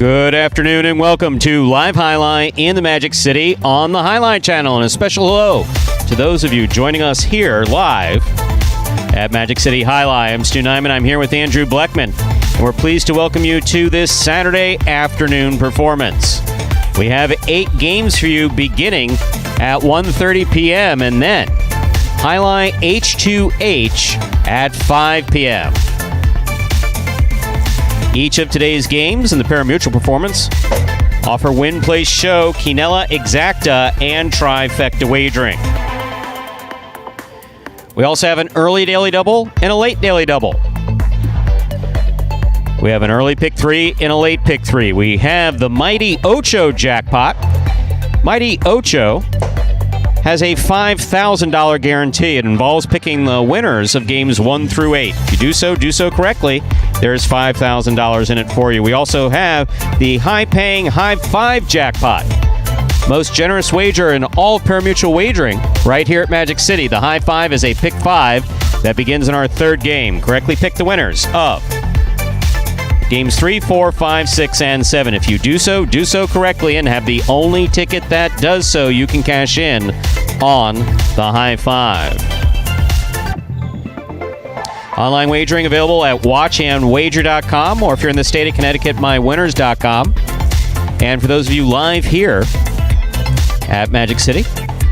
Good afternoon and welcome to Live Highlight in the Magic City on the Highlight Channel. And a special hello to those of you joining us here live at Magic City Highlight. I'm Stu Nyman. I'm here with Andrew Bleckman. And we're pleased to welcome you to this Saturday afternoon performance. We have 8 games for you beginning at 1:30 p.m. and then Highlight H2H at 5 p.m. Each of today's games in the Parimutuel performance offer win, place, show, Quinella, Exacta, and Trifecta wagering. We also have an early daily double and a late daily double. We have an early pick 3 and a late pick 3. We have the Mighty Ocho jackpot. Mighty Ocho has a $5,000 guarantee. It involves picking the winners of games 1 through 8. If you do so correctly, there's $5,000 in it for you. We also have the high-paying High 5 jackpot. Most generous wager in all of Parimutuel wagering right here at Magic City. The High 5 is a pick 5 that begins in our third game. Correctly pick the winners of games 3, 4, 5, 6, and 7. If you do so correctly and have the only ticket that does so, you can cash in on the High 5. Online wagering available at watchandwager.com, or if you're in the state of Connecticut, mywinners.com. And for those of you live here at Magic City,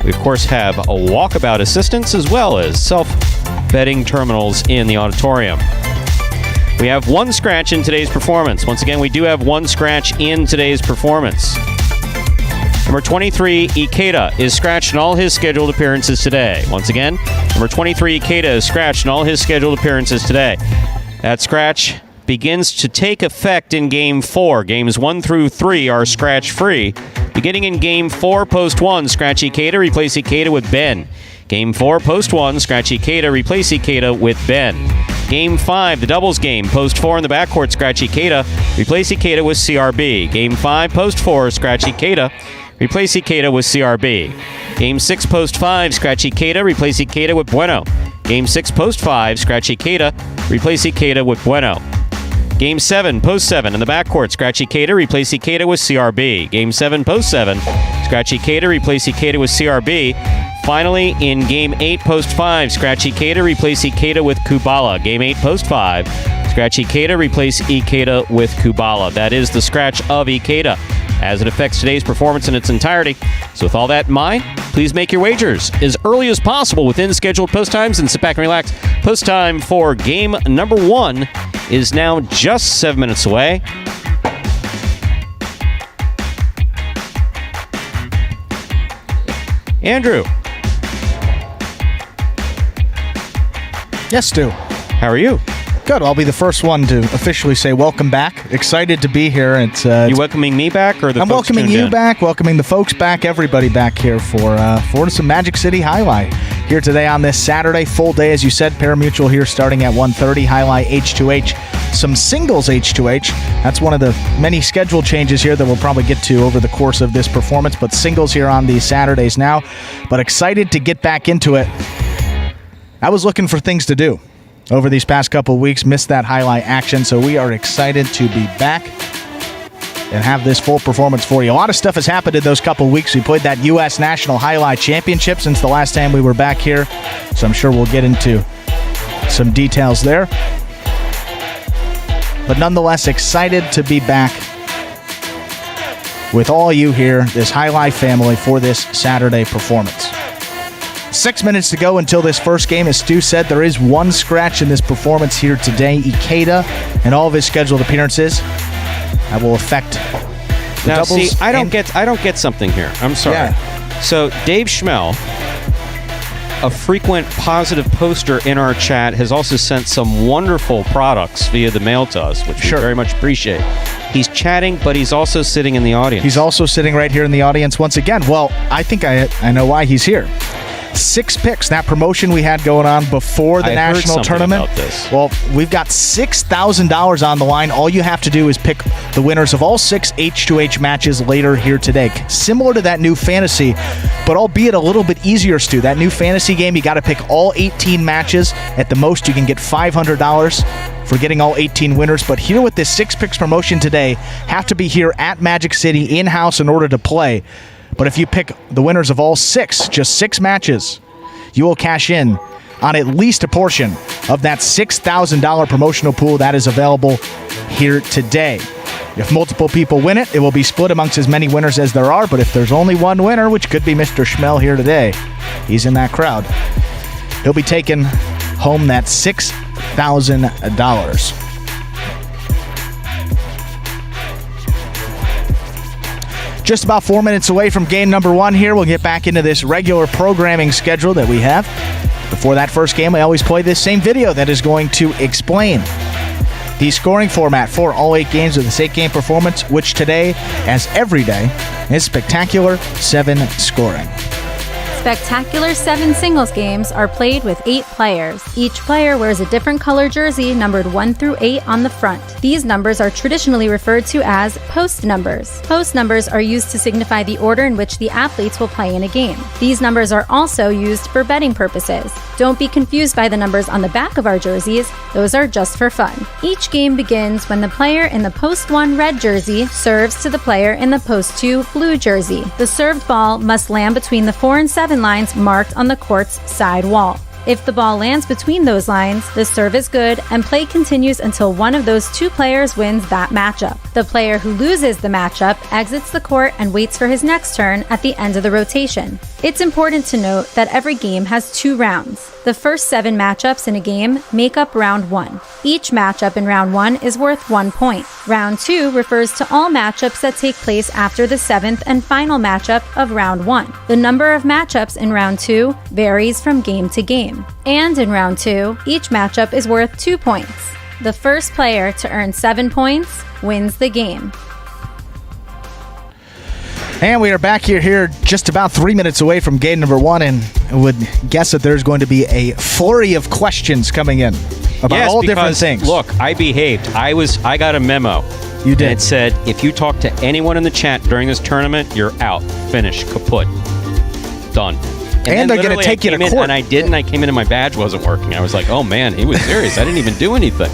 we of course have a walkabout assistance as well as self-betting terminals in the auditorium. We have one scratch in today's performance. Once again, we do have one scratch in today's performance. Number 23, Ikeda, is scratched in all his scheduled appearances today. Once again, number 23, Ikeda, is scratched in all his scheduled appearances today. That scratch begins to take effect in Game 4. Games 1 through 3 are scratch-free. Beginning in Game 4, Post 1, scratch Ikeda, replace Ikeda with Ben. Game 4, Post 1, scratch Ikeda, replace Ikeda with Ben. Game 5, the doubles game, Post 4 in the backcourt, scratch Ikeda, replace Ikeda with CRB. Game 5, Post 4, scratch Ikeda, replace Ikeda with CRB. Game 6, Post 5, scratch Ikeda, replace Ikeda with Bueno. Game 6, Post 5, scratch Ikeda, replace Ikeda with Bueno. Game 7, Post 7 in the backcourt, scratch Ikeda, replace Ikeda with CRB. Game 7, Post 7, scratch Ikeda, replace Ikeda with CRB. Finally, in Game 8, Post 5, scratch Ikeda, replace Ikeda with Kubala. Game 8, Post 5, scratch Ikeda, replace Ikeda with Kubala. That is the scratch of Ikeda as it affects today's performance in its entirety. So with all that in mind, please make your wagers as early as possible within scheduled post times and sit back and relax. Post time for game number 1 is now just 7 minutes away. Andrew. Yes, Stu. How are you? Good. I'll be the first one to officially say welcome back. Excited to be here. You welcoming me back, or the I'm folks welcoming you in? back, welcoming the folks back, everybody back here for some Magic City Highlight. Here today on this Saturday, full day, as you said, Parimutuel here starting at 1:30, Highlight H2H. Some singles H2H. That's one of the many schedule changes here that we'll probably get to over the course of this performance, but singles here on these Saturdays now. But excited to get back into it. I was looking for things to do over these past couple of weeks, missed that highlight action, so we are excited to be back and have this full performance for you. A lot of stuff has happened in those couple of weeks. We played that U.S. National Highlight Championship since the last time we were back here, so I'm sure we'll get into some details there. But nonetheless, excited to be back with all you here, this Highlight family, for this Saturday performance. 6 minutes to go until this first game. As Stu said, there is one scratch in this performance here today. Ikeda and all of his scheduled appearances. That will affect the now, doubles. See, I don't get something here. I'm sorry. Yeah. So Dave Schmel, a frequent positive poster in our chat, has also sent some wonderful products via the mail to us, which we very much appreciate. He's chatting, but he's also sitting in the audience. He's also sitting right here in the audience once again. Well, I think I know why he's here. 6 picks, that promotion we had going on before the national tournament. About this. Well, we've got $6,000 on the line. All you have to do is pick the winners of all 6 H2H matches later here today. Similar to that new fantasy, but albeit a little bit easier, Stu. That new fantasy game, you got to pick all 18 matches. At the most, you can get $500 for getting all 18 winners. But here with this 6 picks promotion today, have to be here at Magic City in-house in order to play. But if you pick the winners of all 6, just 6 matches, you will cash in on at least a portion of that $6,000 promotional pool that is available here today. If multiple people win it, it will be split amongst as many winners as there are. But if there's only one winner, which could be Mr. Schmel here today, he's in that crowd, he'll be taking home that $6,000. Just about 4 minutes away from game number 1 here. We'll get back into this regular programming schedule that we have. Before that first game, I always play this same video that is going to explain the scoring format for all 8 games of this 8-game performance, which today, as every day, is Spectacular 7 scoring. Spectacular 7 singles games are played with 8 players. Each player wears a different color jersey numbered 1 through 8 on the front. These numbers are traditionally referred to as post numbers. Post numbers are used to signify the order in which the athletes will play in a game. These numbers are also used for betting purposes. Don't be confused by the numbers on the back of our jerseys. Those are just for fun. Each game begins when the player in the post 1 red jersey serves to the player in the post 2 blue jersey. The served ball must land between the 4 and 7 lines marked on the court's side wall. If the ball lands between those lines, the serve is good and play continues until one of those 2 players wins that matchup. The player who loses the matchup exits the court and waits for his next turn at the end of the rotation. It's important to note that every game has 2 rounds. The first 7 matchups in a game make up round 1. Each matchup in round 1 is worth 1 point. Round 2 refers to all matchups that take place after the 7th and final matchup of round 1. The number of matchups in round 2 varies from game to game. And in round 2, each matchup is worth 2 points. The first player to earn 7 points wins the game. And we are back here just about 3 minutes away from game number 1, and would guess that there's going to be a flurry of questions coming in about all different things. Look, I behaved. I got a memo. You did. And it said, if you talk to anyone in the chat during this tournament, you're out. Finish. Kaput. Done. And they're going to take you to court. And I did, and I came in and my badge wasn't working. I was like, oh man, he was serious. I didn't even do anything.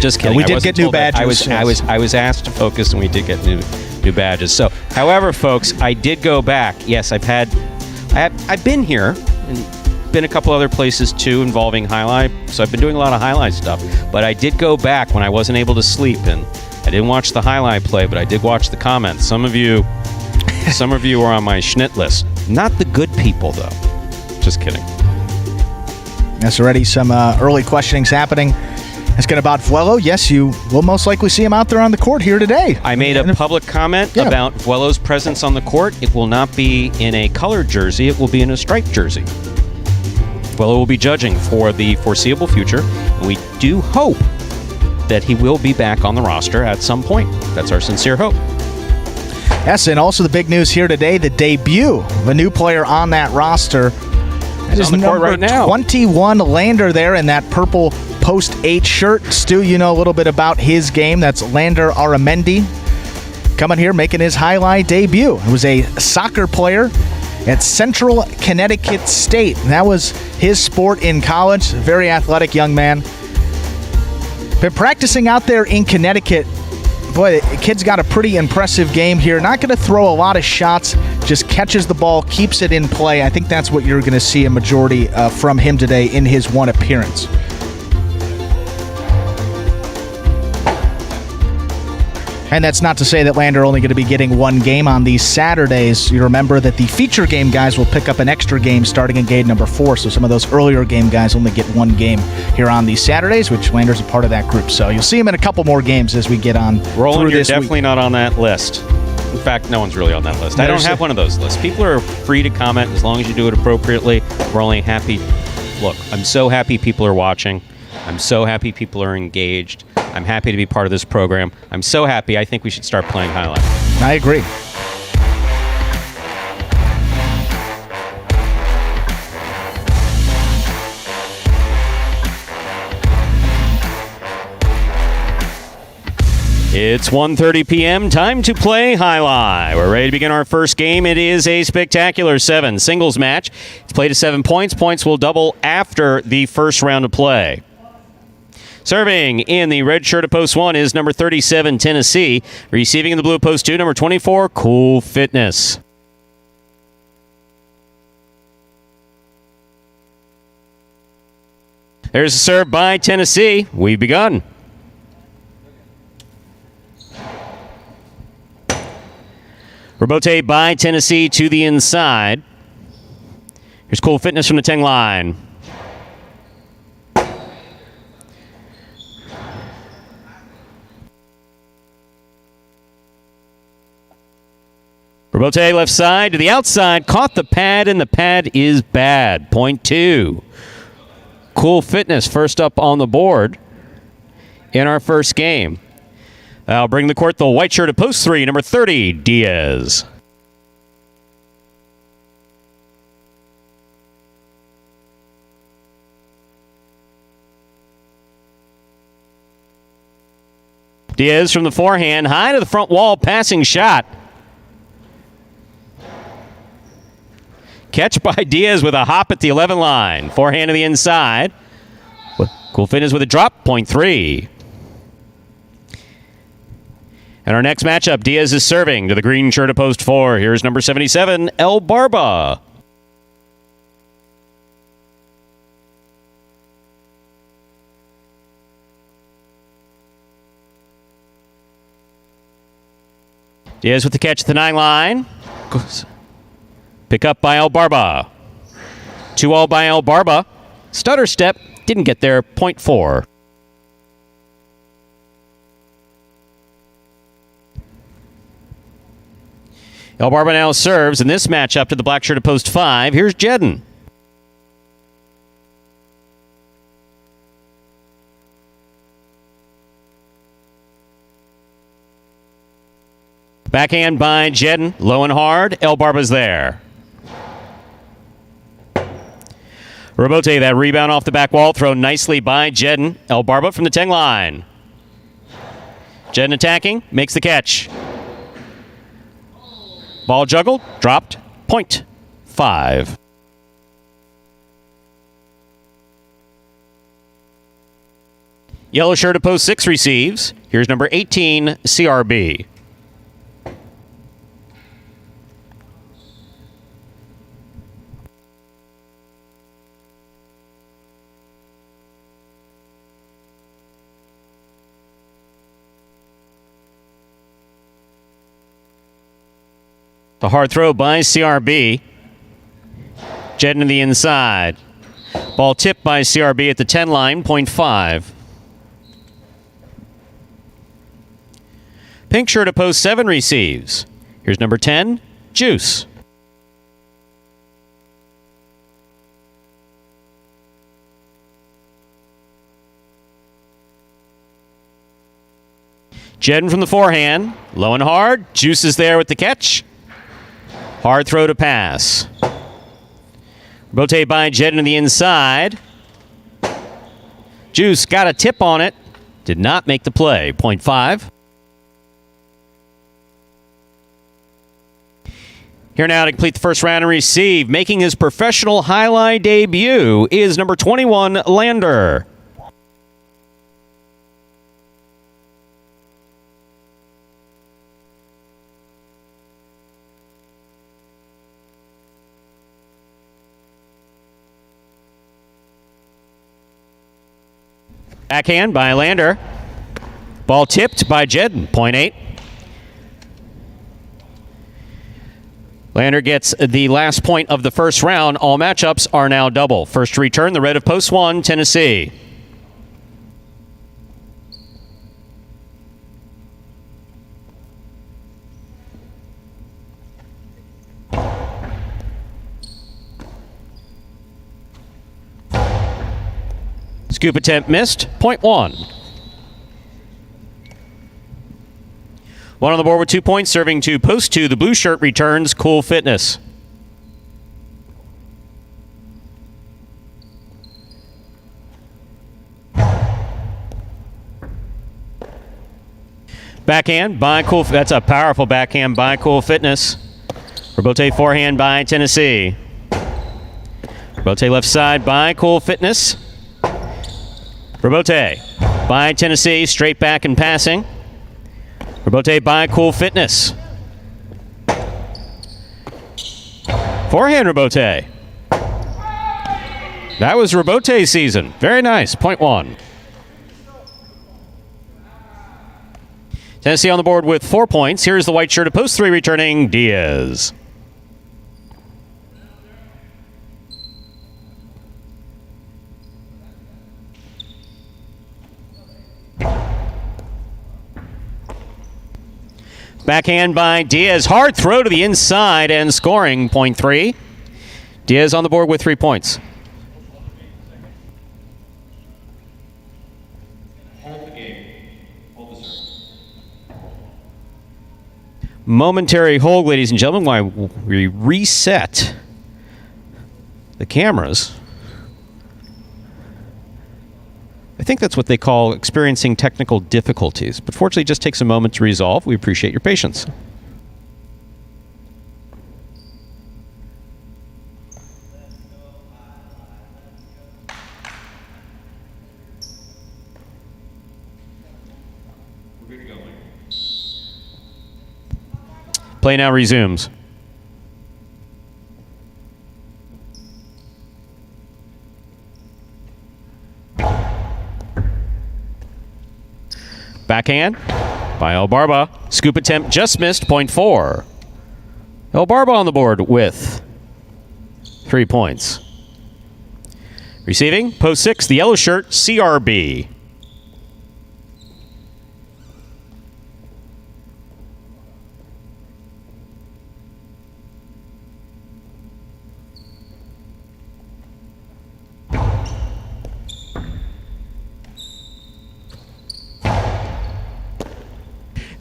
Just kidding. We did get new badges. I was asked to focus, and we did get new badges. So, however, folks, I did go back. Yes, I've been here and been a couple other places too involving highlight. So I've been doing a lot of highlight stuff. But I did go back when I wasn't able to sleep, and I didn't watch the highlight play, but I did watch the comments. Some of you are on my Schnitt list. Not the good people, though. Just kidding. There's already some early questionings happening. Asking about Vuelo. Yes, you will most likely see him out there on the court here today. I made a public comment about Vuelo's presence on the court. It will not be in a colored jersey. It will be in a striped jersey. Vuelo will be judging for the foreseeable future. And we do hope that he will be back on the roster at some point. That's our sincere hope. Yes, and also the big news here today, the debut of a new player on that roster. That is number right now. 21 Lander there in that purple post 8 shirt. Stu, you know a little bit about his game. That's Lander Aramendi coming here, making his highlight debut. He was a soccer player at Central Connecticut State. That was his sport in college. Very athletic young man. Been practicing out there in Connecticut. Boy, the kid's got a pretty impressive game here. Not going to throw a lot of shots, just catches the ball, keeps it in play. I think that's what you're going to see a majority from him today in his one appearance. And that's not to say that Lander only going to be getting one game on these Saturdays. You remember that the feature game guys will pick up an extra game starting in game number 4. So some of those earlier game guys only get one game here on these Saturdays, which Lander's a part of that group. So you'll see him in a couple more games as we get on Roland, through this you're definitely week. Not on that list. In fact, no one's really on that list. I don't have one of those lists. People are free to comment as long as you do it appropriately. We're only happy. Look, I'm so happy people are watching. I'm so happy people are engaged. I'm happy to be part of this program. I'm so happy. I think we should start playing highlights. I agree. It's 1:30 p.m. Time to play Highlight. We're ready to begin our first game. It is a spectacular 7 singles match. It's played at 7 points. Points will double after the first round of play. Serving in the red shirt of post 1 is number 37, Tennessee. Receiving in the blue of post 2, number 24, Cool Fitness. There's a serve by Tennessee. We've begun. Rebote by Tennessee to the inside. Here's Cool Fitness from the 10 line. Rebote left side to the outside. Caught the pad, and the pad is bad. Point 2. Cool Fitness first up on the board in our first game. I'll bring the court the white shirt at post 3, number 30, Diaz. Diaz from the forehand, high to the front wall, passing shot. Catch by Diaz with a hop at the 11 line. Forehand to the inside. Cool Fitness with a drop, point 3. And our next matchup, Diaz is serving to the green shirt of post 4. Here's number 77, El Barba. Diaz with the catch at the 9 line. Pick up by El Barba. 2-all by El Barba. Stutter step, didn't get there, point 4. El Barba now serves in this matchup to the black shirt of post 5. Here's Jedden. Backhand by Jedden, low and hard. El Barba's there. Rebote, that rebound off the back wall, thrown nicely by Jedden. El Barba from the 10 line. Jedden attacking, makes the catch. Ball juggled, dropped, point 5. Yellow shirt of post 6 receives. Here's number 18, CRB. The hard throw by CRB. Jedden to the inside. Ball tipped by CRB at the 10 line, point 5. Pink shirt of post 7 receives. Here's number 10, Juice. Jedden from the forehand. Low and hard. Juice is there with the catch. Hard throw to pass. Rebote by Jedden to the inside. Juice got a tip on it. Did not make the play. Point 5. Here now to complete the first round and receive. Making his professional highlight debut is number 21, Lander. Backhand by Lander. Ball tipped by Jedden. Point 8. Lander gets the last point of the first round. All matchups are now double. First to return, the red of post 1, Tennessee. Scoop attempt missed. Point 1. One on the board with 2 points, serving to post 2. The blue shirt returns, Cool Fitness. Backhand by Cool. That's a powerful backhand by Cool Fitness. Rebote forehand by Tennessee. Rebote left side by Cool Fitness. Rebote by Tennessee, straight back and passing. Rebote by Cool Fitness. Forehand Rebote. That was Rebote season. Very nice. Point one. Tennessee on the board with 4 points. Here's the white shirt of post 3 returning Diaz. Backhand by Diaz. Hard throw to the inside and scoring. Point 3. Diaz on the board with 3 points. Momentary hold, ladies and gentlemen, while we reset the cameras. I think that's what they call experiencing technical difficulties, but fortunately it just takes a moment to resolve. We appreciate your patience. Play now resumes. Backhand by El Barba. Scoop attempt just missed. Point 4. El Barba on the board with 3 points. Receiving, post 6, the yellow shirt, CRB.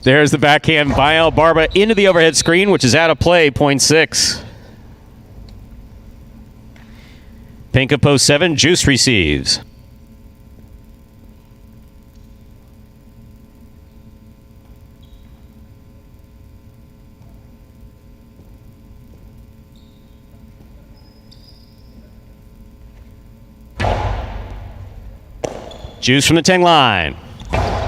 There's the backhand by El Barba into the overhead screen, which is out of play, point 6. Pink of post 7, Juice receives. Juice from the 10 line.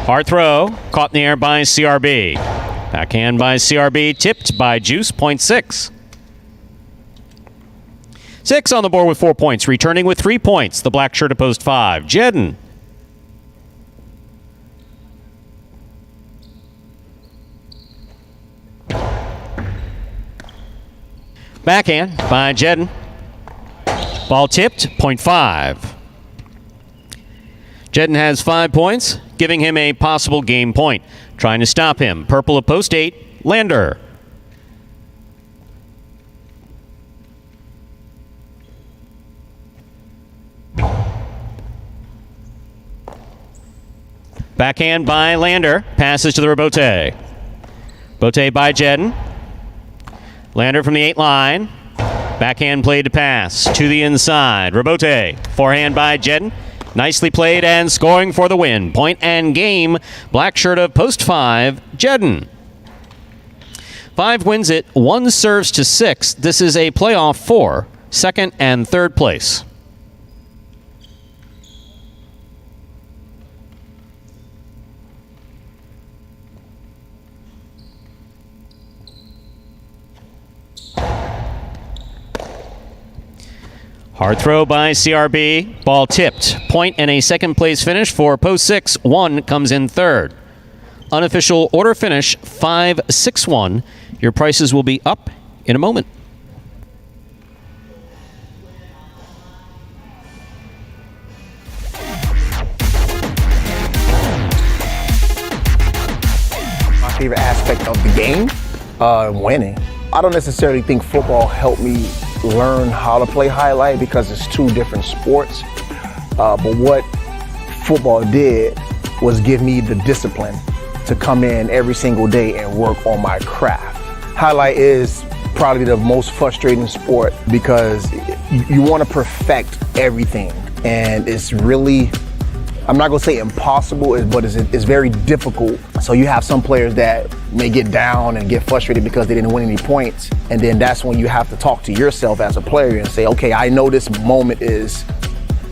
Hard throw, caught in the air by CRB. Backhand by CRB, tipped by Juice, point 6. 6 on the board with 4 points, returning with 3 points. The black shirt of post 5, Jedden. Backhand by Jedden. Ball tipped, point 5. Jedden has 5 points, giving him a possible game point. Trying to stop him. Purple of post 8, Lander. Backhand by Lander. Passes to the Rebote. Bote by Jedden. Lander from the 8 line. Backhand play to pass to the inside. Rebote. Forehand by Jedden. Nicely played and scoring for the win. Point and game. Black shirt of post 5, Jedden. 5 wins it. 1 serves to 6. This is a playoff for second and third place. Hard throw by CRB. Ball tipped. Point and a second place finish for post 6. 1 comes in third. Unofficial order finish 5-6-1. Your prices will be up in a moment. My favorite aspect of the game, winning. I don't necessarily think football helped me learn how to play highlight because it's 2 different sports. But what football did was give me the discipline to come in every single day and work on my craft. Highlight is probably the most frustrating sport because you want to perfect everything, and it's really I'm not going to say impossible, but it's very difficult. So you have some players that may get down and get frustrated because they didn't win any points. And then that's when you have to talk to yourself as a player and say, okay, I know this moment is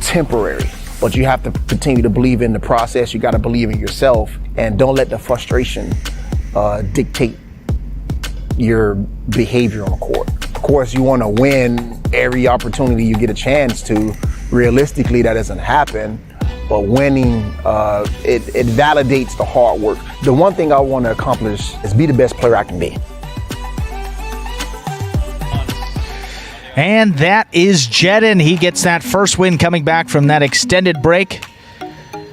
temporary, but you have to continue to believe in the process. You got to believe in yourself, and don't let the frustration dictate your behavior on the court. Of course, you want to win every opportunity you get a chance to. Realistically, that doesn't happen. But winning, it validates the hard work. The one thing I want to accomplish is be the best player I can be. And that is Jedden. He gets that first win coming back from that extended break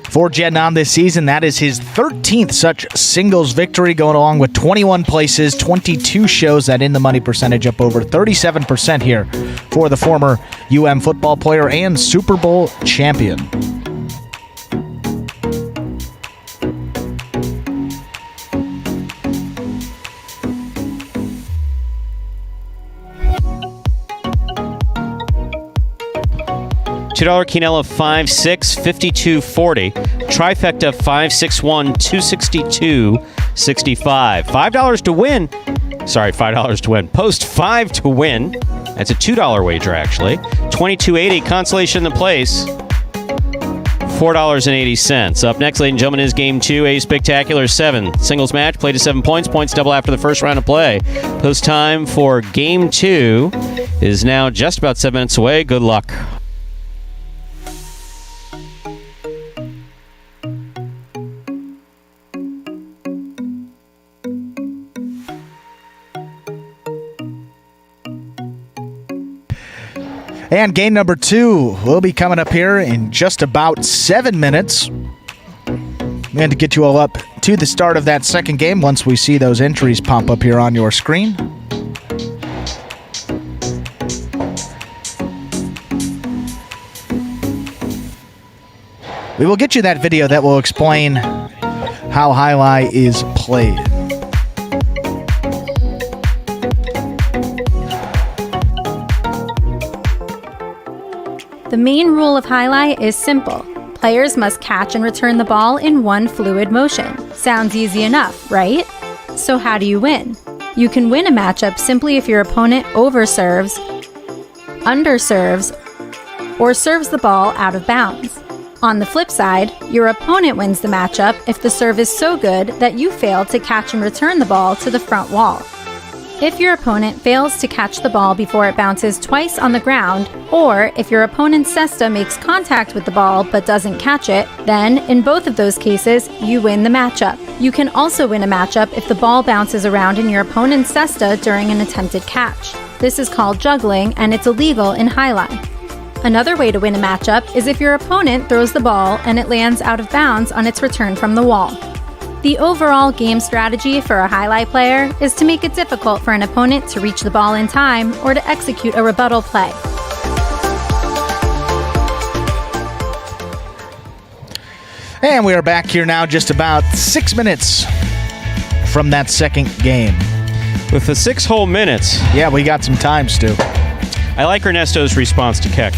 for Jedden on this season. That is his 13th such singles victory, going along with 21 places, 22 shows. That in the money percentage up over 37% here for the former UM football player and Super Bowl champion. $2 Quinella 5'6", 52.40. Trifecta 5'6'1", 262.65. $5 to win. Sorry, $5 to win. Post 5 to win. That's a $2 wager, actually. $22.80. Consolation in the place. $4.80. Up next, ladies and gentlemen, is Game 2, a spectacular 7. Singles match, played to 7 points. Points double after the first round of play. Post time for Game 2 is now just about 7 minutes away. Good luck. And game number 2 will be coming up here in just about 7 minutes. And to get you all up to the start of that second game, once we see those entries pop up here on your screen. We will get you that video that will explain how highlight is played. The main rule of highlight is simple. Players must catch and return the ball in one fluid motion. Sounds easy enough, right? So how do you win? You can win a matchup simply if your opponent overserves, underserves, or serves the ball out of bounds. On the flip side, your opponent wins the matchup if the serve is so good that you fail to catch and return the ball to the front wall. If your opponent fails to catch the ball before it bounces twice on the ground, or if your opponent's cesta makes contact with the ball but doesn't catch it, then in both of those cases, you win the matchup. You can also win a matchup if the ball bounces around in your opponent's cesta during an attempted catch. This is called juggling, and it's illegal in highlight. Another way to win a matchup is if your opponent throws the ball and it lands out of bounds on its return from the wall. The overall game strategy for a highlight player is to make it difficult for an opponent to reach the ball in time or to execute a rebuttal play. And we are back here now just about 6 minutes from that second game. With the 6 whole minutes. Yeah, we got some time, Stu. I like Ernesto's response to Keck.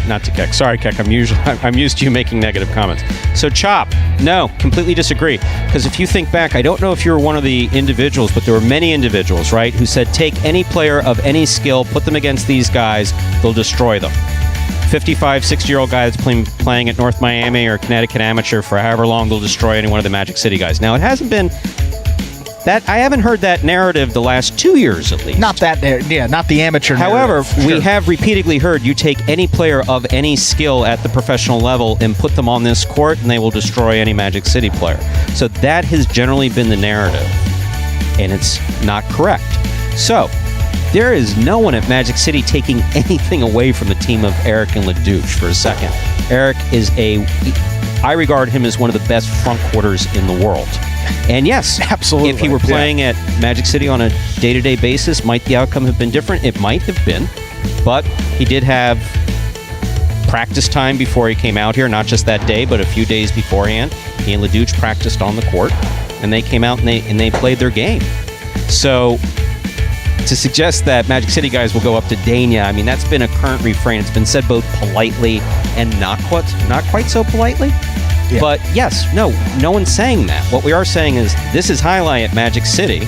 Not to Keck. Sorry, Keck. I'm used to you making negative comments. So, Chop, no, completely disagree. Because if you think back, I don't know if you were one of the individuals, but there were many individuals, right, who said, take any player of any skill, put them against these guys, they'll destroy them. 55, 60-year-old guy that's playing at North Miami or Connecticut Amateur for however long, they'll destroy any one of the Magic City guys. Now, it hasn't been... I haven't heard that narrative the last 2 years at least. Not that, not the amateur However, narrative. we have repeatedly heard you take any player of any skill at the professional level and put them on this court and they will destroy any Magic City player. So that has generally been the narrative, and it's not correct. So there is no one at Magic City taking anything away from the team of Eric and LaDouche for a second. Eric is I regard him as one of the best front quarters in the world. And yes, absolutely. If he were playing at Magic City on a day-to-day basis, might the outcome have been different? It might have been. But he did have practice time before he came out here, not just that day, but a few days beforehand. He and LaDouche practiced on the court, and they came out and they played their game. So to suggest that Magic City guys will go up to Dania, I mean, that's been a current refrain. It's been said both politely and not quite so politely. Yeah. But yes, no one's saying that. What we are saying is this is highlight at Magic City.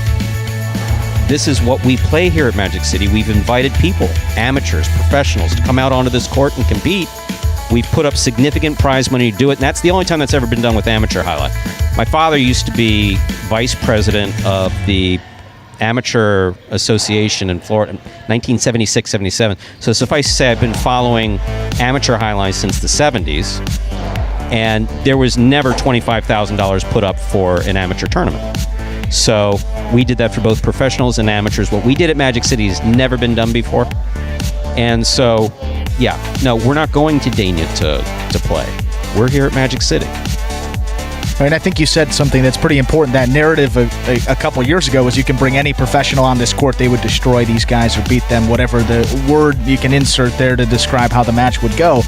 This is what we play here at Magic City. We've invited people, amateurs, professionals, to come out onto this court and compete. We've put up significant prize money to do it, and that's the only time that's ever been done with amateur highlight. My father used to be vice president of the Amateur Association in Florida, 1976-77. So suffice to say, I've been following amateur highlights since the 70s, and there was never $25,000 put up for an amateur tournament. So we did that for both professionals and amateurs. What we did at Magic City has never been done before. And so, yeah, no, we're not going to Dania to play. We're here at Magic City. And I think you said something that's pretty important. That narrative a couple years ago was you can bring any professional on this court, they would destroy these guys or beat them, whatever the word you can insert there to describe how the match would go.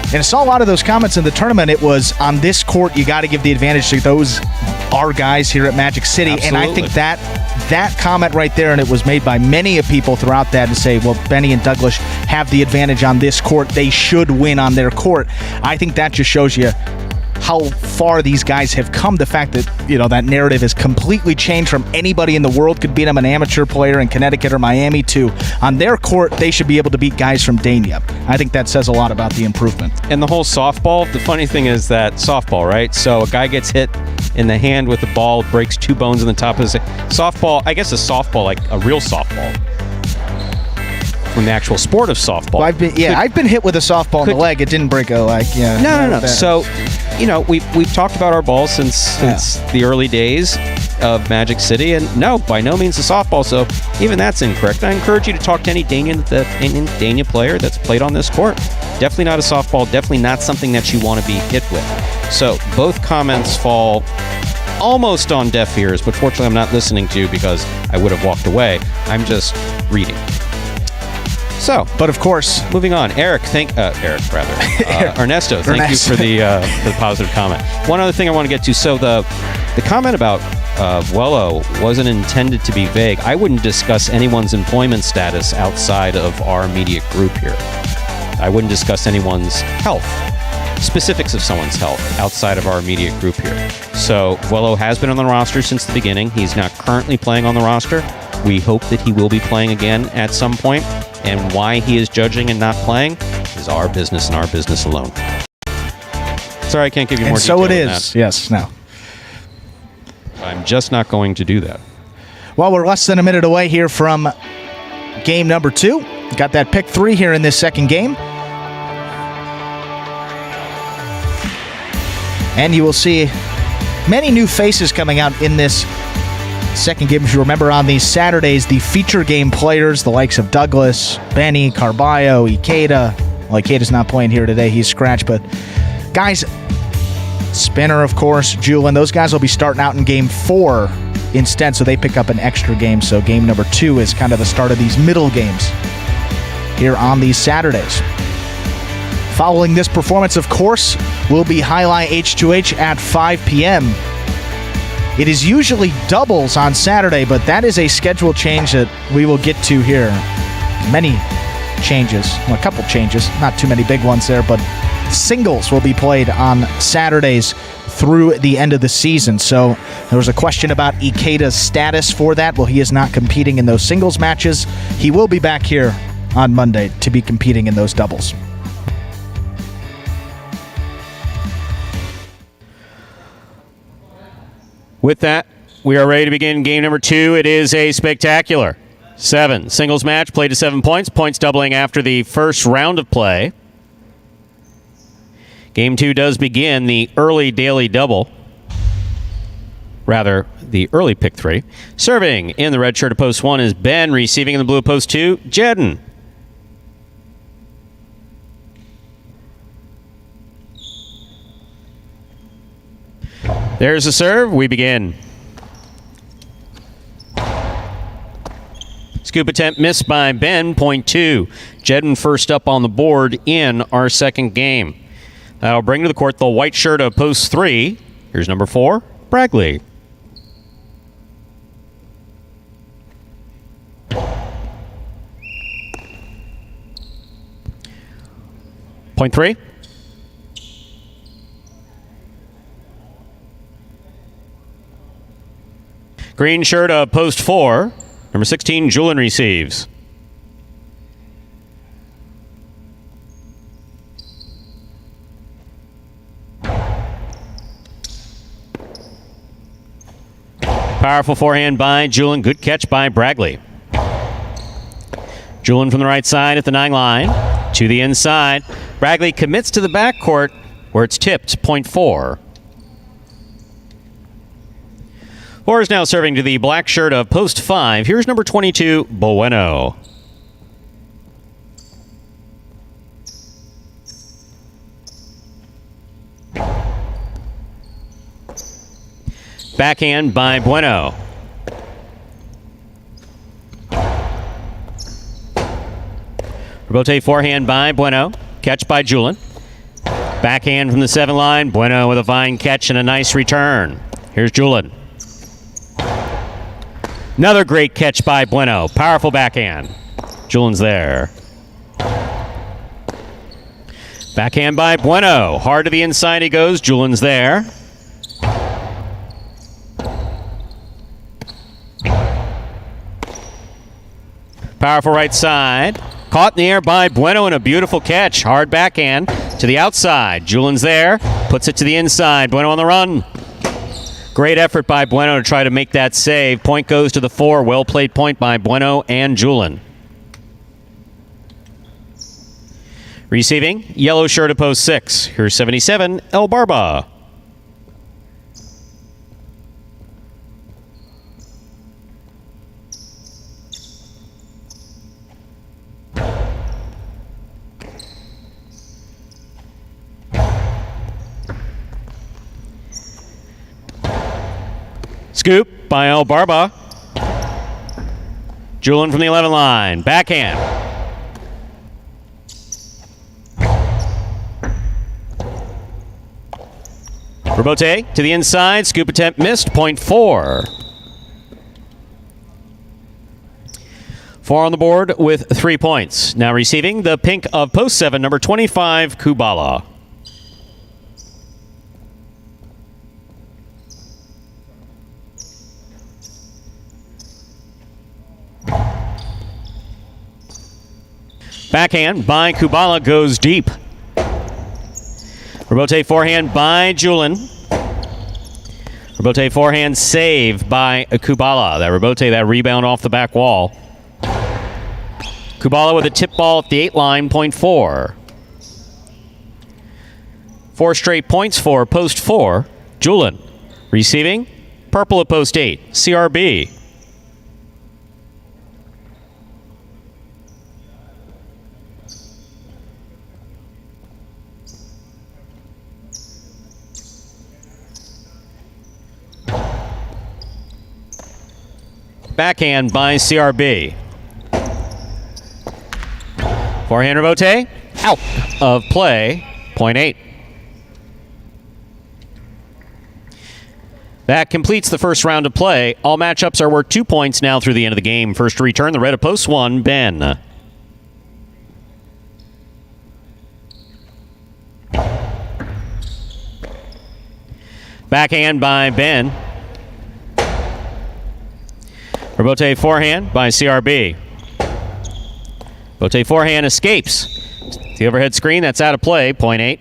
And I saw a lot of those comments in the tournament. It was, on this court, you got to give the advantage to those our guys here at Magic City. Absolutely. And I think that comment right there, and it was made by many of people throughout that, to say, well, Benny and Douglas have the advantage on this court. They should win on their court. I think that just shows you how far these guys have come. The fact that, that narrative has completely changed from anybody in the world could beat them, an amateur player in Connecticut or Miami, to on their court, they should be able to beat guys from Dania. I think that says a lot about the improvement. And the whole softball, the funny thing is that softball, right? So a guy gets hit in the hand with the ball, breaks 2 bones in the top of his softball. I guess a softball, like a real softball, from the actual sport of softball. Well, I've been hit with a softball in the leg. It didn't break a leg. Yeah. No. So, we've talked about our balls since the early days of Magic City, and no, by no means a softball. So even that's incorrect. I encourage you to talk to any Dania player that's played on this court. Definitely not a softball. Definitely not something that you want to be hit with. So both comments fall almost on deaf ears, but fortunately I'm not listening to, because I would have walked away. I'm just reading. So, but of course, moving on. Ernesto, thank you for the positive comment. One other thing I want to get to. So the comment about Vuelo wasn't intended to be vague. I wouldn't discuss anyone's employment status outside of our immediate group here. I wouldn't discuss anyone's health, specifics of someone's health outside of our immediate group here. So Vuelo has been on the roster since the beginning. He's not currently playing on the roster. We hope that he will be playing again at some point. And why he is judging and not playing is our business and our business alone. Sorry, I can't give you more detail. So it is. That. Yes, no. I'm just not going to do that. Well, we're less than a minute away here from game number 2. Got that pick 3 here in this second game. And you will see many new faces coming out in this second game. If you remember, on these Saturdays, the feature game players, the likes of Douglas, Benny, Carballo, Ikeda. Well, Ikeda's not playing here today. He's scratched. But guys, Spinner, of course, Julian, those guys will be starting out in game 4 instead, so they pick up an extra game. So game number 2 is kind of the start of these middle games here on these Saturdays. Following this performance, of course, will be Highlight H2H at 5 p.m. It is usually doubles on Saturday, but that is a schedule change that we will get to here. Many changes, well, a couple changes, not too many big ones there, but singles will be played on Saturdays through the end of the season. So there was a question about Ikeda's status for that. Well, he is not competing in those singles matches. He will be back here on Monday to be competing in those doubles. With that, we are ready to begin game number 2. It is a spectacular 7 singles match, played to 7 points. Points doubling after the first round of play. Game 2 does begin the early daily double. Rather, the early pick 3. Serving in the red shirt of post 1 is Ben. Receiving in the blue of post 2, Jedden. There's the serve. We begin. Scoop attempt missed by Ben, point 2. Jedden first up on the board in our second game. That'll bring to the court the white shirt of post 3. Here's number 4, Bragley. Point 3. Green shirt of post 4. Number 16, Julian receives. Powerful forehand by Julian. Good catch by Bragley. Julian from the right side at the 9 line. To the inside. Bragley commits to the backcourt where it's tipped. Point 4. 4 is now serving to the black shirt of post 5. Here's number 22, Bueno. Backhand by Bueno. Rebote forehand by Bueno. Catch by Julian. Backhand from the 7 line. Bueno with a fine catch and a nice return. Here's Julian. Another great catch by Bueno. Powerful backhand. Julian's there. Backhand by Bueno. Hard to the inside he goes. Julian's there. Powerful right side. Caught in the air by Bueno and a beautiful catch. Hard backhand to the outside. Julian's there. Puts it to the inside. Bueno on the run. Great effort by Bueno to try to make that save. Point goes to the 4. Well played point by Bueno and Julian. Receiving, yellow shirt of post 6. Here's 77, El Barba. Scoop by El Barba. Julian from the 11 line. Backhand. Rebote to the inside. Scoop attempt missed. Point 4. 4 on the board with 3 points. Now receiving the pink of post 7, number 25, Kubala. Backhand by Kubala goes deep. Rebote forehand by Julian. Rebote forehand save by Kubala. That rebote, that rebound off the back wall. Kubala with a tip ball at the 8 line, point 4. 4 straight points for post 4. Julian receiving. Purple at post 8. CRB. Backhand by CRB. Forehand rebote. Out of play. Point 8. That completes the first round of play. All matchups are worth 2 points now through the end of the game. First to return, the red of post 1, Ben. Backhand by Ben. Rebote forehand by CRB. Rebote forehand escapes. The overhead screen, that's out of play. Point 8.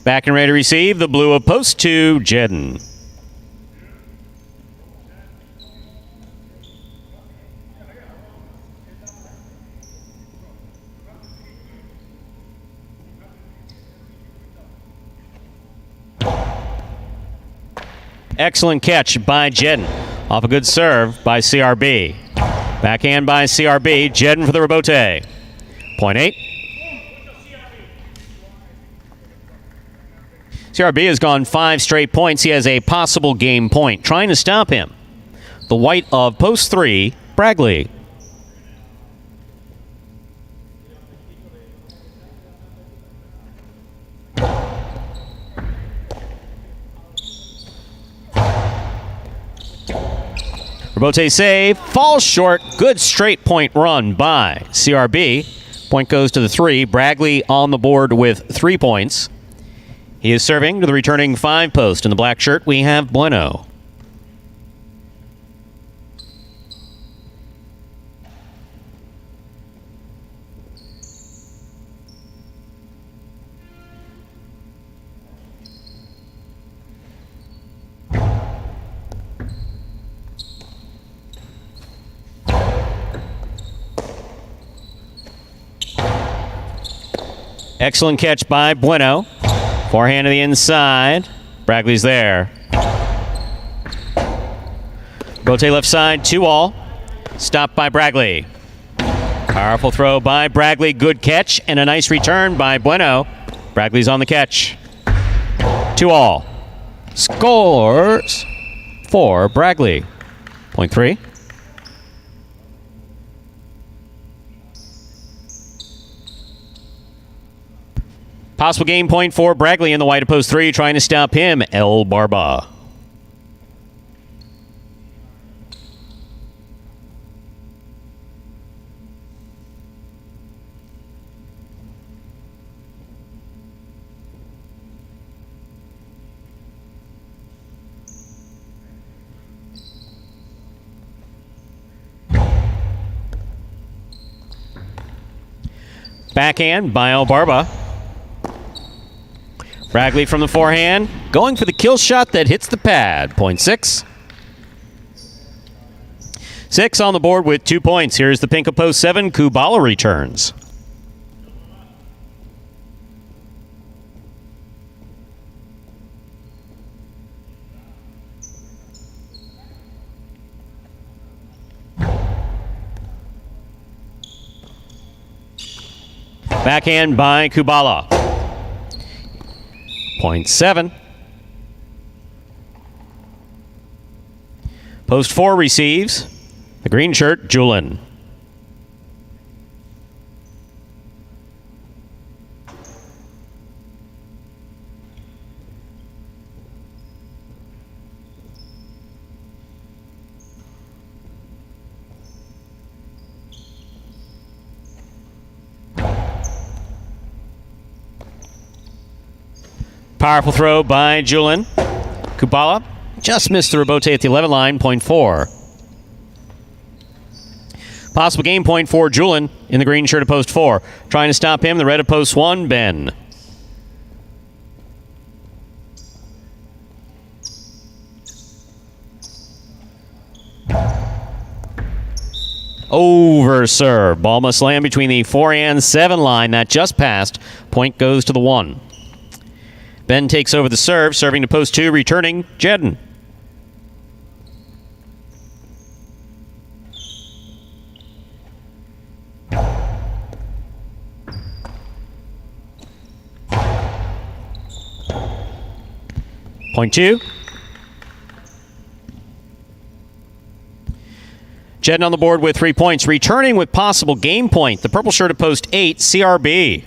Back and ready to receive the blue of post 2, Jedden. Excellent catch by Jedden. Off a good serve by CRB. Backhand by CRB. Jedden for the rebote. Point 8. CRB has gone 5 straight points. He has a possible game point. Trying to stop him. The white of post 3, Bragley. Rebote save, falls short. Good straight point run by CRB. Point goes to the 3. Bragley on the board with 3 points. He is serving to the returning 5 post. In the black shirt, we have Bueno. Excellent catch by Bueno. Forehand to the inside. Bragley's there. Bote left side, 2-all. Stopped by Bragley. Powerful throw by Bragley. Good catch and a nice return by Bueno. Bragley's on the catch. 2-all. Scores for Bragley. Point 3. Possible game point for Bragley in the white of post 3, trying to stop him, El Barba. Backhand by El Barba. Bragley from the forehand, going for the kill shot that hits the pad. Point 6. 6 on the board with 2 points. Here's the pink of post 7. Kubala returns. Backhand by Kubala. Point 7. Post 4 receives. The green shirt, Julin. Powerful throw by Julin. Kubala just missed the rebote at the 11 line. Point 4. Possible game point for Julin in the green shirt of post 4. Trying to stop him, the red of post 1, Ben. Over serve. Ball must land between the 4 and 7 line. That just passed. Point goes to the 1. Ben takes over the serve, serving to post 2, returning Jedden. Point 2. Jedden on the board with 3 points, returning with possible game point. The purple shirt of post 8, CRB.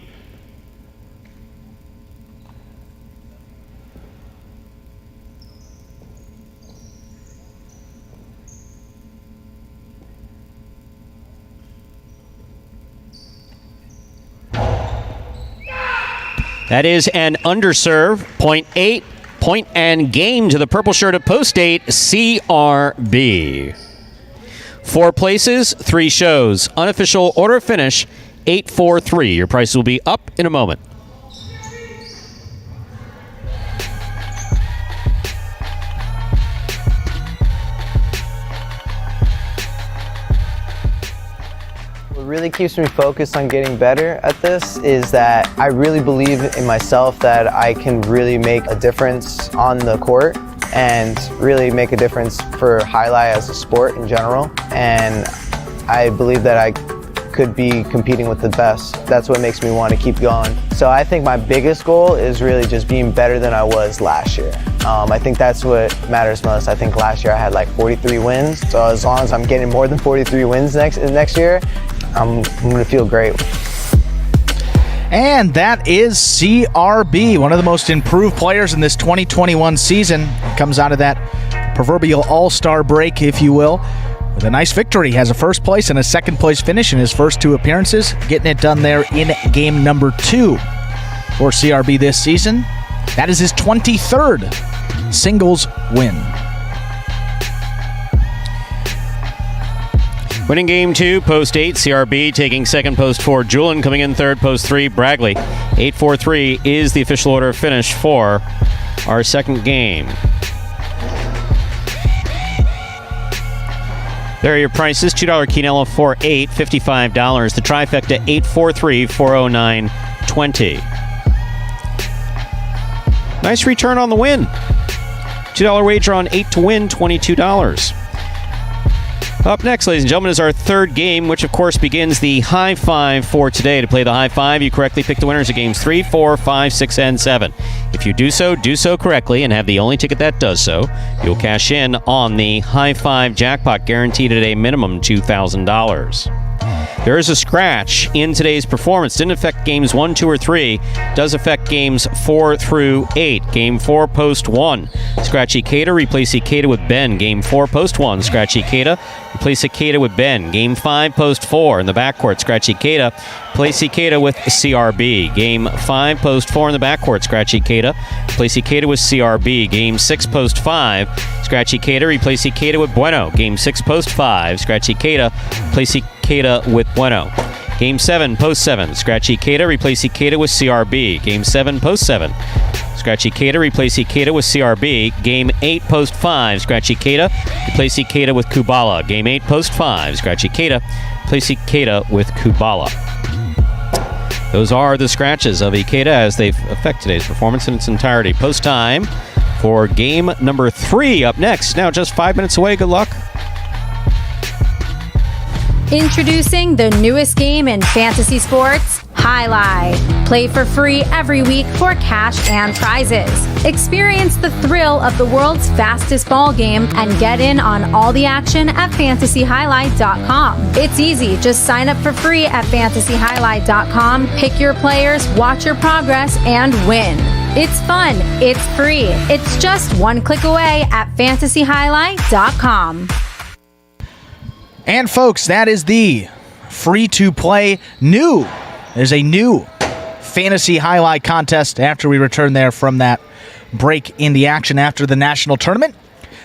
That is an underserve. Point 8. Point and game to the purple shirt of post 8, CRB. 4 places, 3 shows. Unofficial order of finish, 8-4-3. Your price will be up in a moment. What really keeps me focused on getting better at this is that I really believe in myself that I can really make a difference on the court and really make a difference for highlight as a sport in general. And I believe that I could be competing with the best. That's what makes me want to keep going. So I think my biggest goal is really just being better than I was last year. I think that's what matters most. I think last year I had like 43 wins. So as long as I'm getting more than 43 wins next year, I'm going to feel great. And that is CRB, one of the most improved players in this 2021 season. Comes out of that proverbial all-star break, if you will, with a nice victory. Has a first place and a second place finish in his first 2 appearances, getting it done there in game number 2 for CRB this season. That is his 23rd singles win. Winning game 2, post 8, CRB taking second, post 4, Julian coming in third, post 3, Bragley. 8-4-3 is the official order of finish for our second game. There are your prices. $2 quinella for 8, $55. The trifecta 843 409 20. Nice return on the win. $2 wager on 8 to win, $22. Up next, ladies and gentlemen, is our third game, which of course begins the high five for today. To play the high five, you correctly pick the winners of games 3, 4, 5, 6, and 7. If you do so correctly and have the only ticket that does so, you'll cash in on the high five jackpot, guaranteed at a minimum $2,000. There is a scratch in today's performance. Didn't affect games 1, 2, or 3. Does affect games 4 through 8. Game 4, post 1. Scratch Ikeda, replace Ikeda with Ben. Game 4, post 1. Scratch Ikeda, replace Ikeda with Ben. Game 5, post 4. In the backcourt, scratch Ikeda, place Ikeda with CRB. Game 5, post 4 in the backcourt. Scratch Ikeda, replace Ikeda with CRB. Game 6, post 5. Scratch Ikeda, replace Ikeda with Bueno. Game 6, post 5. Scratch Ikeda, replace Ikeda with Bueno. Game 7, post 7. Scratch Ikeda, replace Ikeda with CRB. Game 7, post 7. Scratch Ikeda, replace Ikeda with CRB. Game 8, post 5. Scratch Ikeda, replace Ikeda with Kubala. Game 8, post 5. Scratch Ikeda, replace Ikeda with Kubala. Those are the scratches of Ikeda as they affect today's performance in its entirety. Post time for game number 3 up next. Now just 5 minutes away. Good luck. Introducing the newest game in fantasy sports, Highlight. Play for free every week for cash and prizes. Experience the thrill of the world's fastest ball game and get in on all the action at fantasyhighlight.com. It's easy. Just sign up for free at fantasyhighlight.com, pick your players, watch your progress, and win. It's fun. It's free. It's just one click away at fantasyhighlight.com. And folks, that is the free-to-play new. There's a new fantasy highlight contest after we return there from that break in the action after the national tournament.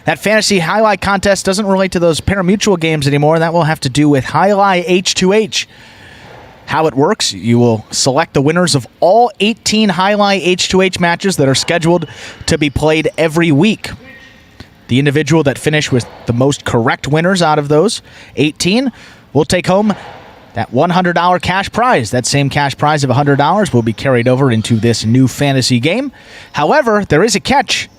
That fantasy highlight contest doesn't relate to those parimutuel games anymore. That will have to do with Highlight H2H. How it works, you will select the winners of all 18 Highlight H2H matches that are scheduled to be played every week. The individual that finished with the most correct winners out of those 18 will take home that $100 cash prize. That same cash prize of $100 will be carried over into this new fantasy game. However, there is a catch.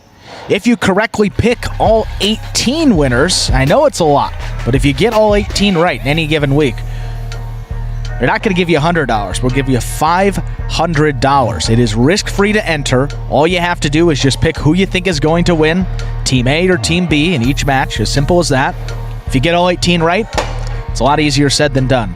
If you correctly pick all 18 winners, I know it's a lot, but if you get all 18 right in any given week, they're not going to give you $100. We'll give you $500. It is risk-free to enter. All you have to do is just pick who you think is going to win, Team A or Team B in each match. As simple as that. If you get all 18 right, it's a lot easier said than done.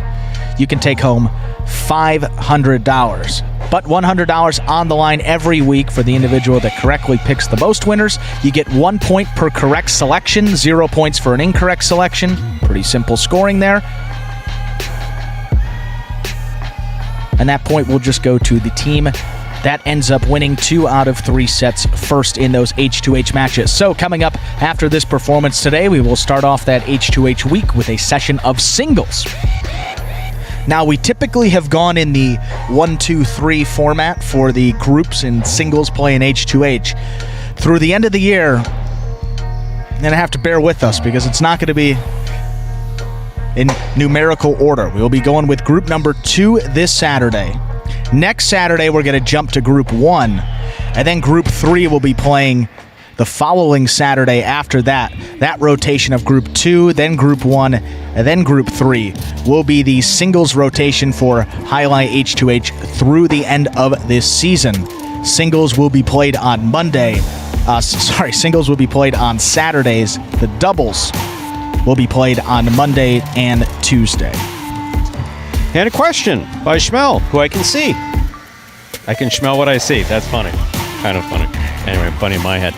You can take home $500. But $100 on the line every week for the individual that correctly picks the most winners. You get 1 point per correct selection, 0 points for an incorrect selection. Pretty simple scoring there. And that point will just go to the team that ends up winning 2 out of 3 sets first in those H2H matches. So coming up after this performance today, we will start off that H2H week with a session of singles. Now, we typically have gone in the 1-2-3 format for the groups and singles play in H2H. Through the end of the year, you're going to have to bear with us because it's not going to be in numerical order. We'll be going with group number 2 this Saturday. Next Saturday, we're going to jump to group 1, and then group 3 will be playing the following Saturday after that. That rotation of group 2, then group 1, and then group 3 will be the singles rotation for Highlight H2H through the end of this season. Singles will be played on singles will be played on Saturdays. The doubles will be played on Monday and Tuesday. And a question by Schmel, who I can see. I can smell what I see. That's funny. Kind of funny. Anyway, funny in my head.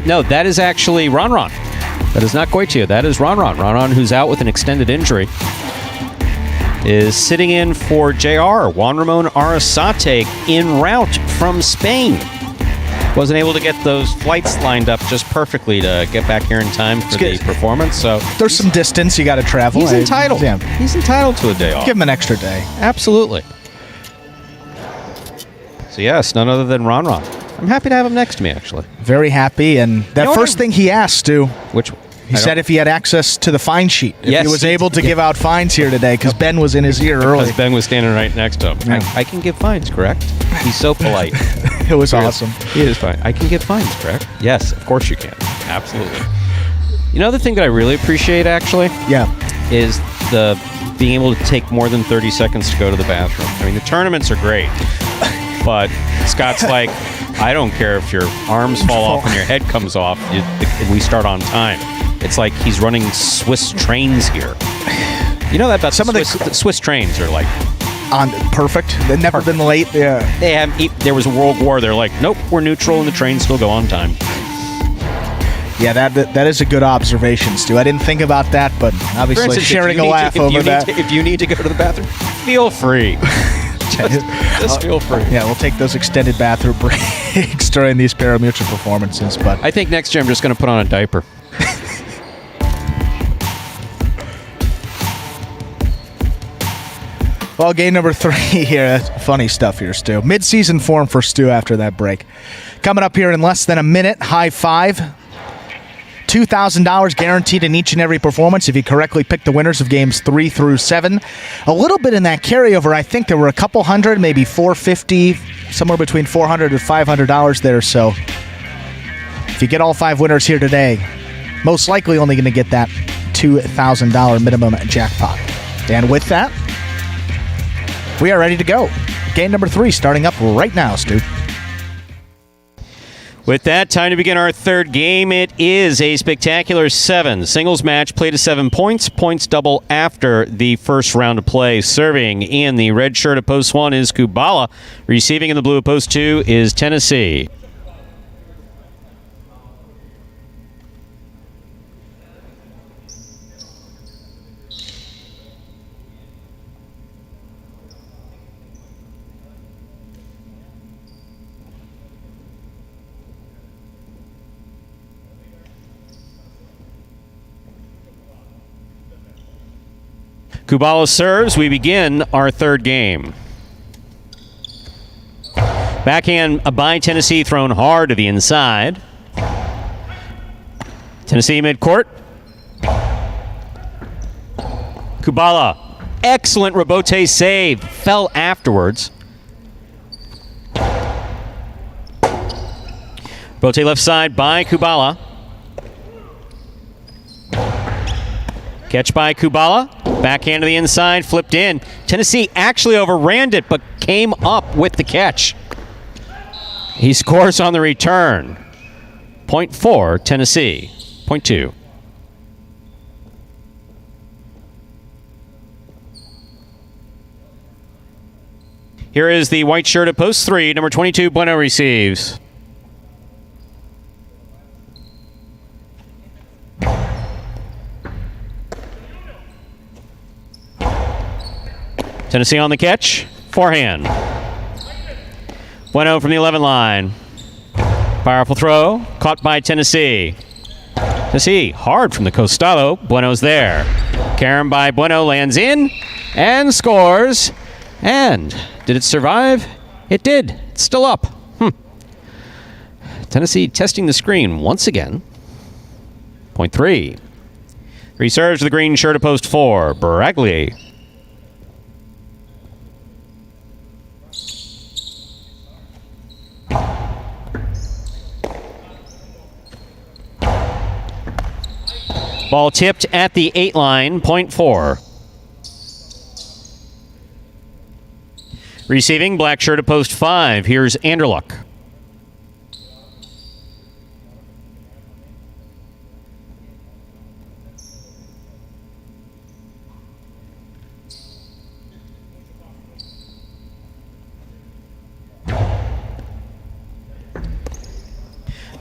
No, that is actually Ron. That is not Goitia. That is Ron. Ron, who's out with an extended injury, is sitting in for JR. Juan Ramon Arrasate en route from Spain. Wasn't able to get those flights lined up just perfectly to get back here in time for the performance. So there's some distance you got to travel. He's entitled. Yeah. He's entitled to a day off. Give him an extra day. Absolutely. So yes, none other than Ron. I'm happy to have him next to me, actually. Very happy. And that first thing he asked, Stu, which he said if he had access to the fine sheet, if he was able to give out fines here today, because Ben was in his ear early. Because Ben was standing right next to him. Yeah. I can give fines, correct? He's so polite. It was awesome. He is fine. I can give fines, correct? Yes, of course you can. Absolutely. You know the thing that I really appreciate, actually? Yeah. Is the being able to take more than 30 seconds to go to the bathroom. I mean, the tournaments are great, but Scott's like, I don't care if your arms fall off and your head comes off, we start on time. It's like he's running Swiss trains here. You know that about some of the Swiss trains are like on perfect. They've never been late. Yeah. They have. There was a world war. They're like, nope, we're neutral, and the trains still go on time. Yeah, that is a good observation, Stu. I didn't think about that, but obviously instance, sharing a laugh over that. If you need to go to the bathroom, feel free. Just feel free. Yeah, we'll take those extended bathroom breaks during these parimutuel performances. But I think next year I'm just going to put on a diaper. Well, game number 3 here. That's funny stuff here, Stu. Mid-season form for Stu after that break. Coming up here in less than a minute, high five. $2,000 guaranteed in each and every performance if you correctly pick the winners of games 3 through 7. A little bit in that carryover. I think there were a couple hundred, maybe $450, somewhere between $400 and $500 there. So if you get all 5 winners here today, most likely only going to get that $2,000 minimum jackpot. And with that, we are ready to go. Game number 3 starting up right now, Stu. With that, time to begin our third game. It is a spectacular 7 singles match, play to 7 points. Points double after the first round of play. Serving in the red shirt at post 1 is Kubala. Receiving in the blue at post 2 is Tennessee. Kubala serves. We begin our third game. Backhand by Tennessee, thrown hard to the inside. Tennessee midcourt. Kubala, excellent rebote save. Fell afterwards. Rebote left side by Kubala. Catch by Kubala. Backhand to the inside, flipped in. Tennessee actually overran it, but came up with the catch. He scores on the return. Point 4, Tennessee. Point 2. Here is the white shirt at post 3. Number 22, Bueno receives. Tennessee on the catch. Forehand. Bueno from the 11 line. Powerful throw. Caught by Tennessee. Tennessee hard from the costado. Bueno's there. Carom by Bueno lands in and scores. And did it survive? It did. It's still up. Tennessee testing the screen once again. Point 3. 3 serves to the green shirt at post 4. Braglia. Ball tipped at the 8 line, point 4. Receiving, black shirt at post 5. Here's Anderluck.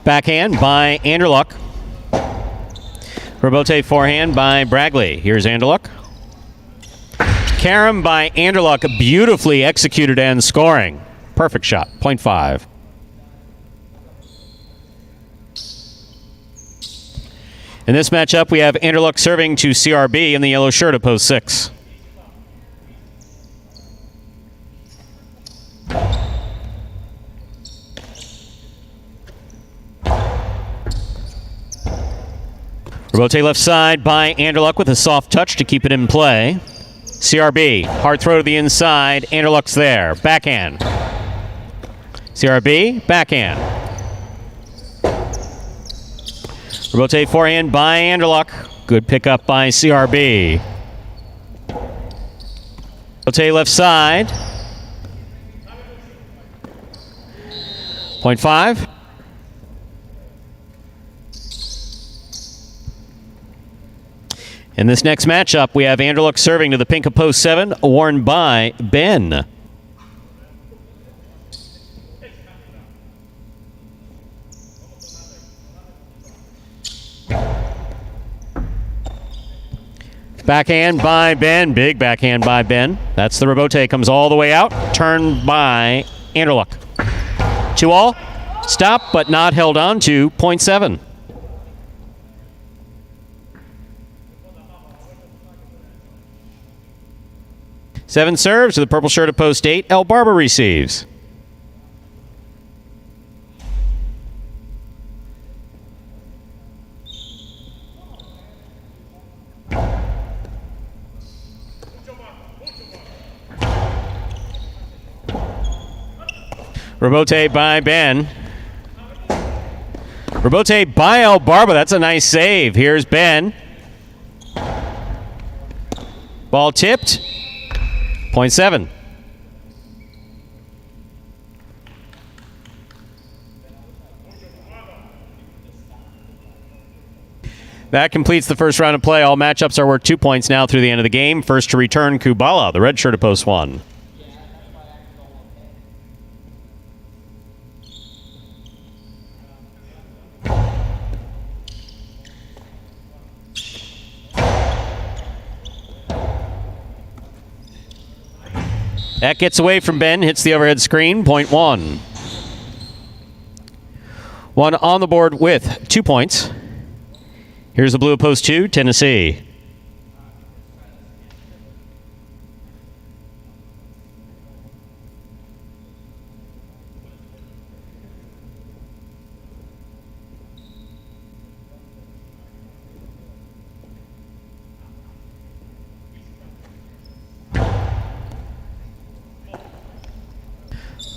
Backhand by Anderluck. Rebote forehand by Braglia. Here's Anderluck. Carom by Anderluck, beautifully executed and scoring. Perfect shot, point 5. In this matchup, we have Anderluck serving to CRB in the yellow shirt at post 6. Rebote left side by Anderluck with a soft touch to keep it in play. CRB, hard throw to the inside. Anderluck's there. Backhand. CRB, backhand. Rebote forehand by Anderluck. Good pickup by CRB. Rebote left side. Point 5. In this next matchup, we have Anderluck serving to the pink of post 7, worn by Ben. Backhand by Ben. Big backhand by Ben. That's the rebote. Comes all the way out. Turned by Anderluck. 2-all. Stop, but not held on to. Point 7. Seven serves to the purple shirt at post 8. El Barber receives. Rebote by Ben. Rebote by El Barber. That's a nice save. Here's Ben. Ball tipped. Point 7. That completes the first round of play. All matchups are worth 2 points now through the end of the game. First to return, Kubala, the red shirt at post 1. That gets away from Ben, hits the overhead screen, point 1. One on the board with 2 points. Here's the blue at post 2, Tennessee.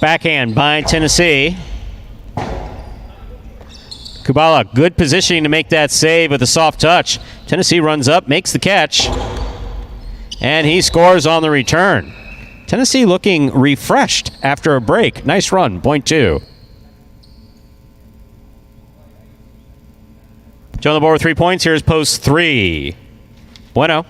Backhand by Tennessee. Kubala, good positioning to make that save with a soft touch. Tennessee runs up, makes the catch, and he scores on the return. Tennessee looking refreshed after a break. Nice run, point 2. Joe on the board with 3 points. Here's post 3. Bueno.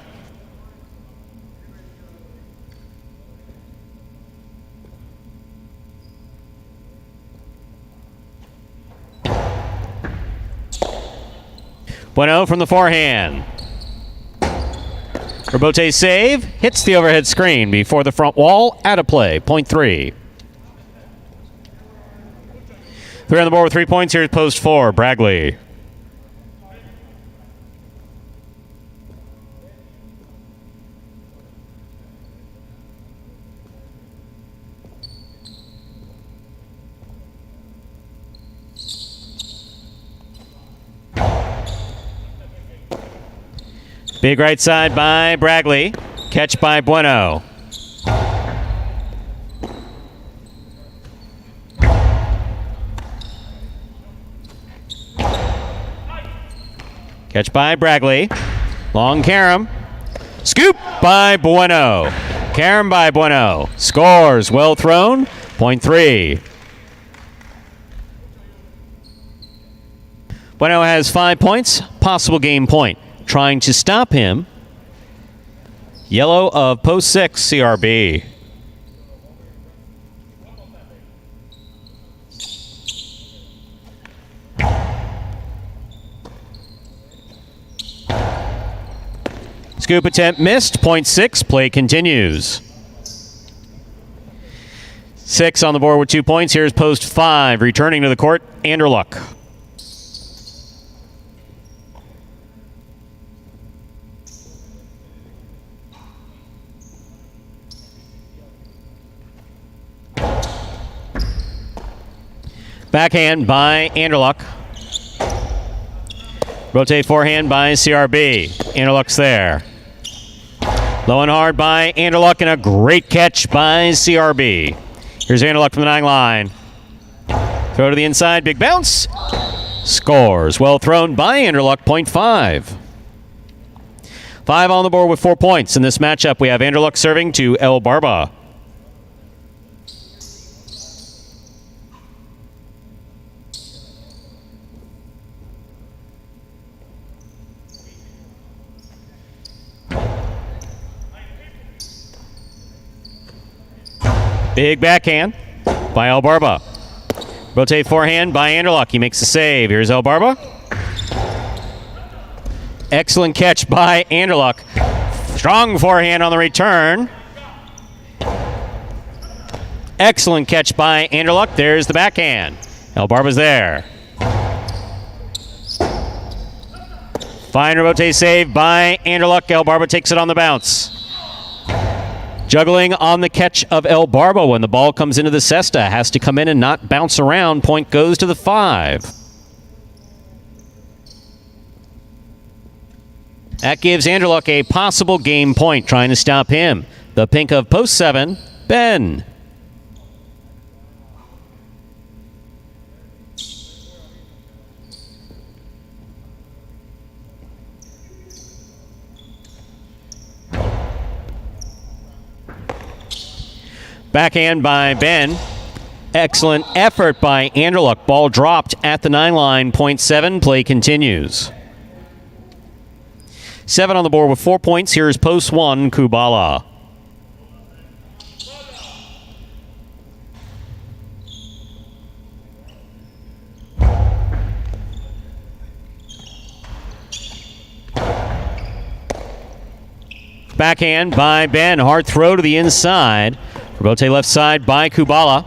Bueno from the forehand. Rebote save. Hits the overhead screen before the front wall. Out of play. Point 3. 3 on the board with 3 points. Here's post 4. Bragley. Big right side by Bragley. Catch by Bueno. Catch by Bragley. Long carom. Scoop by Bueno. Carom by Bueno. Scores. Well thrown. Point 3. Bueno has 5 points. Possible game point. Trying to stop him. Yellow of post 6, CRB. Scoop attempt missed. Point 6. Play continues. 6 on the board with 2 points. Here's post 5. Returning to the court, Anderluck. Backhand by Anderluck. Rotate forehand by CRB. Anderluck's there. Low and hard by Anderluck, and a great catch by CRB. Here's Anderluck from the 9 line. Throw to the inside, big bounce. Scores. Well thrown by Anderluck, 0.5. 5 on the board with 4 points. In this matchup, we have Anderluck serving to El Barba. Big backhand by El Barba. Rotate forehand by Anderluck. He makes the save. Here's El Barba. Excellent catch by Anderluck. Strong forehand on the return. Excellent catch by Anderluck. There's the backhand. El Barba's there. Fine rotate save by Anderluck. El Barba takes it on the bounce. Juggling on the catch of El Barba when the ball comes into the cesta. Has to come in and not bounce around. Point goes to the 5. That gives Anderluck a possible game point, trying to stop him. The pink of post 7, Ben. Backhand by Ben. Excellent effort by Anderluck. Ball dropped at the 9 line. 0.7. Play continues. 7 on the board with 4 points. Here's post 1, Kubala. Backhand by Ben. Hard throw to the inside. Rotate left side by Kubala.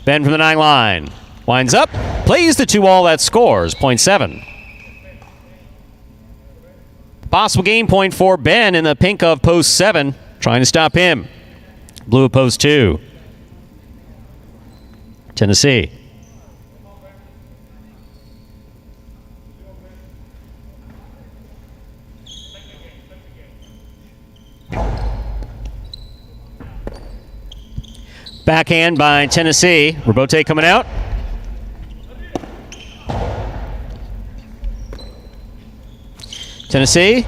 Ben from the 9 line. Winds up. Plays the 2-all. That scores. 0.7. Possible game point for Ben in the pink of post 7. Trying to stop him. Blue of post 2. Tennessee. Backhand by Tennessee. Robote coming out. Tennessee.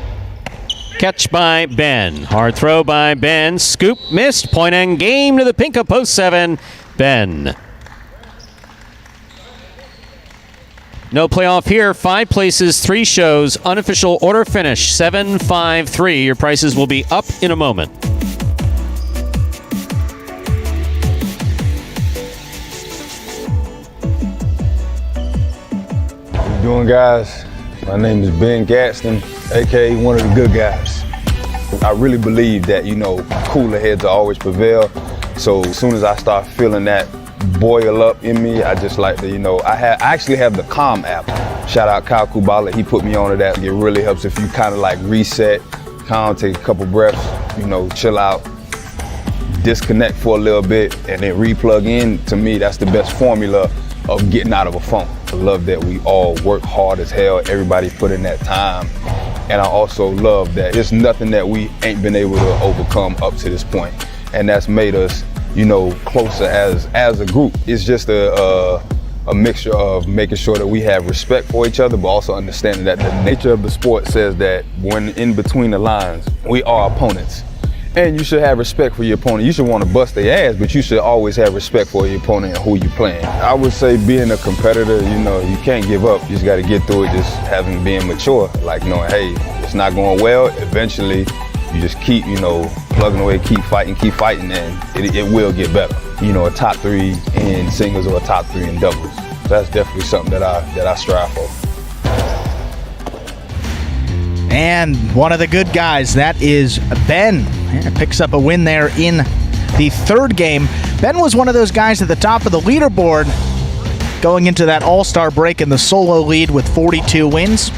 Catch by Ben. Hard throw by Ben. Scoop missed. Point and game to the pink of post 7. Ben. No playoff here. 5 places, 3 shows. Unofficial order finish 7-5-3. Your prices will be up in a moment. Doing, guys? My name is Ben Gadsden, aka one of the good guys. I really believe that, cooler heads will always prevail. So as soon as I start feeling that boil up in me, I just like to, I actually have the Calm app. Shout out Kyle Kubala, he put me onto that. It really helps if you kind of like reset, calm, take a couple breaths, chill out, disconnect for a little bit, and then re-plug in. To me, that's the best formula of getting out of a funk. I love that we all work hard as hell. Everybody put in that time. And I also love that there's nothing that we ain't been able to overcome up to this point. And that's made us, closer as a group. It's just a mixture of making sure that we have respect for each other, but also understanding that the nature of the sport says that when in between the lines, we are opponents. And you should have respect for your opponent. You should want to bust their ass, but you should always have respect for your opponent and who you're playing. I would say being a competitor, you can't give up. You just got to get through it, just being mature. Like knowing, hey, it's not going well. Eventually, you just keep, plugging away, keep fighting, and it will get better. A top 3 in singles or a top 3 in doubles. That's definitely something that I strive for. And one of the good guys, that is Ben. Picks up a win there in the 3rd game. Ben was one of those guys at the top of the leaderboard going into that All-Star break in the solo lead with 42 wins.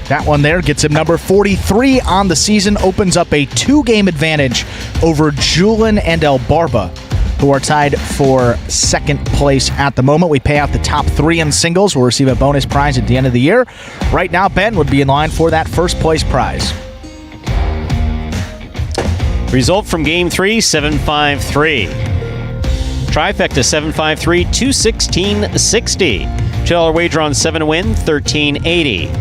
That one there gets him number 43 on the season, opens up a 2-game advantage over Julin and El Barba, who who are tied for second place at the moment. We pay out the top 3 in singles. We'll receive a bonus prize at the end of the year. Right now, Ben would be in line for that first place prize. Result from Game 3, 7-5-3. Trifecta, 7-5-3, 216-60. $2 wager on 7 to win, 1380.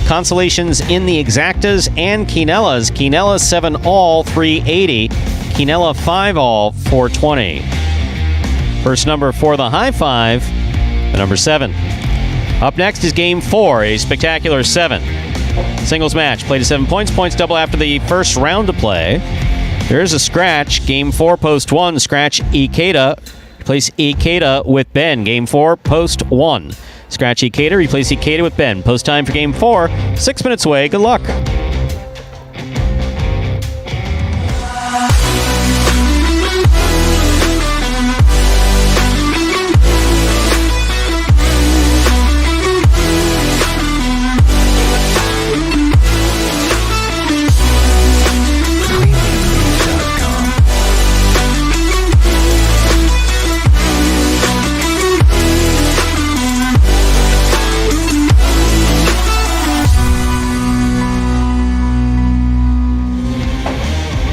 Consolations in the exactas and Quinellas. Quinella 7 all, 380. Quinella 5 all, 420. First number for the high five, the number 7. Up next is Game 4, a spectacular 7. Singles match, play to 7 points. Points double after the first round of play. There's a scratch. Game 4, post 1. Scratch Ikeda. Replace Ikeda with Ben. Game 4, post 1. Scratch Ikeda. Replace Ikeda with Ben. Post time for Game 4. 6 minutes away. Good luck.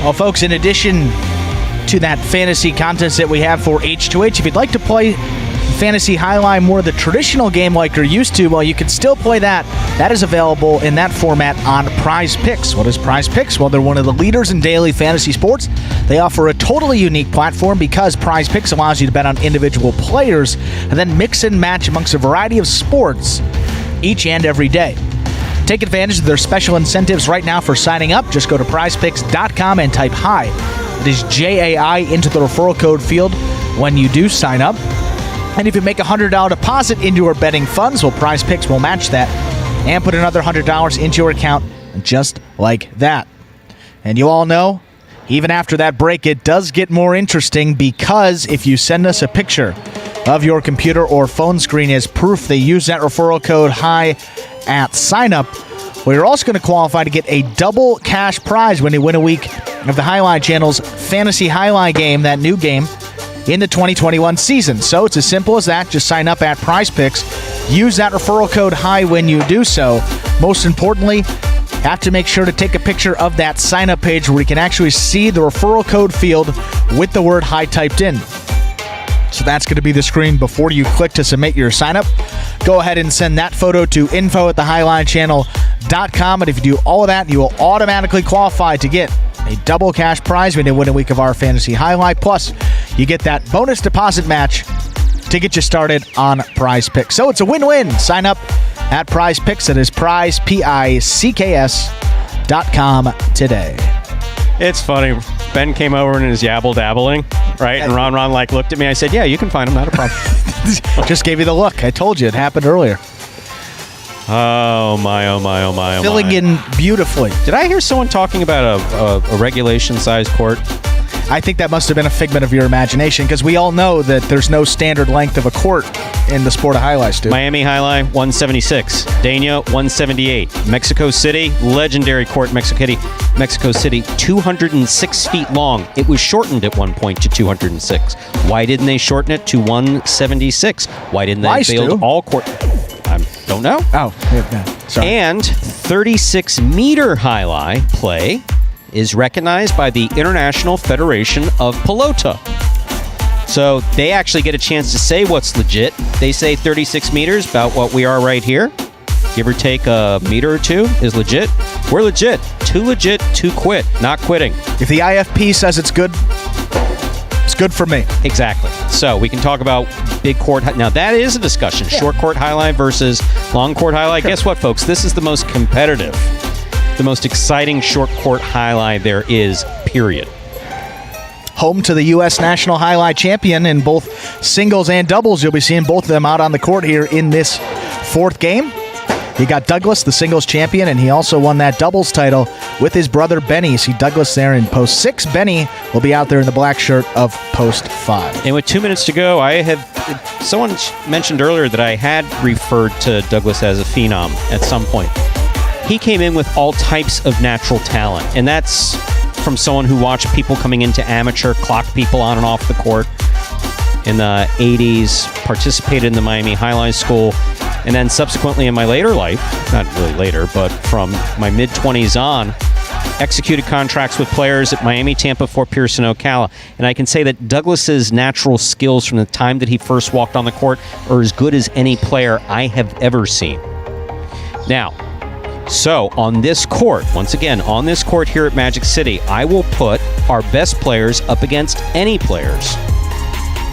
Well, folks, in addition to that fantasy contest that we have for H2H, if you'd like to play Fantasy Highline more the traditional game like you're used to, well, you can still play that. That is available in that format on Prize Picks. What is Prize Picks? Well, they're one of the leaders in daily fantasy sports. They offer a totally unique platform because Prize Picks allows you to bet on individual players and then mix and match amongst a variety of sports each and every day. Take advantage of their special incentives right now for signing up. Just go to prizepicks.com and type HIGH. It is JAI into the referral code field when you do sign up. And if you make a $100 deposit into your betting funds, well, Prize Picks will match that and put another $100 into your account just like that. And you all know, even after that break, it does get more interesting because if you send us a picture of your computer or phone screen as proof they use that referral code HIGH at sign up, well, you're also going to qualify to get a double cash prize when you win a week of the Highline Channel's Fantasy Highline game, that new game, in the 2021 season. So it's as simple as that. Just sign up at Prize Picks. Use that referral code HIGH when you do so. Most importantly, have to make sure to take a picture of that sign-up page where you can actually see the referral code field with the word HIGH typed in. So that's going to be the screen before you click to submit your sign-up. Go ahead and send that photo to info@thehighlinechannel.com. And if you do all of that, you will automatically qualify to get a double cash prize when you win a week of our Fantasy Highlight. Plus, you get that bonus deposit match to get you started on Prize Picks. So it's a win-win. Sign up at Prize Picks. It is prize, PICKS.com today. It's funny. Ben came over and is yabble-dabbling, right? And Ron looked at me. I said, yeah, you can find him. Not a problem. Just gave you the look. I told you. It happened earlier. Oh, my, oh, my, oh, my, oh, Filling my. in beautifully. Did I hear someone talking about a regulation-sized court? I think that must have been a figment of your imagination because we all know that there's no standard length of a court in the sport of highlights, dude. Miami Highlight, 176. Dania, 178. Mexico City, legendary court, Mexico City, 206 feet long. It was shortened at one point to 206. Why didn't they shorten it to 176? Why didn't they build all court? I don't know. Oh, yeah. Sorry. And 36-meter highlight play is recognized by the International Federation of Pelota. So they actually get a chance to say what's legit. They say 36 meters, about what we are right here. Give or take a meter or two is legit. We're legit. Too quit. Not quitting. If the IFP says it's good, it's good for me. Exactly. So we can talk about big court. Now that is a discussion. Yeah. Short court highlight versus long court highlight. Sure. Guess what, folks? This is the most competitive, the most exciting short court highlight there is, period. Home to the U.S. National Highlight Champion in both singles and doubles. You'll be seeing both of them out on the court here in this fourth game. You got Douglas, the singles champion, and he also won that doubles title with his brother Benny. You see Douglas there in post 6. Benny will be out there in the black shirt of post 5. And with 2 minutes to go, someone mentioned earlier that I had referred to Douglas as a phenom at some point. He came in with all types of natural talent, and that's from someone who watched people coming into amateur, clock people on and off the court. in the 80s, participated in the Miami Highline School, and then subsequently in my later life, not really later, but from my mid-20s on, executed contracts with players at Miami, Tampa, Fort Pierce, and Ocala. And I can say that Douglas's natural skills from the time that he first walked on the court are as good as any player I have ever seen. Now, so on this court, once again, on this court here at Magic City, I will put our best players up against any players.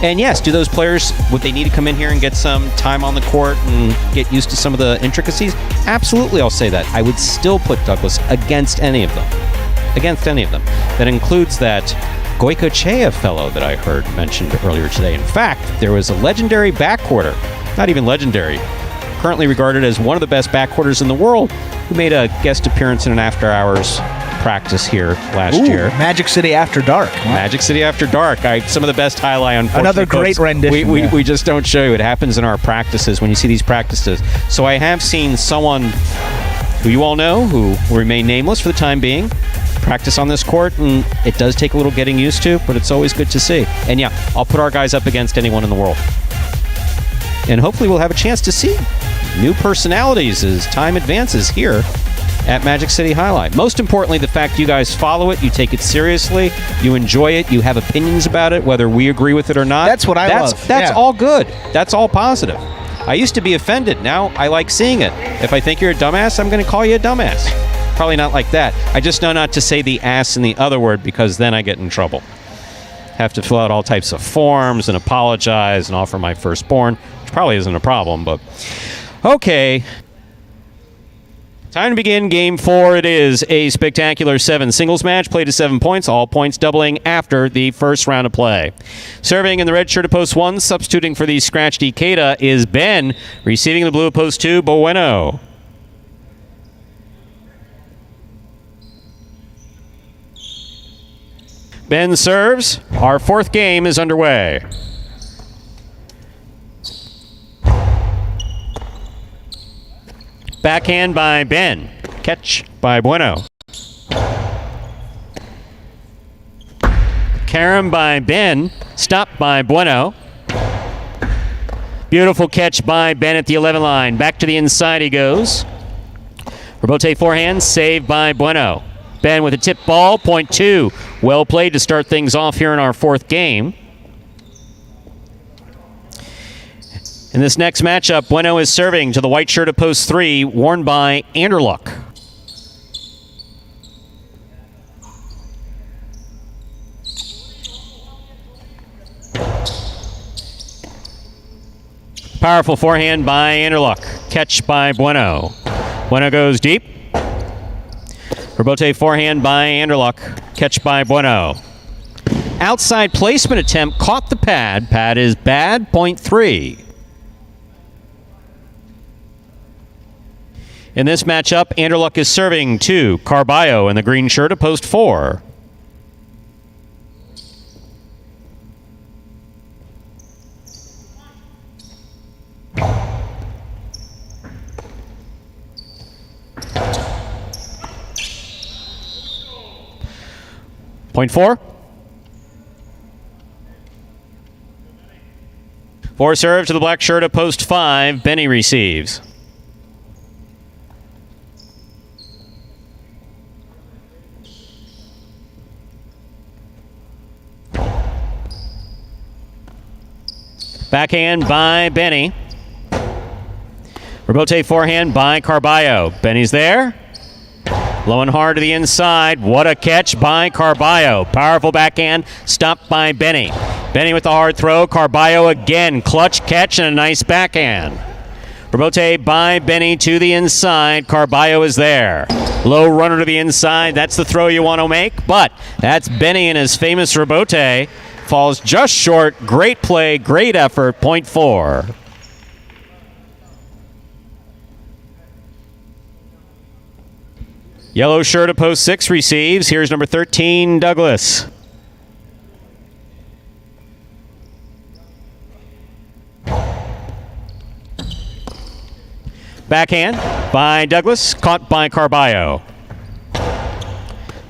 And yes, do those players, would they need to come in here and get some time on the court and get used to some of the intricacies? Absolutely, I'll say that. I would still put Douglas against any of them. Against any of them. That includes that Goicoechea fellow that I heard mentioned earlier today. In fact, there was a legendary backcourter, not even legendary, currently regarded as one of the best backcourters in the world, who made a guest appearance in an after-hours practice here last year. Magic City After Dark. Wow. Magic City After Dark. Some of the best highlight, unfortunately. Another great rendition. We just don't show you. It happens in our practices when you see these practices. So I have seen someone who you all know, who will remain nameless for the time being, practice on this court, and it does take a little getting used to, but it's always good to see. And yeah, I'll put our guys up against anyone in the world. And hopefully we'll have a chance to see new personalities as time advances here at Magic City Highlight. Most importantly, the fact you guys follow it, you take it seriously, you enjoy it, you have opinions about it, whether we agree with it or not. That's what I love. That's all good. That's all positive. I used to be offended. Now I like seeing it. If I think you're a dumbass, I'm going to call you a dumbass. Probably not like that. I just know not to say the ass in the other word, because then I get in trouble. Have to fill out all types of forms and apologize and offer my firstborn, which probably isn't a problem, but okay. Time to begin Game 4. It is a spectacular 7 singles match, played to 7 points, all points doubling after the first round of play. Serving in the red shirt of post 1, substituting for the scratched Ikeda is Ben, receiving the blue of post 2, Bueno. Ben serves. Our fourth game is underway. Backhand by Ben. Catch by Bueno. Carom by Ben. Stop by Bueno. Beautiful catch by Ben at the 11 line. Back to the inside he goes. Rebote forehand, saved by Bueno. Ben with a tip ball, point 2. Well played to start things off here in our fourth game. In this next matchup, Bueno is serving to the white shirt of post 3, worn by Anderluck. Powerful forehand by Anderluck. Catch by Bueno. Bueno goes deep. Rebote forehand by Anderluck. Catch by Bueno. Outside placement attempt, caught the pad. Pad is bad, point 3. In this matchup, Anderluck is serving to Carballo in the green shirt of post 4. Point 4. 4 serve to the black shirt of post 5. Benny receives. Backhand by Benny. Rebote forehand by Carballo. Benny's there. Low and hard to the inside. What a catch by Carballo. Powerful backhand. Stopped by Benny. Benny with the hard throw. Carballo again. Clutch catch and a nice backhand. Rebote by Benny to the inside. Carballo is there. Low runner to the inside. That's the throw you want to make. But that's Benny and his famous rebote. Falls just short. Great play. Great effort. Point 4. Yellow shirt of post 6 receives. Here's number 13, Douglas. Backhand by Douglas, caught by Carballo.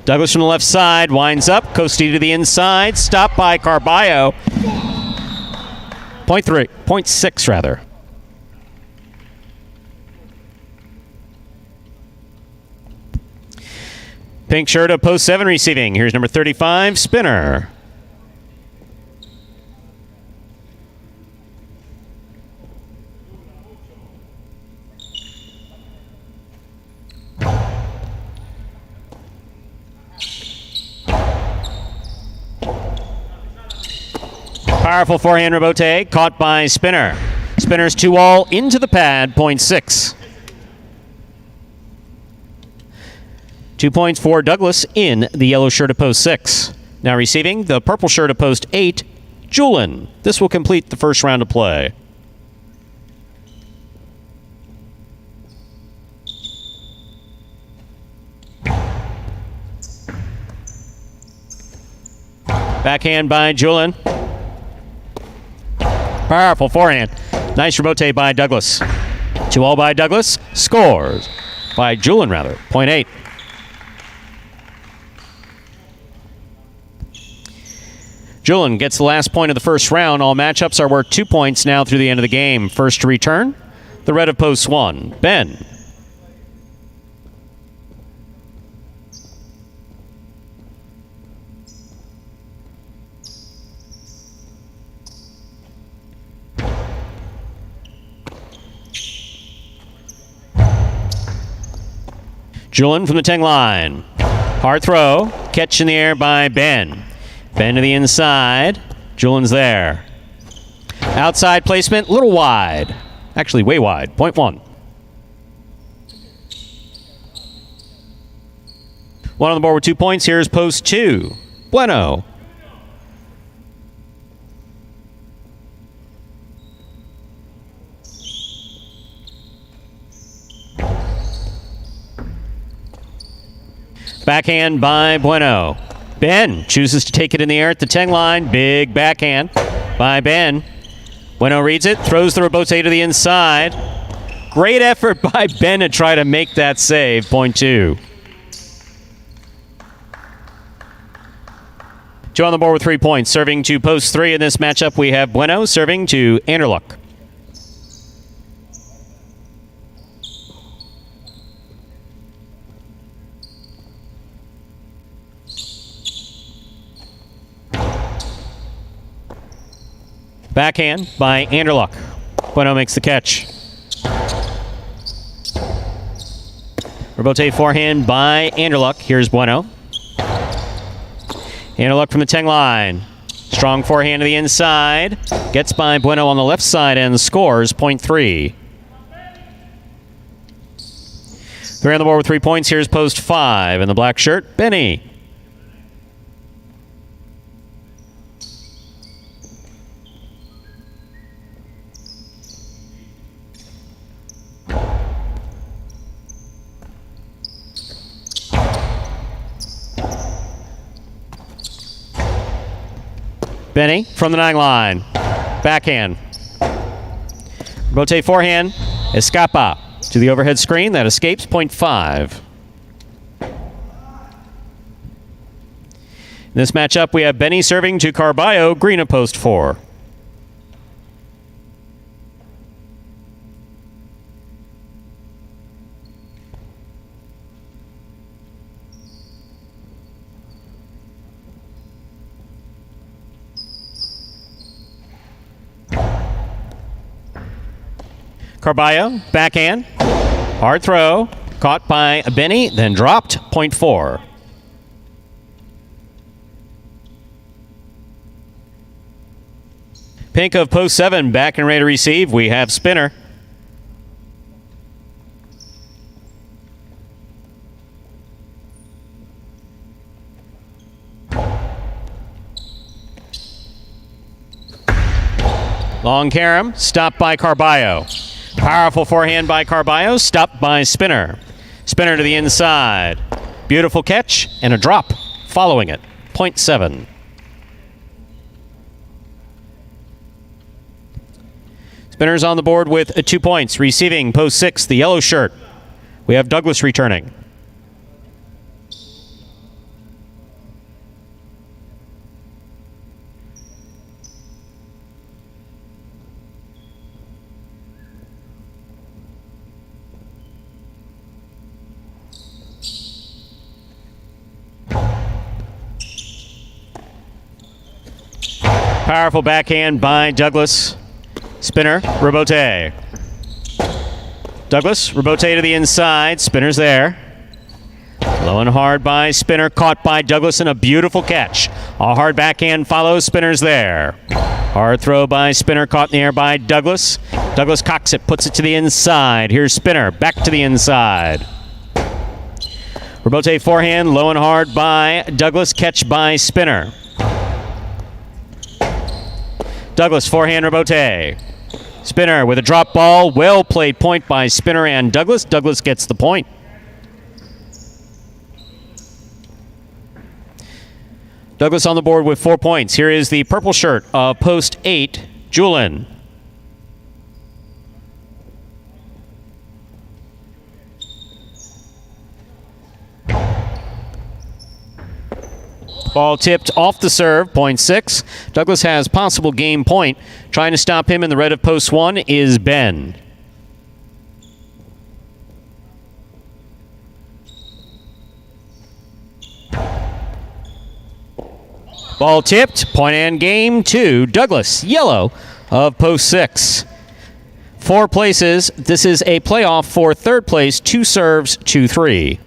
Douglas from the left side, winds up, Costi to the inside, stopped by Carballo. .6 rather. Pink shirt of post 7 receiving. Here's number 35, Spinner. Powerful forehand rebote, caught by Spinner. Spinner's 2-all into the pad, .6. 2 points for Douglas in the yellow shirt of post 6. Now receiving the purple shirt of post 8, Julian. This will complete the first round of play. Backhand by Julian. Powerful forehand. Nice rebote by Douglas. 2-all by Douglas. Scores by Julian, rather. .8. Julian gets the last point of the first round. All matchups are worth 2 points now through the end of the game. First to return, the red of post 1, Ben. Julian from the 10 line. Hard throw. Catch in the air by Ben. Ben to the inside. Julian's there. Outside placement, a little wide. Actually, way wide. .1. One on the board with 2 points. Here's post 2. Bueno. Backhand by Bueno. Ben chooses to take it in the air at the 10 line. Big backhand by Ben. Bueno reads it, throws the rebote to the inside. Great effort by Ben to try to make that save. .2. 2 on the board with 3 points. Serving to post 3 in this matchup, we have Bueno serving to Anderluck. Backhand by Anderluck. Bueno makes the catch. Rebote forehand by Anderluck. Here's Bueno. Anderluck from the 10 line. Strong forehand to the inside. Gets by Bueno on the left side and scores. .3. 3 on the board with 3 points. Here's post 5 in the black shirt, Benny. Benny from the 9 line. Backhand. Rotate forehand. Escapa to the overhead screen. That escapes. .5. In this matchup, we have Benny serving to Carballo. Green at post 4. Carballo, backhand, hard throw, caught by Benny, then dropped. .4. Pink of post 7, back and ready to receive. We have Spinner. Long carom, stopped by Carballo. Powerful forehand by Carballo, stopped by Spinner. Spinner to the inside. Beautiful catch and a drop following it. .7. Spinner's on the board with 2 points. Receiving post 6, the yellow shirt. We have Douglas returning. Powerful backhand by Douglas. Spinner, rebote. Douglas, rebote to the inside. Spinner's there. Low and hard by Spinner, caught by Douglas, and a beautiful catch. A hard backhand follows. Spinner's there. Hard throw by Spinner, caught in the air by Douglas. Douglas cocks it, puts it to the inside. Here's Spinner, back to the inside. Rebote forehand, low and hard by Douglas, catch by Spinner. Douglas, forehand rebote. Spinner with a drop ball, well played point by Spinner and Douglas. Douglas gets the point. Douglas on the board with 4 points. Here is the purple shirt of post 8, Julian. Ball tipped off the serve, point 6. Douglas has possible game point. Trying to stop him in the red of post 1 is Ben. Ball tipped, point and game to Douglas. Yellow of post 6. 4 places. This is a playoff for third place. 2 serves, 2-3.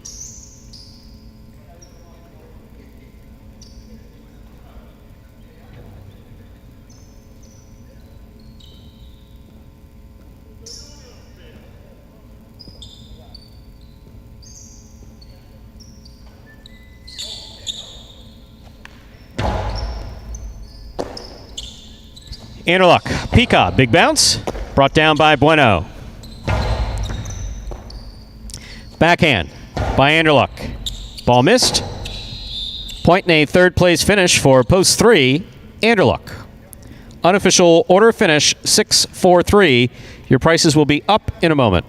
Interlock. Pika, big bounce. Brought down by Bueno. Backhand by Anderluck. Ball missed. Point in a third place finish for post 3, Anderluck. Unofficial order finish 6-4-3. Your prices will be up in a moment.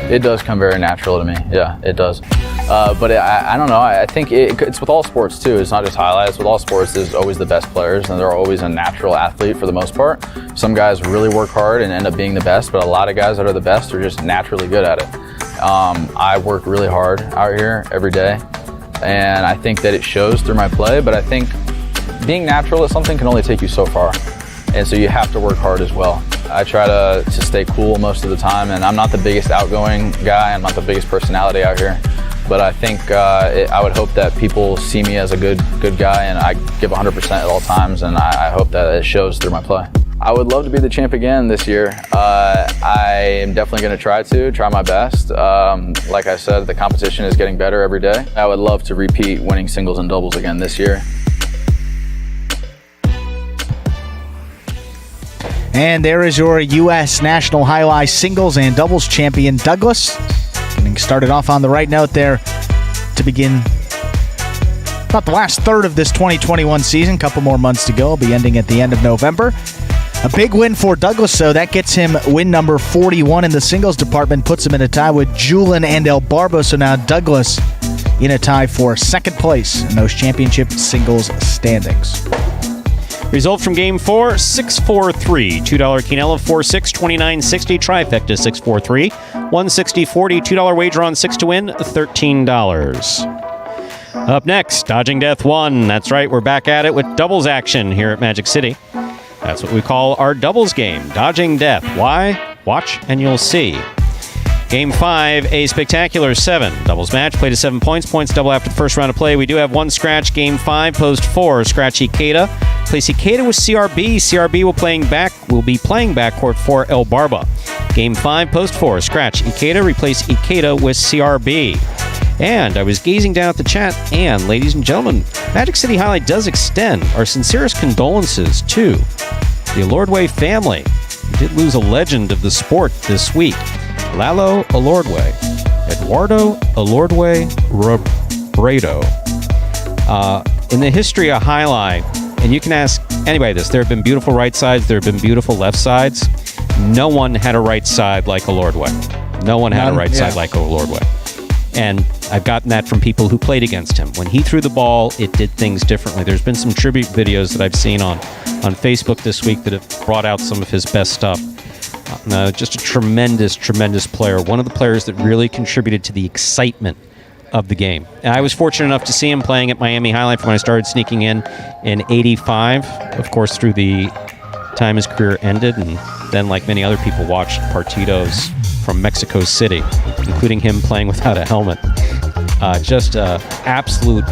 It does come very natural to me. Yeah, it does. But I don't know. I think it's with all sports too. It's not just highlights. With all sports, there's always the best players, and they're always a natural athlete for the most part. Some guys really work hard and end up being the best, but a lot of guys that are the best are just naturally good at it. I work really hard out here every day, and I think that it shows through my play. But I think being natural at something can only take you so far, and so you have to work hard as well. I try to stay cool most of the time, and I'm not the biggest outgoing guy. I'm not the biggest personality out here, but I think I would hope that people see me as a good guy, and I give 100% at all times, and I hope that it shows through my play. I would love to be the champ again this year. I am definitely going to try my best. Like I said, the competition is getting better every day. I would love to repeat winning singles and doubles again this year. And there is your U.S. National Highlight Singles and Doubles champion, Douglas. Getting started off on the right note there to begin about the last third of this 2021 season. Couple more months to go. It'll be ending at the end of November. A big win for Douglas, though. That gets him win number 41 in the singles department, puts him in a tie with Julian and El Barbo. So now Douglas in a tie for second place in those championship singles standings. Result from Game 4, 6-4-3. $2 Quinella, 4-6, 29.60. Trifecta, 6-4-3. 160.40. $2 wager on 6 to win, $13. Up next, Dodging Death 1. That's right, we're back at it with doubles action here at Magic City. That's what we call our doubles game, Dodging Death. Why? Watch and you'll see. Game 5, a spectacular 7. Doubles match, play to 7 points. Points double after the first round of play. We do have one scratch. Game 5, post 4. Scratch Ikeda. Place Ikeda with CRB. CRB will be playing backcourt for El Barba. Game 5, post 4. Scratch Ikeda. Replace Ikeda with CRB. And I was gazing down at the chat, and ladies and gentlemen, Magic City Highlight does extend our sincerest condolences to the Alordwe family. We did lose a legend of the sport this week. Lalo Alordwe, Eduardo Alordwe Robredo. In the history of highlight, and you can ask anybody this, there have been beautiful right sides, there have been beautiful left sides. No one had a right side like Alordwe. No one had a right side like Alordwe. And I've gotten that from people who played against him. When he threw the ball, it did things differently. There's been some tribute videos that I've seen on Facebook this week that have brought out some of his best stuff. Just a tremendous, tremendous player. One of the players that really contributed to the excitement of the game. And I was fortunate enough to see him playing at Miami High Life when I started sneaking in '85. Of course, through the time his career ended, and then, like many other people, watched partidos from Mexico City, including him playing without a helmet. Just an absolute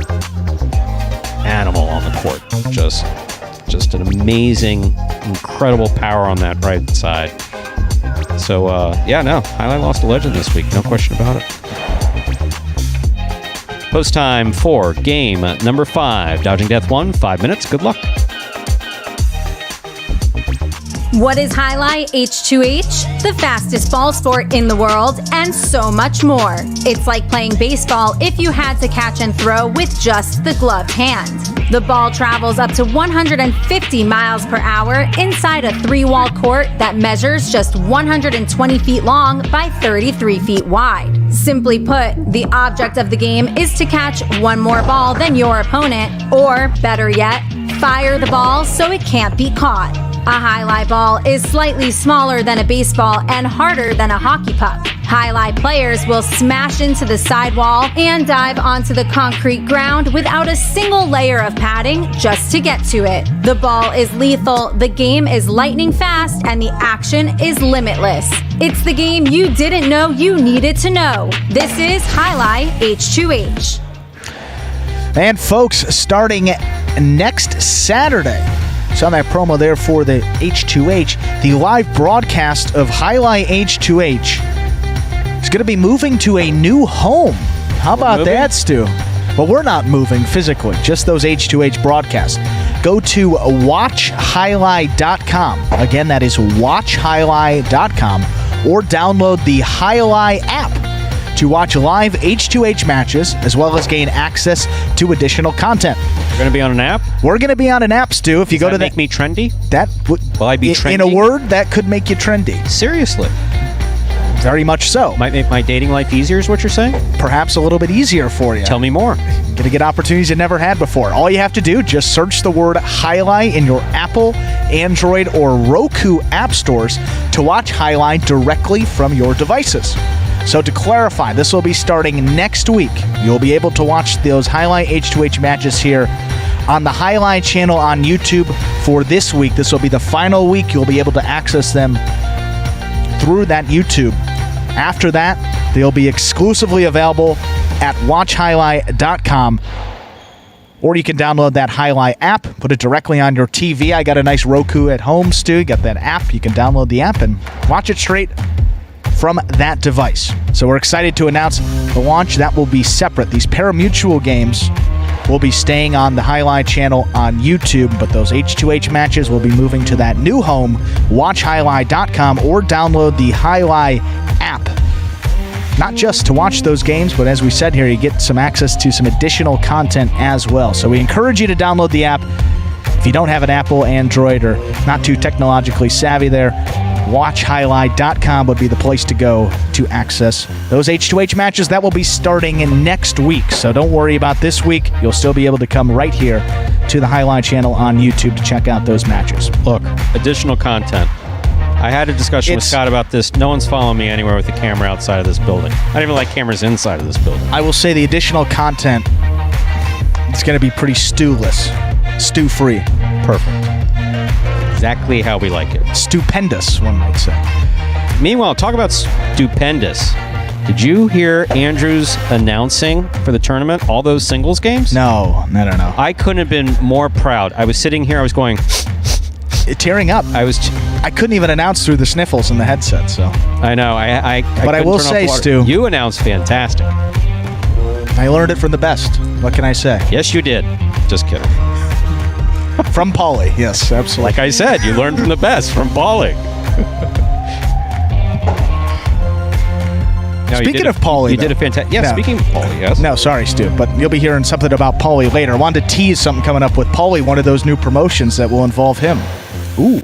animal on the court. Just an amazing, incredible power on that right side. So, Highlight lost a legend this week. No question about it. Post time for game number 5. Dodging Death 1, 5 minutes. Good luck. What is Highlight H2H? The fastest ball sport in the world, and so much more. It's like playing baseball if you had to catch and throw with just the gloved hand. The ball travels up to 150 miles per hour inside a 3-wall court that measures just 120 feet long by 33 feet wide. Simply put, the object of the game is to catch one more ball than your opponent, or better yet, fire the ball so it can't be caught. A highlight ball is slightly smaller than a baseball and harder than a hockey puck. Highlight players will smash into the sidewall and dive onto the concrete ground without a single layer of padding just to get to it. The ball is lethal, the game is lightning fast, and the action is limitless. It's the game you didn't know you needed to know. This is Highlight H2H. And folks, starting next Saturday, saw that promo there for the H2H, the live broadcast of Highlight H2H is going to be moving to a new home. How about that, Stu? Well, we're not moving physically, just those H2H broadcasts. Go to watchhighlight.com. Again, that is watchhighlight.com, or download the Highlight app to watch live H2H matches, as well as gain access to additional content. We're going to be on an app? We're going to be on an app, Stu. If you go to make me trendy? Will I be trendy? In a word, that could make you trendy. Seriously? Very much so. Might make my dating life easier, is what you're saying? Perhaps a little bit easier for you. Tell me more. You're going to get opportunities you never had before. All you have to do, just search the word Highlight in your Apple, Android, or Roku app stores to watch Highlight directly from your devices. So to clarify, this will be starting next week. You'll be able to watch those Highlight H2H matches here on the Highlight channel on YouTube for this week. This will be the final week. You'll be able to access them through that YouTube. After that, they'll be exclusively available at watchhighlight.com. Or you can download that Highlight app, put it directly on your TV. I got a nice Roku at home, Stu. You got that app. You can download the app and watch it straight from that device. So we're excited to announce the launch. That will be separate. These Parimutuel games will be staying on the Highlight channel on YouTube, but those H2H matches will be moving to that new home, watchhighlight.com, or download the Highlight app. Not just to watch those games, but as we said here, you get some access to some additional content as well. So we encourage you to download the app. If you don't have an Apple, Android, or not too technologically savvy there, watchhighlight.com would be the place to go to access those H2H matches. That will be starting in next week, so don't worry about this week. You'll still be able to come right here to the Highlight channel on YouTube to check out those matches. Look, additional content. I had a discussion with Scott about this. No one's following me anywhere with a camera outside of this building. I don't even like cameras inside of this building. I will say the additional content is going to be pretty Stu-less. Stu-free. Perfect. Exactly how we like it. Stupendous, one might say. Meanwhile, talk about stupendous. Did you hear Andrews announcing for the tournament all those singles games? No. I couldn't have been more proud. I was sitting here, I was going... tearing up. I couldn't even announce through the sniffles in the headset, so... I know. But I will say, Stu... You announced fantastic. I learned it from the best. What can I say? Yes, you did. Just kidding. From Paulie, yes, absolutely. Like I said, you learned from the best, from Paulie. Speaking of Paulie, you did a fantastic... Yeah, speaking of Paulie, yes. No, sorry, Stu, but you'll be hearing something about Paulie later. I wanted to tease something coming up with Paulie, one of those new promotions that will involve him. Ooh.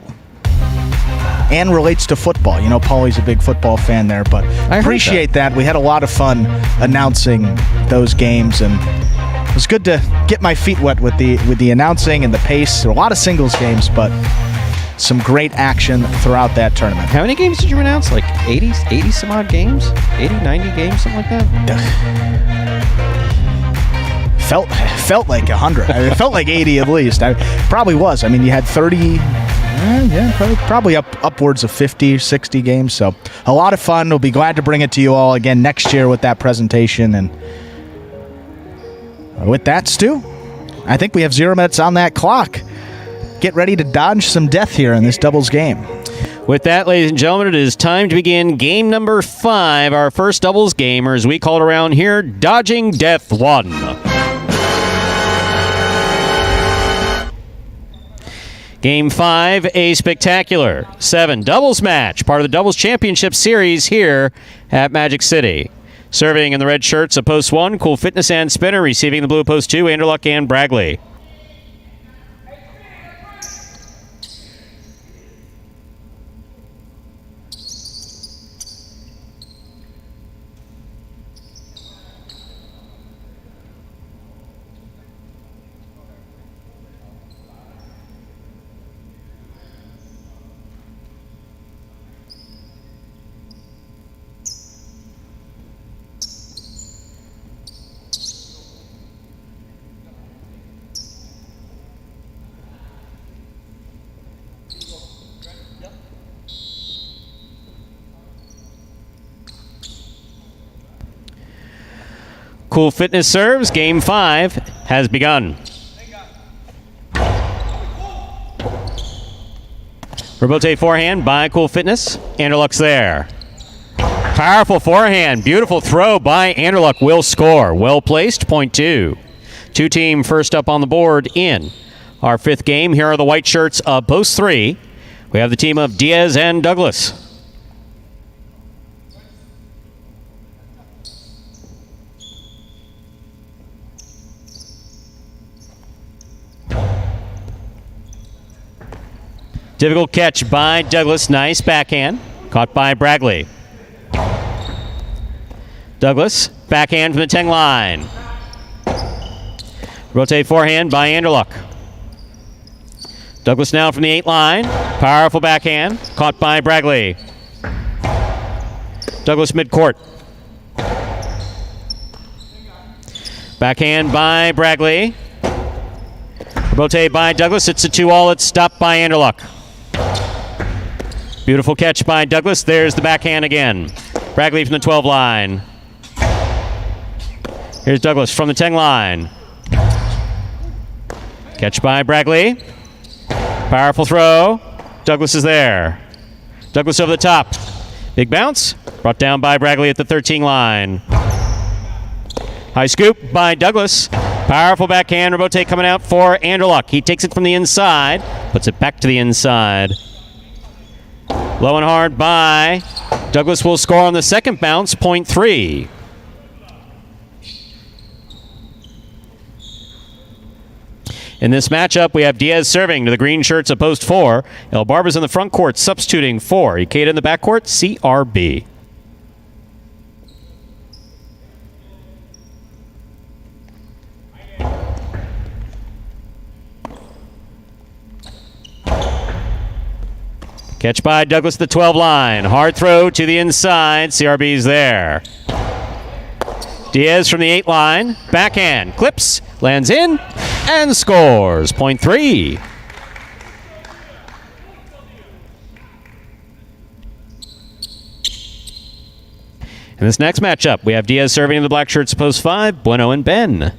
And relates to football. You know, Paulie's a big football fan there, but I appreciate that. We had a lot of fun announcing those games, and it was good to get my feet wet with the announcing and the pace. There were a lot of singles games, but some great action throughout that tournament. How many games did you announce? Like 80 some odd games? 80, 90 games, something like that? Felt like 100. I mean, it felt like 80 at least. I probably was. I mean, you had 30, probably upwards of 50, 60 games. So a lot of fun. We'll be glad to bring it to you all again next year with that presentation. And with that, Stu, I think we have 0 minutes on that clock. Get ready to dodge some death here in this doubles game. With that, ladies and gentlemen, it is time to begin game number 5, our first doubles game, or as we call it around here, Dodging Death 1. Game 5, a spectacular 7 doubles match, part of the Doubles Championship Series here at Magic City. Serving in the red shirts of Post 1, Cool Fitness and Spinner. Receiving the blue Post 2, Anderluck and Bragley. Cool Fitness serves. Game 5 has begun. Rebote forehand by Cool Fitness. Anderluck's there. Powerful forehand. Beautiful throw by Anderluck. Will score. Well placed. Point 2. 2-team first up on the board in our 5th game. Here are the white shirts of Post 3. We have the team of Diaz and Douglas. Difficult catch by Douglas. Nice backhand. Caught by Bragley. Douglas, backhand from the 10 line. Rotate forehand by Anderluck. Douglas now from the 8 line. Powerful backhand. Caught by Bragley. Douglas midcourt. Backhand by Bragley. Rotate by Douglas. It's a 2-all. It's stopped by Anderluck. Beautiful catch by Douglas. There's the backhand again. Bragley from the 12 line. Here's Douglas from the 10 line. Catch by Bragley. Powerful throw. Douglas is there. Douglas over the top. Big bounce. Brought down by Bragley at the 13 line. High scoop by Douglas. Powerful backhand. Rebote coming out for Anderluck. He takes it from the inside. Puts it back to the inside. Low and hard by Douglas. Will score on the second bounce. Point 3. In this matchup, we have Diaz serving to the green shirts of Post 4. El Barba's in the front court substituting for Ikeda in the backcourt, CRB. Catch by Douglas, the 12 line. Hard throw to the inside. CRB's there. Diaz from the 8 line. Backhand. Clips. Lands in. And scores. Point 3. In this next matchup, we have Diaz serving in the black shirts, Post 5, Bueno and Ben.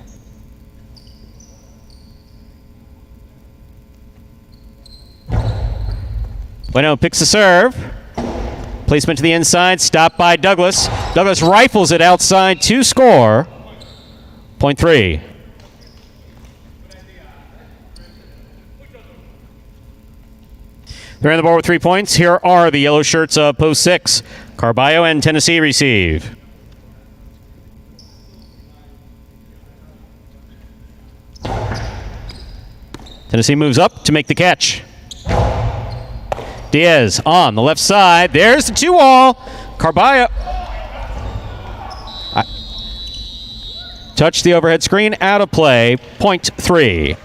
Bueno picks the serve. Placement to the inside, stopped by Douglas. Douglas rifles it outside to score. Point 3. They're on the board with 3 points. Here are the yellow shirts of Post 6. Carballo and Tennessee receive. Tennessee moves up to make the catch. Diaz on the left side. There's the 2-all. Carballo. Touched the overhead screen. Out of play. Point 3.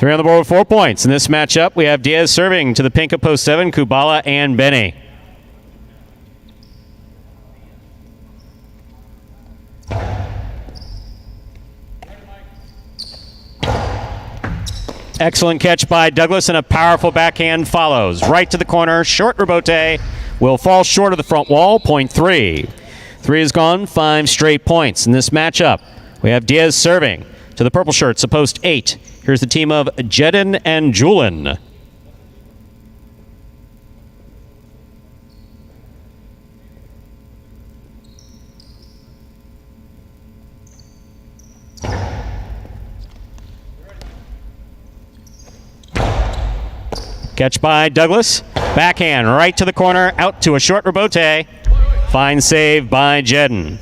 3 on the board with 4 points. In this matchup, we have Diaz serving to the pink at post 7, Kubala and Benny. Excellent catch by Douglas, and a powerful backhand follows. Right to the corner, short rebote, will fall short of the front wall, point 3. 3 is gone, 5 straight points. In this matchup, we have Diaz serving to the purple shirts, a post 8. Here's the team of Jedin and Julin. Catch by Douglas. Backhand right to the corner, out to a short rebote. Fine save by Jedin.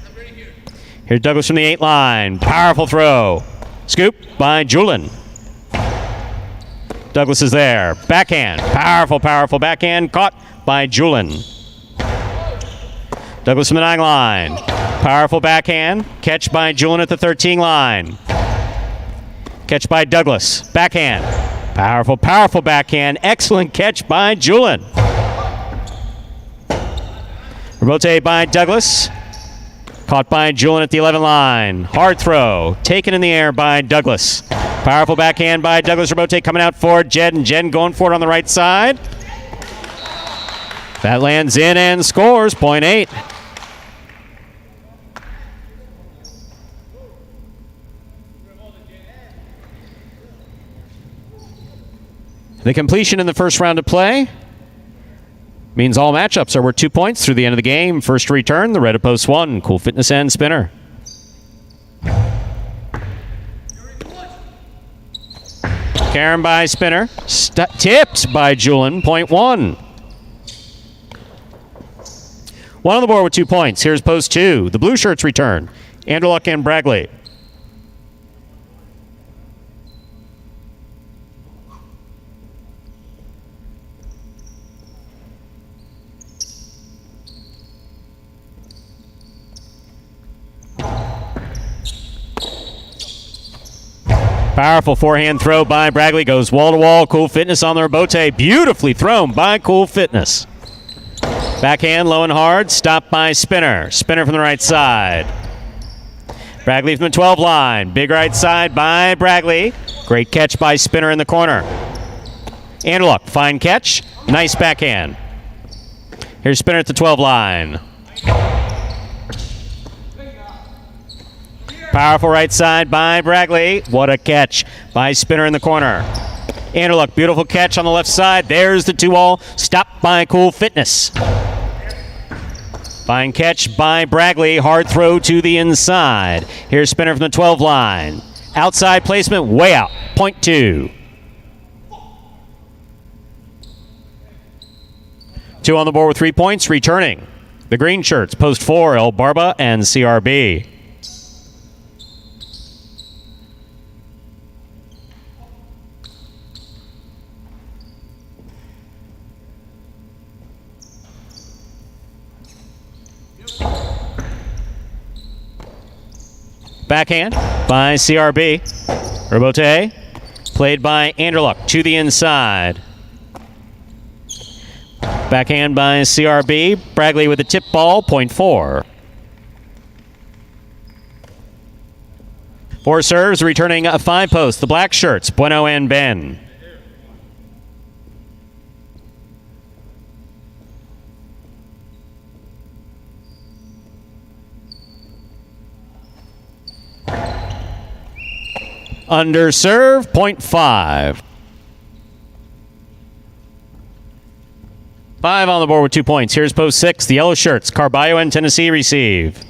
Here's Douglas from the 8 line. Powerful throw. Scoop by Julin. Douglas is there. Backhand. Powerful, powerful backhand. Caught by Julin. Douglas from the 9 line. Powerful backhand. Catch by Julin at the 13 line. Catch by Douglas. Backhand. Powerful, powerful backhand. Excellent catch by Julin. Rebote by Douglas. Caught by Julin at the 11 line. Hard throw. Taken in the air by Douglas. Powerful backhand by Douglas. Rebote coming out for Jedin. Jedin going for it on the right side. That lands in and scores. Point 8. The completion in the first round of play means all matchups are worth 2 points through the end of the game. First return, the red of post 1, Cool Fitness and Spinner. Karen by Spinner, tipped by Julin, point 1. 1 on the board with 2 points. Here's post 2, the blue shirts return, Anderluck and Bragley. Powerful forehand throw by Bragley. Goes wall to wall. Cool Fitness on the rebote. Beautifully thrown by Cool Fitness. Backhand low and hard. Stopped by Spinner. Spinner from the right side. Bragley from the 12 line. Big right side by Bragley. Great catch by Spinner in the corner. Anderluck. Fine catch. Nice backhand. Here's Spinner at the 12 line. Powerful right side by Bragley. What a catch by Spinner in the corner. Anderluck, beautiful catch on the left side. There's the 2-all. Stopped by Cool Fitness. Fine catch by Bragley. Hard throw to the inside. Here's Spinner from the 12 line. Outside placement, way out. Point 2. 2 on the board with 3 points. Returning the green shirts, post 4, El Barba and CRB. Backhand by CRB. Rebote played by Anderluck to the inside. Backhand by CRB. Bragley with a tip ball, point 4. 4 serves, returning a 5 post. The black shirts, Bueno and Ben. Under serve, point 5. 5 on the board with 2 points. Here's post 6. The yellow shirts, Carballo and Tennessee receive.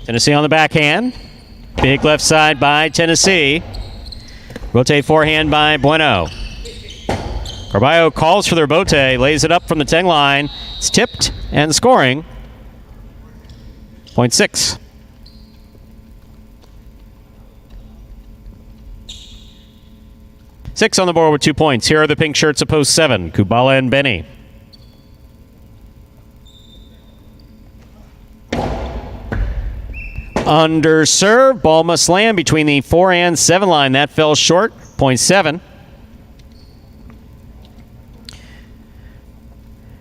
Tennessee on the backhand. Big left side by Tennessee. Rotate forehand by Bueno. Carballo calls for their bote, lays it up from the 10 line. It's tipped and scoring. Point 6. 6 on the board with 2 points. Here are the pink shirts of post 7, Kubala and Benny. Under serve, ball must land between the 4 and 7 line. That fell short, point 7.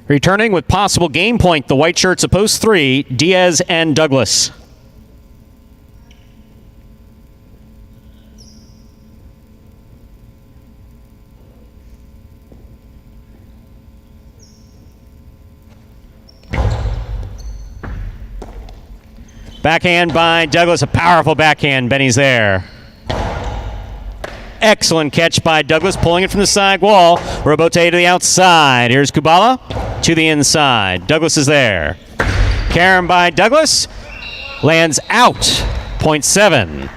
Returning with possible game point, the white shirts of post 3, Diaz and Douglas. Backhand by Douglas, a powerful backhand. Benny's there. Excellent catch by Douglas, pulling it from the side wall. Robote to the outside. Here's Kubala to the inside. Douglas is there. Carom by Douglas. Lands out. Point 7.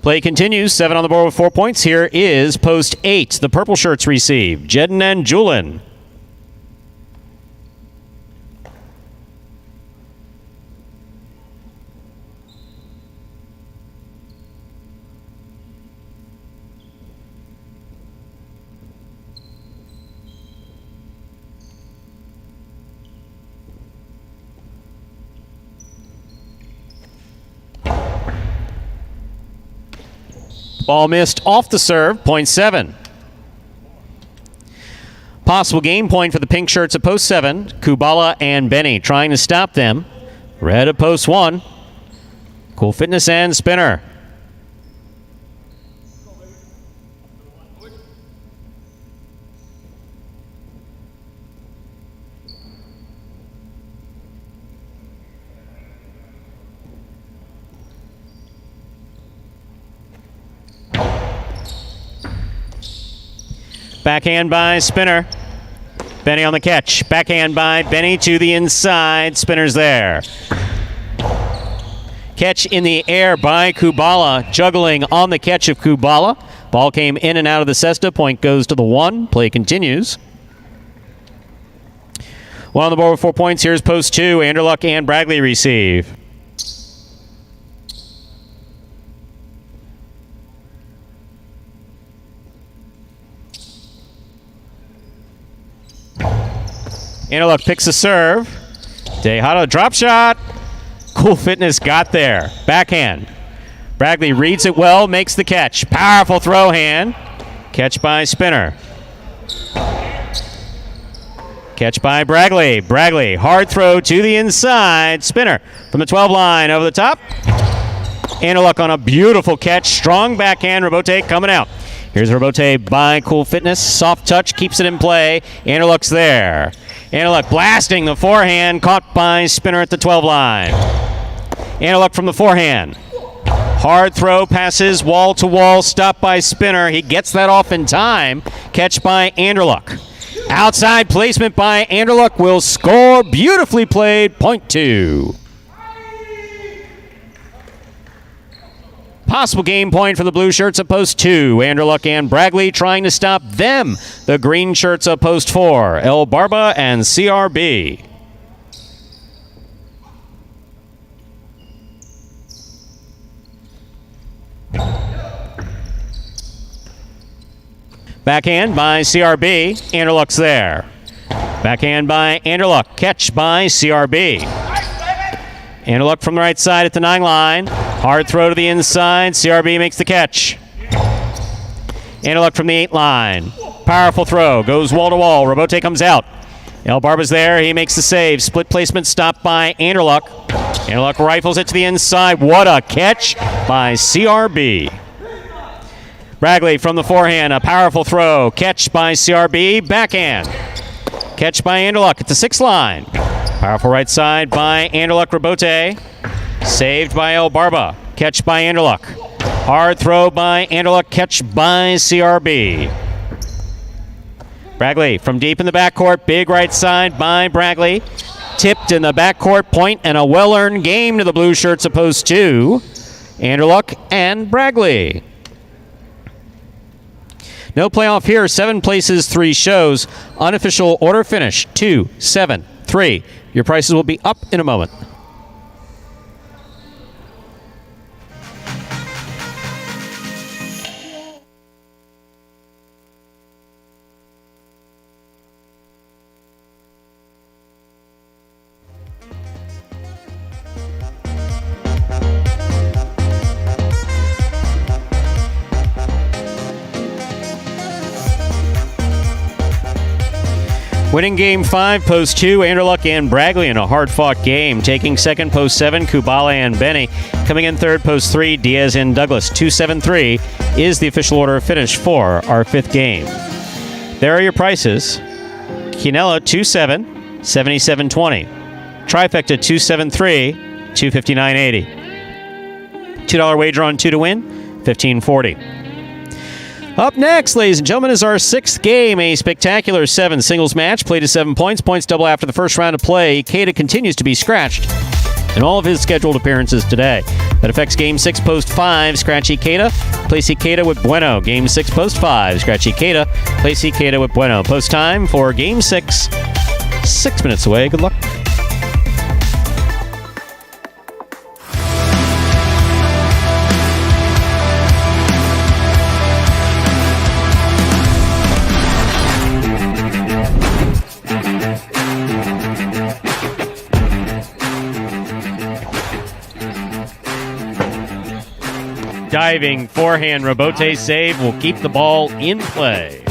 Play continues. 7 on the board with 4 points. Here is post 8. The purple shirts receive. Jedden and Julin. Ball missed off the serve, point 7. Possible game point for the pink shirts at post 7. Kubala and Benny trying to stop them. Red at post 1. Cool Fitness and Spinner. Backhand by Spinner. Benny on the catch. Backhand by Benny to the inside. Spinner's there. Catch in the air by Kubala. Juggling on the catch of Kubala. Ball came in and out of the cesta. Point goes to the 1. Play continues. 1 on the board with 4 points. Here's post 2. Anderluck and Bragley receive. Anderluck picks a serve. Tejada drop shot. Cool Fitness got there. Backhand. Bragley reads it well, makes the catch. Powerful throw hand. Catch by Spinner. Catch by Bragley. Bragley, hard throw to the inside. Spinner from the 12 line over the top. Anderluck on a beautiful catch. Strong backhand. Robote coming out. Here's Robote by Cool Fitness. Soft touch, keeps it in play. Anderluck's there. Anderluck blasting the forehand, caught by Spinner at the 12 line. Anderluck from the forehand. Hard throw, passes wall to wall, stopped by Spinner. He gets that off in time. Catch by Anderluck. Outside placement by Anderluck will score. Beautifully played, point 2. Possible game point for the blue shirts at post 2. Anderluck and Bragley trying to stop them. The green shirts at post 4. El Barba and CRB. Backhand by CRB. Anderluck's there. Backhand by Anderluck. Catch by CRB. Anderluck from the right side at the 9 line. Hard throw to the inside. CRB makes the catch. Anderluck from the 8 line. Powerful throw. Goes wall to wall. Robote comes out. El Barba's there. He makes the save. Split placement stopped by Anderluck. Anderluck rifles it to the inside. What a catch by CRB. Bragley from the forehand. A powerful throw. Catch by CRB. Backhand. Catch by Anderluck at the 6 line. Powerful right side by Anderluck. Robote. Saved by El Barba. Catch by Anderluck. Hard throw by Anderluck. Catch by CRB. Bragley from deep in the backcourt. Big right side by Bragley. Tipped in the backcourt. Point and a well-earned game to the blue shirts opposed to Anderluck and Bragley. No playoff here. 7 places, 3 shows. Unofficial order finish 2, 7, 3. Your prices will be up in a moment. Winning game 5, post 2, Anderluck and Bragley in a hard-fought game. Taking second, post 7, Kubala and Benny. Coming in third, post 3, Diaz and Douglas. 2-7-3 is the official order of finish for our 5th game. There are your prices. Quinella, 2-7, 77.20. Trifecta, 2-7-3, 259.80. $2 wager on 2 to win, $15.40. Up next, ladies and gentlemen, is our 6th game, a spectacular 7 singles match. Played to 7 points. Points double after the first round of play. Ikeda continues to be scratched in all of his scheduled appearances today. That affects Game 6, Post 5. Scratch Ikeda. Place Ikeda with Bueno. Game 6, Post 5. Scratch Ikeda. Place Ikeda with Bueno. Post time for Game 6. 6 minutes away. Good luck. Diving forehand Robote save will keep the ball in play.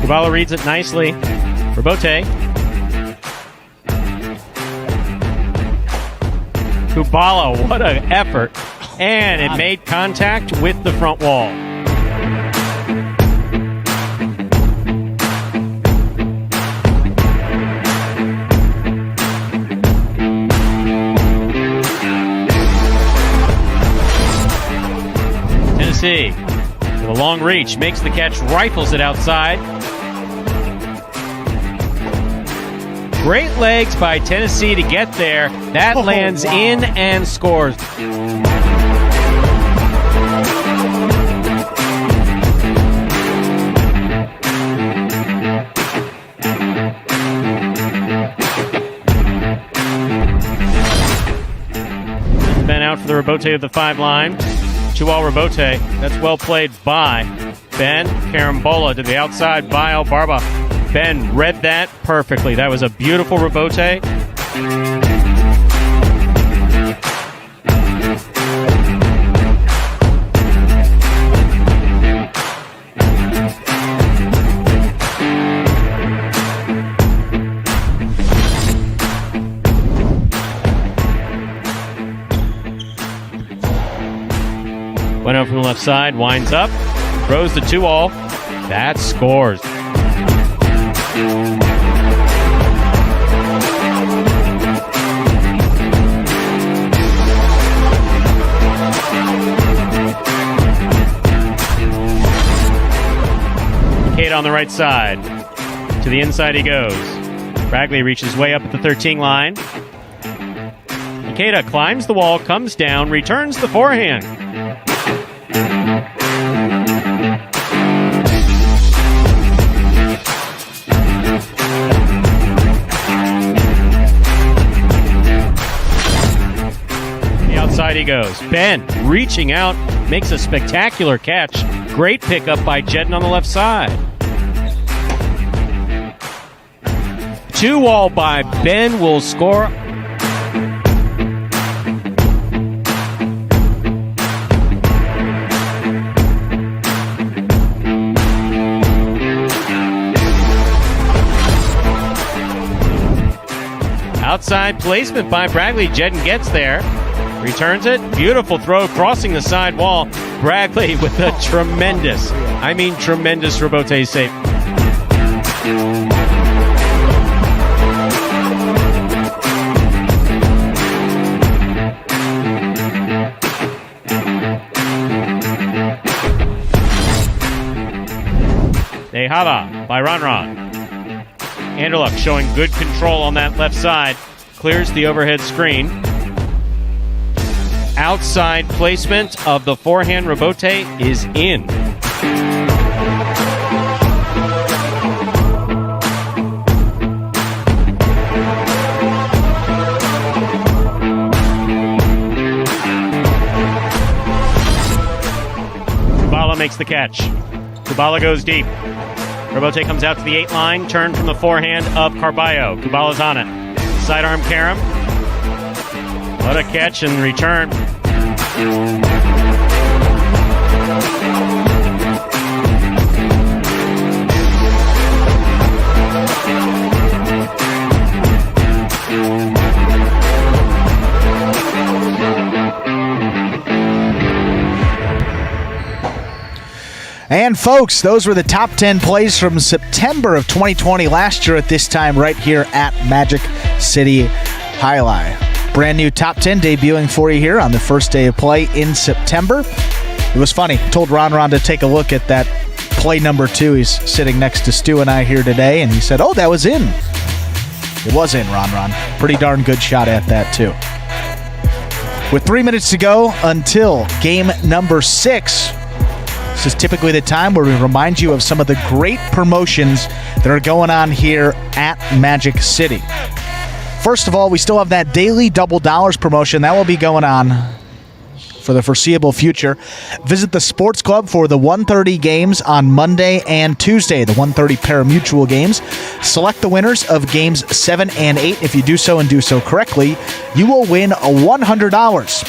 Kubala reads it nicely. Robote. Kubala, what an effort. And it made contact with the front wall. Tennessee, with a long reach, makes the catch, rifles it outside. Great legs by Tennessee to get there. That lands in and scores. Ben out for the Robote of the 5 line. 2-all Robote. That's well played by Ben. Carambola to the outside by Albarba. Ben read that perfectly. That was a beautiful Robote. Went out from the left side, winds up, throws the 2-all. That scores. Kate on the right side. To the inside he goes. Bragley reaches way up at the 13 line. Ikeda climbs the wall, comes down, returns the forehand. The outside he goes. Ben reaching out, makes a spectacular catch. Great pickup by Jedden on the left side. 2-all by Ben will score. Outside placement by Bragley. Jedden gets there. Returns it. Beautiful throw crossing the side wall. Bragley with a tremendous Robote save. Dejada by Ron. Anderluck showing good control on that left side. Clears the overhead screen. Outside placement of the forehand Robote is in. Kubala makes the catch. Kubala goes deep. Robote comes out to the 8 line, turn from the forehand of Carballo. Kubala's on it. Sidearm Karam. What a catch and return. And folks, those were the top 10 plays from September of 2020, last year at this time, right here at Magic City Highlight. Brand new top 10 debuting for you here on the first day of play in September. It was funny. I told Ron to take a look at that play number 2. He's sitting next to Stu and I here today, and he said, "Oh, that was in." It was in, Ron. Pretty darn good shot at that, too. With 3 minutes to go until game number 6, this is typically the time where we remind you of some of the great promotions that are going on here at Magic City. First of all, we still have that daily double dollars promotion. That will be going on for the foreseeable future. Visit the sports club for the 1:30 games on Monday and Tuesday, the 1:30 Parimutuel games. Select the winners of games 7 and 8. If you do so and do so correctly, you will win $100.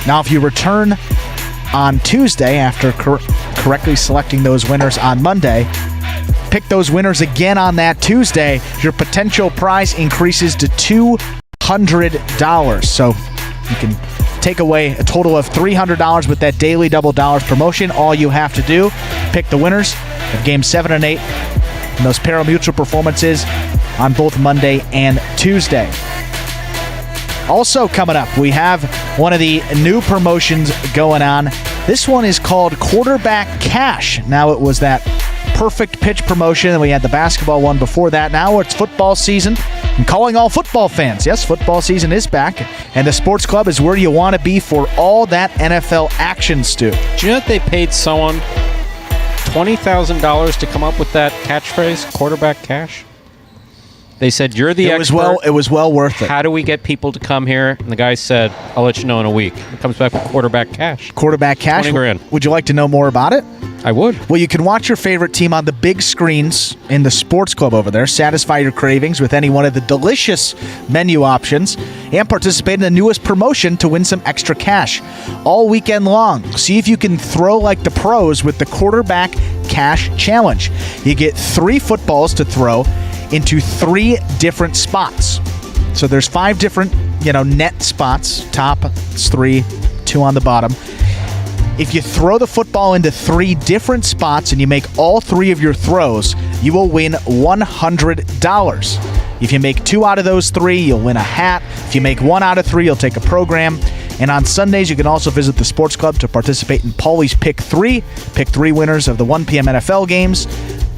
Now, if you return on Tuesday after correctly selecting those winners on Monday, pick those winners again on that Tuesday, your potential prize increases to $200. So you can take away a total of $300 with that daily double dollars promotion. All you have to do, pick the winners of games 7 and 8 and those parimutuel performances on both Monday and Tuesday. Also coming up, we have one of the new promotions going on. This one is called Quarterback Cash. Now, it was that perfect pitch promotion, and we had the basketball one before that. Now it's football season. I'm calling all football fans. Yes, football season is back, and the sports club is where you want to be for all that NFL action, Stu. Do you know that they paid someone $20,000 to come up with that catchphrase, Quarterback Cash? They said, "You're the expert. It was well worth it." How do we get people to come here?" And the guy said, "I'll let you know in a week." It comes back with Quarterback Cash. Quarterback Cash. 20 grand. Would you like to know more about it? I would. Well, you can watch your favorite team on the big screens in the sports club over there, satisfy your cravings with any one of the delicious menu options, and participate in the newest promotion to win some extra cash all weekend long. See if you can throw like the pros with the Quarterback Cash Challenge. You get 3 footballs to throw into 3 different spots. So there's 5 different, net spots. Top, it's 3, 2 on the bottom. If you throw the football into 3 different spots and you make all 3 of your throws, you will win $100. If you make 2 out of those 3, you'll win a hat. If you make 1 out of 3, you'll take a program. And on Sundays, you can also visit the sports club to participate in Paulie's Pick 3. Pick 3 winners of the 1 p.m. NFL games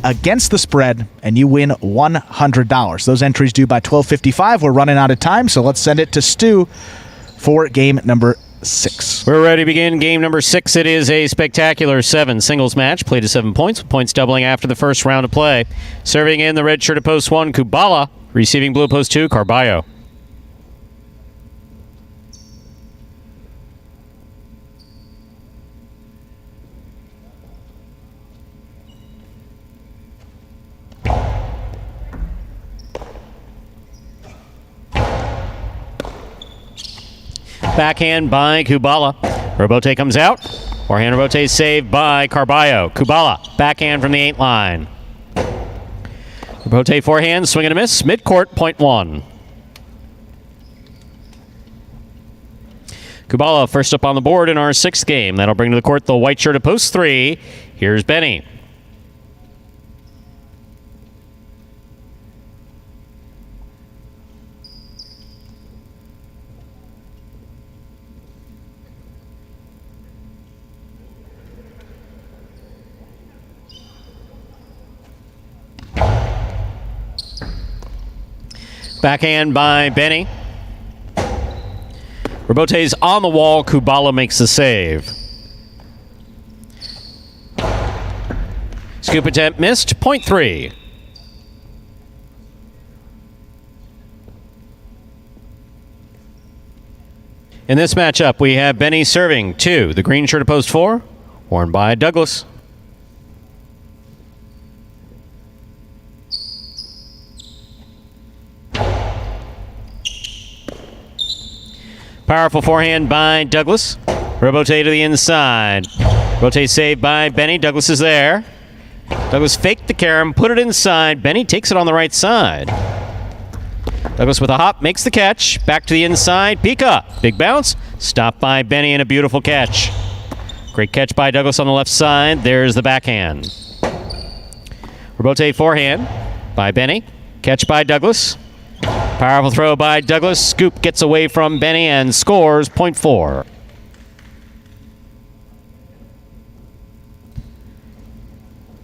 against the spread, and you win $100. Those entries due by 12:55. We're running out of time, so let's send it to Stu for game number 6. We're ready to begin game number 6. It is a spectacular 7 singles match, played to 7 points, with points doubling after the first round of play. Serving in the red shirt at post 1, Kubala. Receiving blue post 2, Carballo. Backhand by Kubala. Robote comes out. Forehand Robote saved by Carballo. Kubala, backhand from the 8 line. Robote forehand, swing and a miss. Midcourt, point 1. Kubala first up on the board in our 6th game. That'll bring to the court the white shirt at post 3. Here's Benny. Backhand by Benny. Robote's on the wall. Kubala makes the save. Scoop attempt missed. Point 3. In this matchup, we have Benny serving 2. The green shirt at post 4, worn by Douglas. Powerful forehand by Douglas. Robote to the inside. Robote saved by Benny. Douglas is there. Douglas faked the carom, put it inside. Benny takes it on the right side. Douglas with a hop, makes the catch. Back to the inside. Pika. Big bounce. Stopped by Benny and a beautiful catch. Great catch by Douglas on the left side. There's the backhand. Robote forehand by Benny. Catch by Douglas. Powerful throw by Douglas. Scoop gets away from Benny and scores point 4.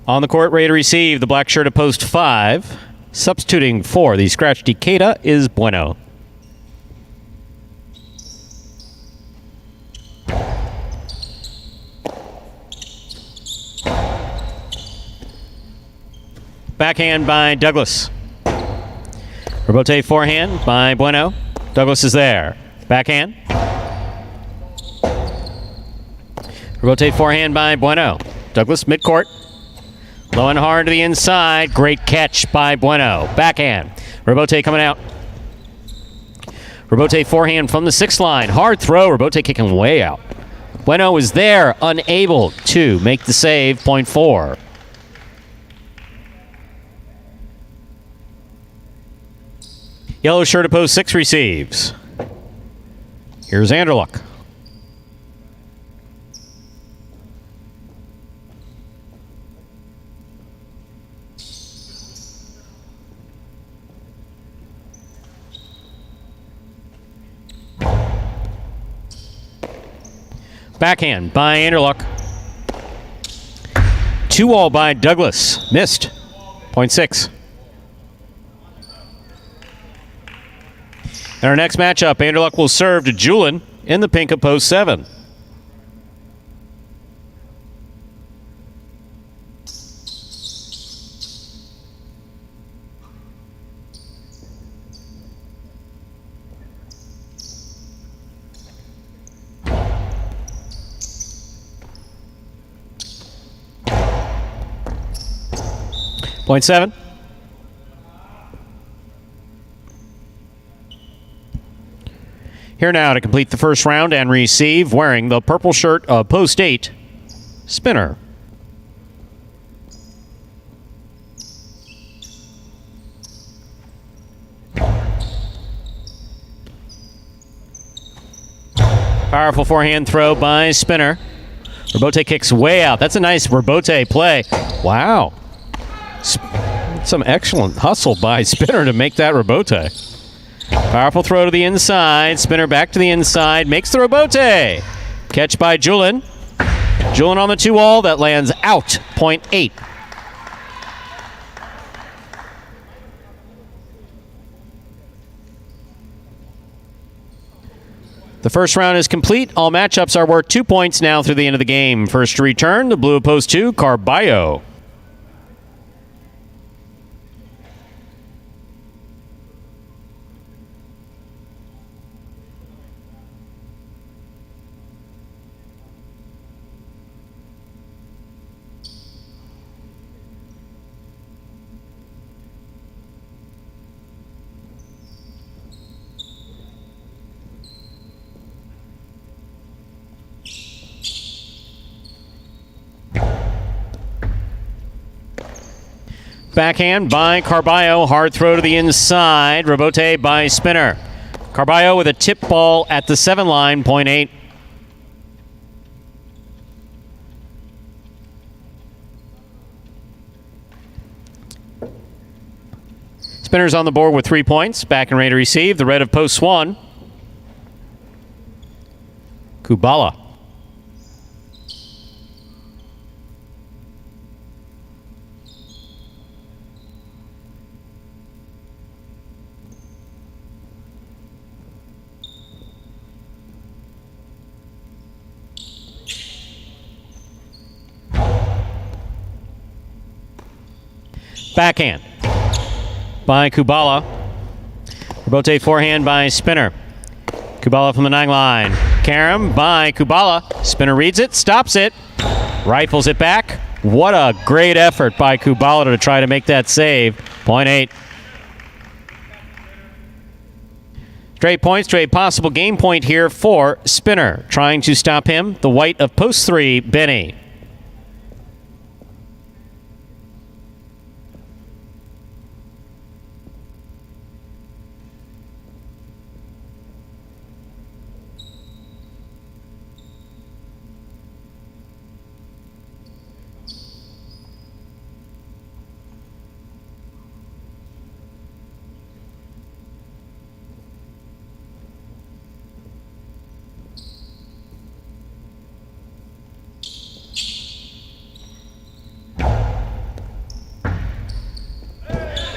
On the court, ready to receive, the black shirt at post 5. Substituting for the scratch Decatur is Bueno. Backhand by Douglas. Robote forehand by Bueno. Douglas is there. Backhand. Robote forehand by Bueno. Douglas midcourt. Low and hard to the inside. Great catch by Bueno. Backhand. Robote coming out. Robote forehand from the 6th line. Hard throw. Robote kicking way out. Bueno is there, unable to make the save. Point 4. Yellow shirt at post 6 receives. Here's Anderluck. Backhand by Anderluck. 2-all by Douglas. Missed. Point 6. In our next matchup, Anderluck will serve to Julin in the pink of post 7. Point 7. Here now to complete the first round and receive, wearing the purple shirt of post 8, Spinner. Powerful forehand throw by Spinner. Robote kicks way out. That's a nice Robote play. Wow. Some excellent hustle by Spinner to make that Robote. Powerful throw to the inside. Spinner back to the inside. Makes the Robote. Catch by Julin. Julin on the 2-all. That lands out. Point 8. The first round is complete. All matchups are worth 2 points now through the end of the game. First to return, the blue of post 2, Carballo. Backhand by Carballo. Hard throw to the inside. Robote by Spinner. Carballo with a tip ball at the 7 line. Point 8. Spinner's on the board with 3 points. Back and ready to receive. The red of post 1. Kubala. Backhand by Kubala. Robote forehand by Spinner. Kubala from the 9 line. Carom by Kubala. Spinner reads it, stops it, rifles it back. What a great effort by Kubala to try to make that save. Point 8. Straight points to a possible game point here for Spinner. Trying to stop him, the white of post 3, Benny.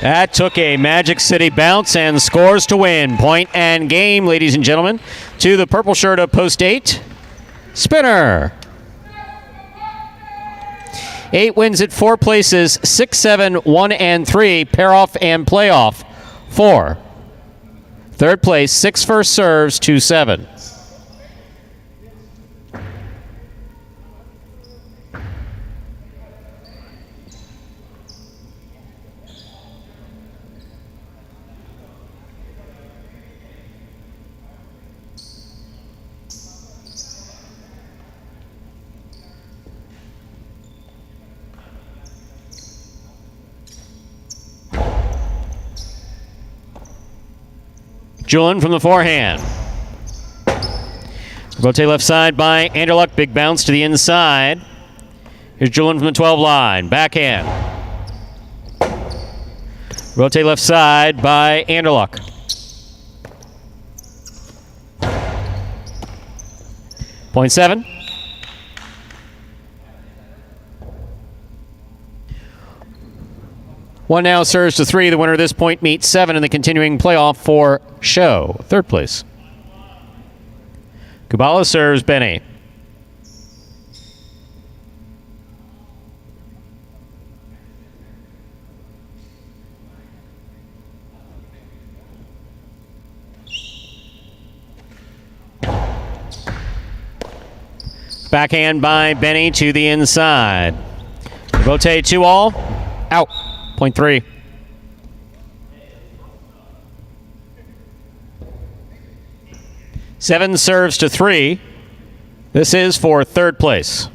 That took a Magic City bounce and scores to win. Point and game, ladies and gentlemen, to the purple shirt of post 8, Spinner. 8 wins at 4 places, 6, 7, 1, and 3, pair off and playoff. 4. Third place, 6 first serves, 2, 7. Julian from the forehand. Rotate left side by Anderluck. Big bounce to the inside. Here's Julian from the 12 line. Backhand. Rotate left side by Anderluck. Point 7. One now serves to 3. The winner of this point meets 7 in the continuing playoff for Show. Third place. Kubala serves Benny. Backhand by Benny to the inside. Rotate 2 all. Out. Point 3. Seven serves to 3. This is for third place.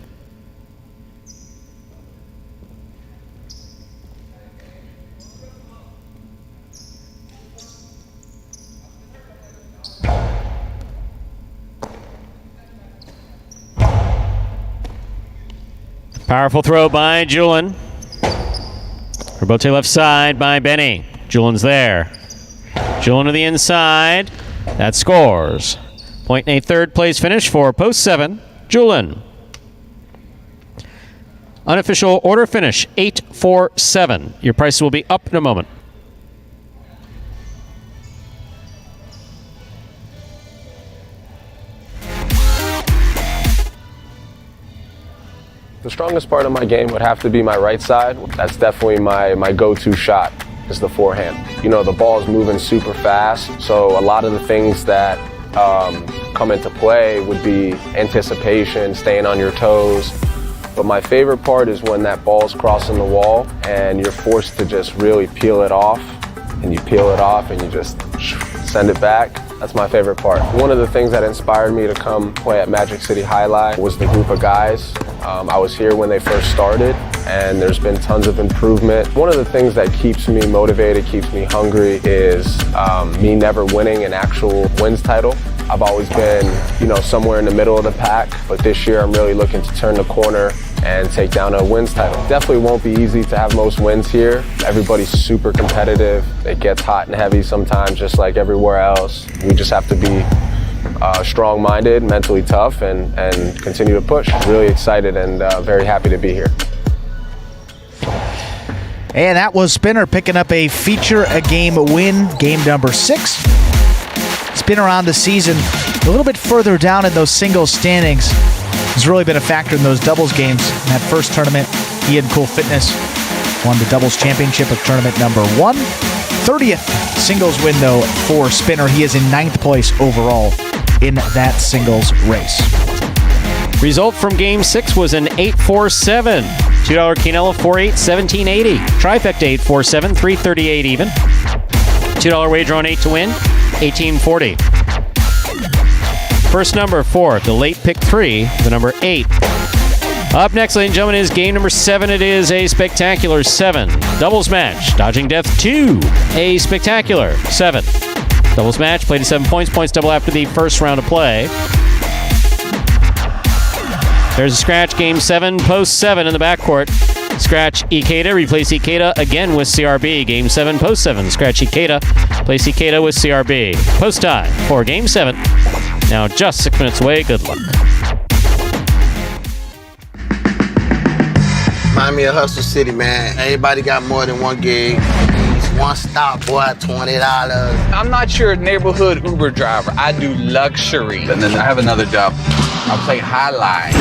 Powerful throw by Julian. Rebote left side by Benny. Julian's there. Julian to the inside. That scores. Point and a third place finish for post 7, Julian. Unofficial order finish, 8-4-7. Your prices will be up in a moment. The strongest part of my game would have to be my right side. That's definitely my go-to shot, is the forehand. You know, the ball is moving super fast, so a lot of the things that come into play would be anticipation, staying on your toes. But my favorite part is when that ball's crossing the wall and you're forced to just really peel it off, and you peel it off and you just send it back. That's my favorite part. One of the things that inspired me to come play at Magic City Highlight was the group of guys. I was here when they first started, and there's been tons of improvement. One of the things that keeps me motivated, keeps me hungry, is me never winning an actual wins title. I've always been, somewhere in the middle of the pack, but this year I'm really looking to turn the corner and take down a wins title. Definitely won't be easy to have most wins here. Everybody's super competitive. It gets hot and heavy sometimes, just like everywhere else. We just have to be strong-minded, mentally tough, and continue to push. Really excited and very happy to be here. And that was Spinner picking up a feature-a-game win, game number 6. Spinner on the season, a little bit further down in those singles standings. He's really been a factor in those doubles games. In that first tournament, he and Cool Fitness won the doubles championship of tournament number 1. 30th singles win, though, for Spinner. He is in 9th place overall in that singles race. Result from Game 6 was an 8-4-7. $2 Quinella 4-8, 1780. Trifecta 8-4-7, 338 even. $2 wager on 8 to win, $18.40. First number for the late pick 3, the number 8. Up next, ladies and gentlemen, is game number 7. It is a spectacular 7. Doubles match. Dodging Death 2. A spectacular 7. Doubles match. Played to 7 points. Points double after the first round of play. There's a scratch. Game 7. Post 7 in the backcourt. Scratch Ikeda. Replace Ikeda again with CRB. Game 7. Post 7. Scratch Ikeda. Place Ikeda with CRB. Post time for game 7. Now just 6 minutes away. Good luck. Remind me of Hustle City, man. Everybody got more than one gig. One stop, boy, $20. I'm not your neighborhood Uber driver. I do luxury. And then I have another job. I play highlight.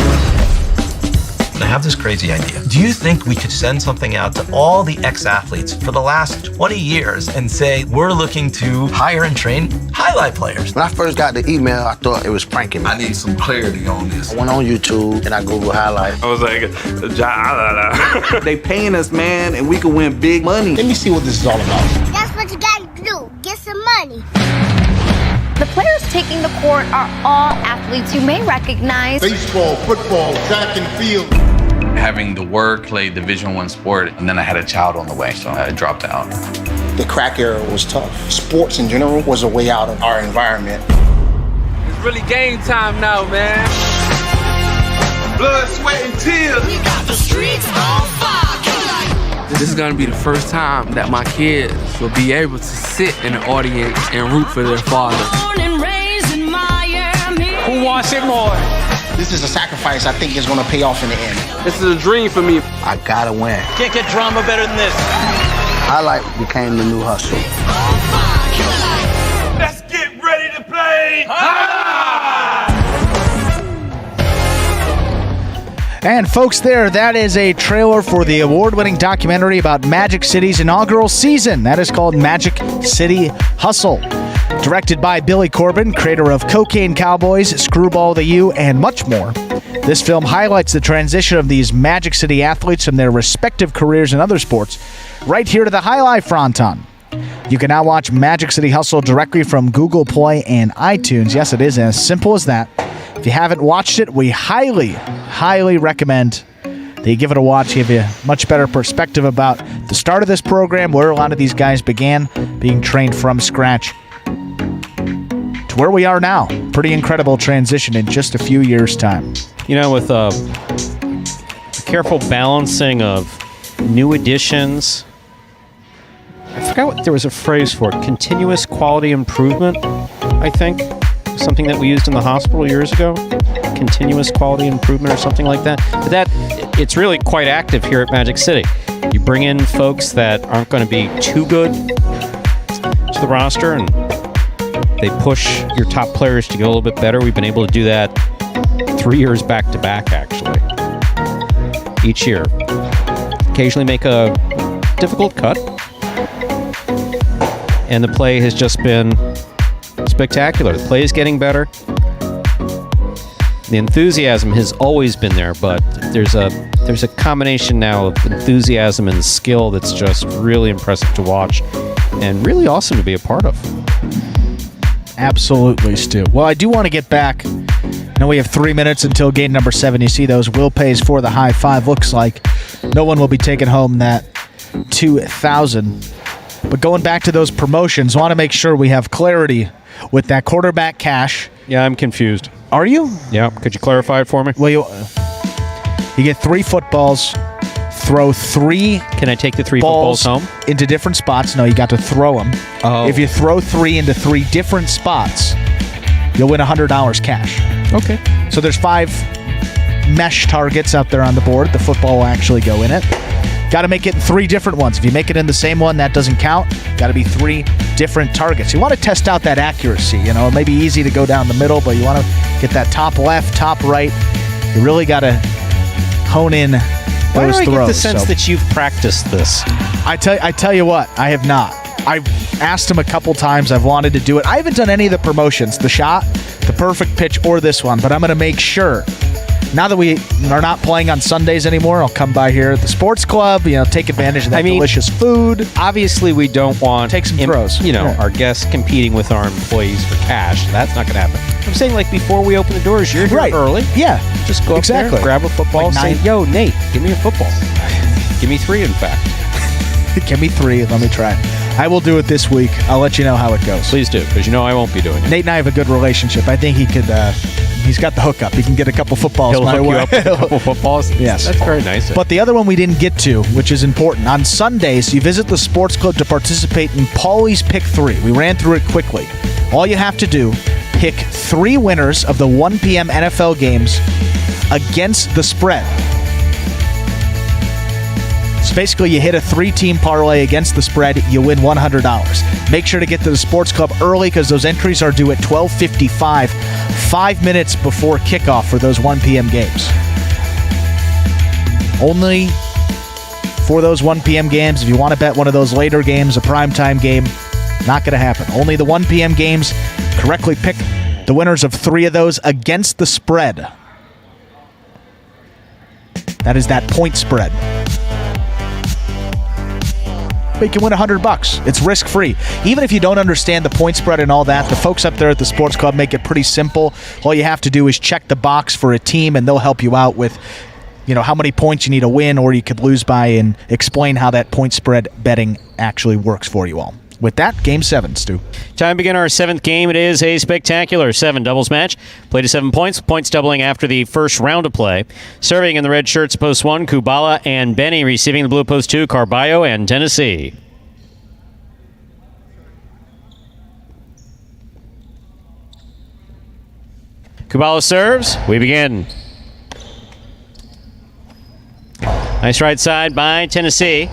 I have this crazy idea. Do you think we could send something out to all the ex-athletes for the last 20 years and say, we're looking to hire and train highlight players? When I first got the email, I thought it was pranking me. I need some clarity on this. I went on YouTube and I Googled highlight. I was like, they paying us, man, and we can win big money. Let me see what this is all about. That's what you gotta do. Get some money. The players taking the court are all athletes you may recognize. Baseball, football, track and field. Having the work, play Division I sport, and then I had a child on the way, so I dropped out. The crack era was tough. Sports in general was a way out of our environment. It's really game time now, man. Blood, sweat, and tears. We got the streets on fire. This is gonna be the first time that my kids will be able to sit in the audience and root for their father. Who wants it more? This is a sacrifice I think is going to pay off in the end. This is a dream for me. I gotta win. Can't get drama better than this. Highlight became the new hustle. Let's get ready to play. And folks, that is a trailer for the award-winning documentary about Magic City's inaugural season. That is called Magic City Hustle. Directed by Billy Corbin, creator of Cocaine Cowboys, Screwball the U, and much more. This film highlights the transition of these Magic City athletes from their respective careers in other sports right here to the Highlight Fronton. You can now watch Magic City Hustle directly from Google Play and iTunes. Yes, it is as simple as that. If you haven't watched it, we highly recommend that you give it a watch, give you a much better perspective about the start of this program, where a lot of these guys began being trained from scratch, to where we are now. Pretty incredible transition in just a few years' time. You know, with a careful balancing of new additions, I forgot what there was a phrase for it, continuous quality improvement, I think. Something that we used in the hospital years ago, continuous quality improvement or something like that. But it's really quite active here at Magic City. You bring in folks that aren't going to be too good to the roster, and they push your top players to get a little bit better. We've been able to do that 3 years back to back, actually. Each year. Occasionally make a difficult cut. And the play has just been spectacular. The play is getting better. The enthusiasm has always been there, but there's a combination now of enthusiasm and skill that's just really impressive to watch and really awesome to be a part of. Absolutely, Stu. Well, I do want to get back. I know we have 3 minutes until game number 7. You see those will pays for the high five. Looks like no one will be taking home that $2,000. But going back to those promotions, I want to make sure we have clarity with that quarterback cash. Yeah, I'm confused. Are you? Yeah. Could you clarify it for me? Well, you get 3 footballs, throw 3. Can I take the 3 footballs home? Into different spots? No, you got to throw them. Oh. If you throw 3 into 3 different spots, you'll win $100 cash. Okay. So there's 5 mesh targets out there on the board. The football will actually go in it. Got to make it in 3 different ones. If you make it in the same one, that doesn't count. Got to be 3 different targets. You want to test out that accuracy. You know, it may be easy to go down the middle, but you want to get that top left, top right. You really got to hone in those throws. Why do I get the sense that you've practiced this? I tell you what, I have not. I've asked him a couple times. I've wanted to do it. I haven't done any of the promotions, the shot, the perfect pitch, or this one, but I'm going to make sure Now that we are not playing on Sundays anymore, I'll come by here at the sports club, take advantage of that delicious food. Obviously, we don't want take some throws. Our guests competing with our employees for cash. That's not going to happen. I'm saying, like, before we open the doors, you're here early. Yeah. Just go up there, grab a football, say, yo, Nate, give me a football. Give me 3, in fact. Give me 3. Let me try. I will do it this week. I'll let you know how it goes. Please do, because I won't be doing it. Nate and I have a good relationship. I think he could. He's got the hookup. He can get a couple footballs. He'll hook you up with a couple footballs? Yes. That's very nice. But the other one we didn't get to, which is important. On Sundays, you visit the sports club to participate in Paulie's Pick 3. We ran through it quickly. All you have to do, pick 3 winners of the 1 p.m. NFL games against the spread. So basically, you hit a 3-team parlay against the spread, you win $100. Make sure to get to the sports club early because those entries are due at 12:55, 5 minutes before kickoff for those 1 p.m. games. Only for those 1 p.m. games. If you want to bet one of those later games, a primetime game, not going to happen. Only the 1 p.m. games. Correctly pick the winners of 3 of those against the spread. That is that point spread. But you can win $100. It's risk-free. Even if you don't understand the point spread and all that, the folks up there at the sports club make it pretty simple. All you have to do is check the box for a team, and they'll help you out with, how many points you need to win or you could lose by, and explain how that point spread betting actually works for you all. With that, Game 7, Stu. Time to begin our 7th game. It is a spectacular 7 doubles match. Play to 7 points, points doubling after the first round of play. Serving in the red shirts, post 1, Kubala and Benny. Receiving the blue, post 2, Carballo and Tennessee. Kubala serves. We begin. Nice right side by Tennessee.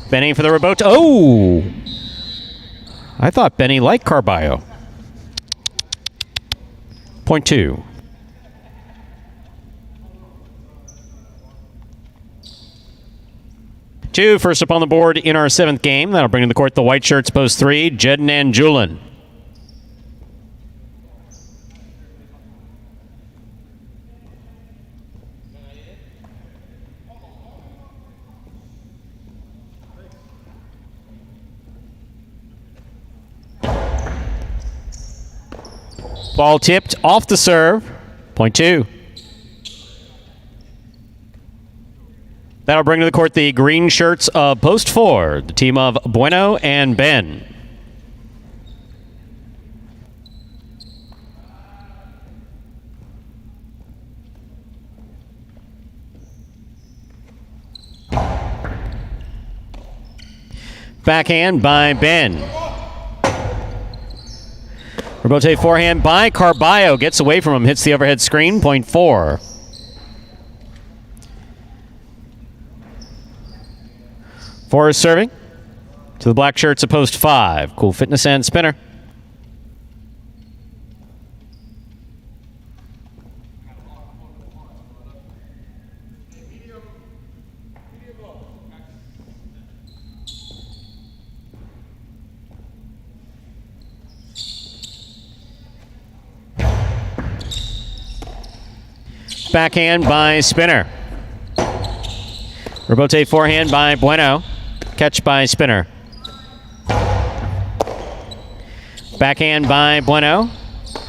Benny for the rebote. Oh! I thought Benny liked Carballo. Point 2. First up on the board in our 7th game. That'll bring to the court the white shirts, post 3, Jedden and Julin. Ball tipped off the serve. Point 2. That'll bring to the court the green shirts of post 4, the team of Bueno and Ben. Backhand by Ben. Rebote forehand by Carballo. Gets away from him, hits the overhead screen. Point 4. Forrest serving to the black shirts of post 5. Cool fitness and spinner. Backhand by Spinner. Rebote forehand by Bueno. Catch by Spinner. Backhand by Bueno.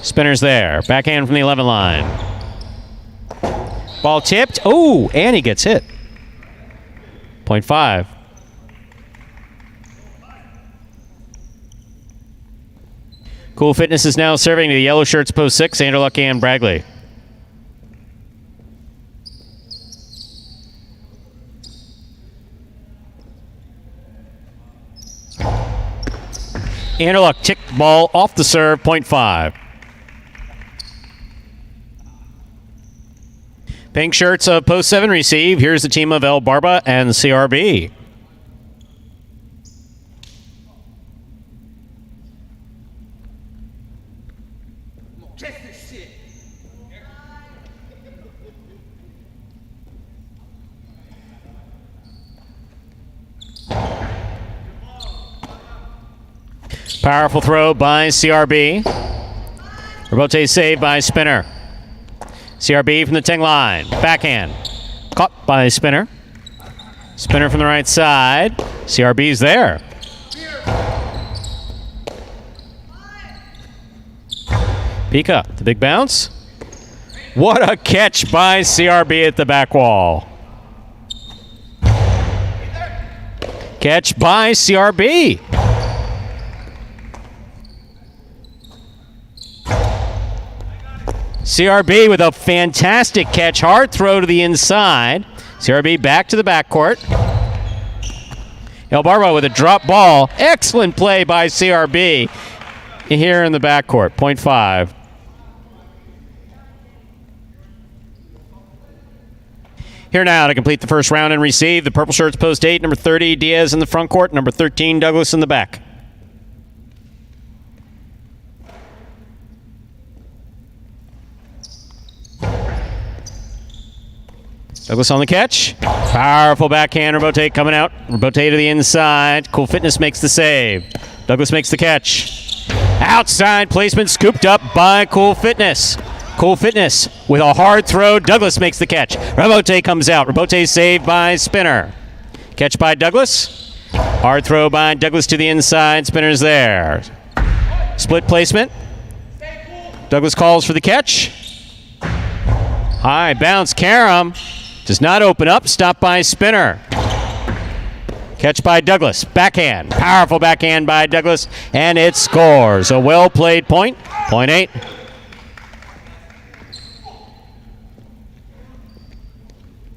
Spinner's there. Backhand from the 11 line. Ball tipped. Oh, and he gets hit. Point 5. Cool Fitness is now serving to the yellow shirts post 6, Anderluck and Bragley. Anderluck ticked the ball off the serve, point 5. Pink shirts of post 7 receive. Here's the team of El Barba and CRB. Powerful throw by CRB. Rebote save by Spinner. CRB from the Ting line. Backhand. Caught by Spinner. Spinner from the right side. CRB's there. Pika, the big bounce. What a catch by CRB at the back wall. Catch by CRB. CRB with a fantastic catch. Hard throw to the inside. CRB back to the backcourt. El Barbo with a drop ball. Excellent play by CRB here in the backcourt. 0.5. Here now to complete the first round and receive. The purple shirts post 8, number 30, Diaz in the front court, number 13, Douglas in the back. Douglas on the catch. Powerful backhand. Robote coming out. Robote to the inside. Cool Fitness makes the save. Douglas makes the catch. Outside placement scooped up by Cool Fitness. Cool Fitness with a hard throw. Douglas makes the catch. Robote comes out. Robote saved by Spinner. Catch by Douglas. Hard throw by Douglas to the inside. Spinner's there. Split placement. Douglas calls for the catch. High bounce. Karam does not open up. Stopped by Spinner. Catch by Douglas. Backhand. Powerful backhand by Douglas. And it scores. A well-played point. 0.8.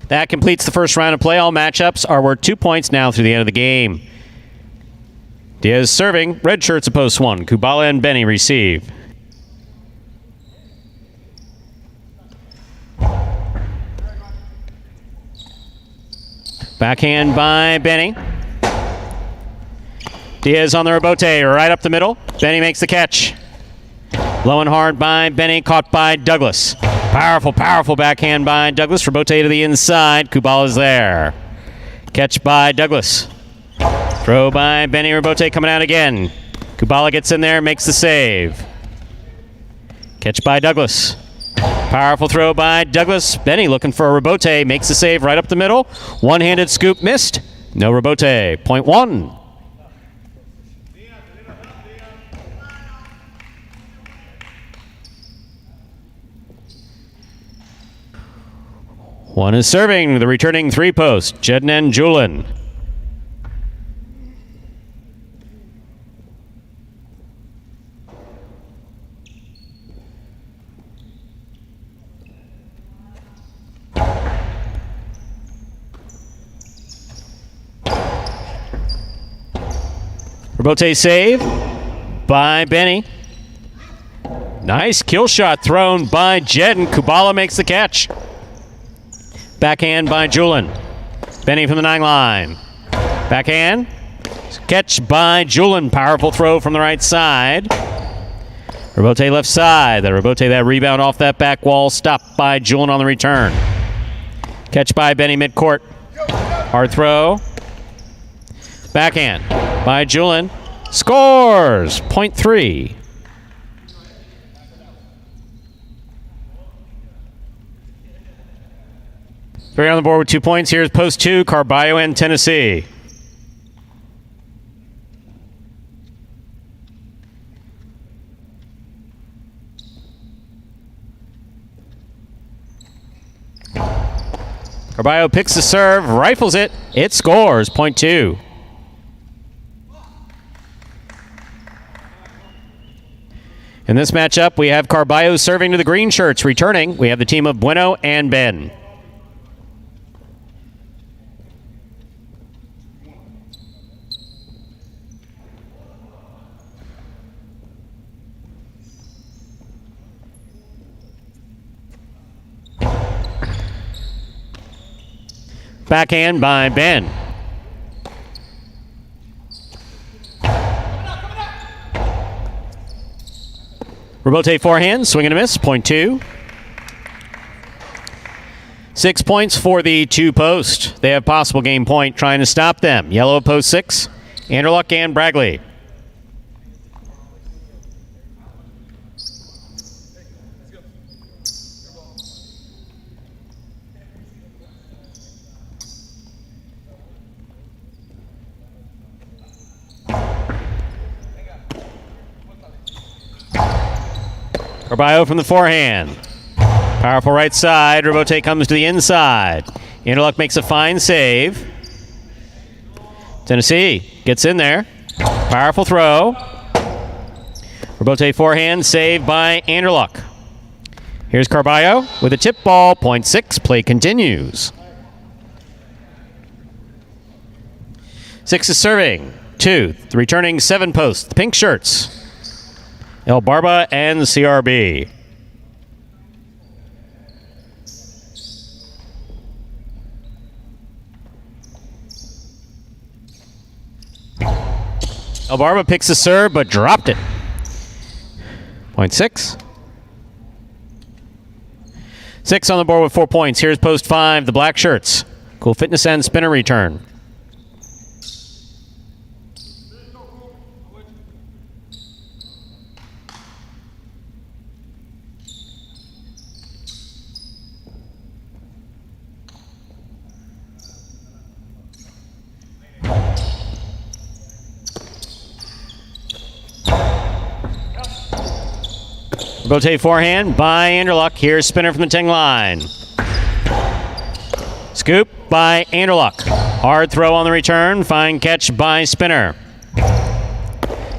That completes the first round of play. All matchups are worth 2 points now through the end of the game. Diaz serving. Red shirts at post 1. Kubala and Benny receive. Backhand by Benny. Diaz on the Robote, right up the middle. Benny makes the catch. Low and hard by Benny, caught by Douglas. Powerful, powerful backhand by Douglas. Robote to the inside. Kubala's there. Catch by Douglas. Throw by Benny. Robote coming out again. Kubala gets in there, makes the save. Catch by Douglas. Powerful throw by Douglas. Benny looking for a Robote. Makes the save right up the middle. One-handed scoop missed. No Robote. 0.1. One is serving the returning three-post, Jednan Julin. Robote save by Benny. Nice kill shot thrown by Jedden. Kubala makes the catch. Backhand by Julin. Benny from the 9 line. Backhand. Catch by Julin. Powerful throw from the right side. Robote left side. That rebound off that back wall. Stopped by Julin on the return. Catch by Benny midcourt. Hard throw. Backhand by Julin. Scores! 0.3. Three on the board with 2 points. Here's post 2, Carballo and Tennessee. Carballo picks the serve, rifles it. It scores. 0.2. In this matchup, we have Carballo serving to the green shirts. Returning, we have the team of Bueno and Ben. Backhand by Ben. Robote forehand, swing and a miss, 0.2. 6 points for the 2 post. They have possible game point trying to stop them. Yellow at post 6, Anderluck and Bragley. Carballo from the forehand. Powerful right side. Robote comes to the inside. Interlock makes a fine save. Tennessee gets in there. Powerful throw. Robote forehand, saved by Anderluck. Here's Carballo with a tip ball, 0.6. Play continues. 6 is serving. 2, the returning 7 posts. The pink shirts. El Barba and CRB. El Barba picks the serve, but dropped it. 0.6. 6 on the board with 4 points. Here's post 5, the black shirts. Cool fitness and spinner return. Rotate forehand by Anderluck. Here's spinner from the Ting line. Scoop by Anderluck. Hard throw on the return. Fine catch by spinner.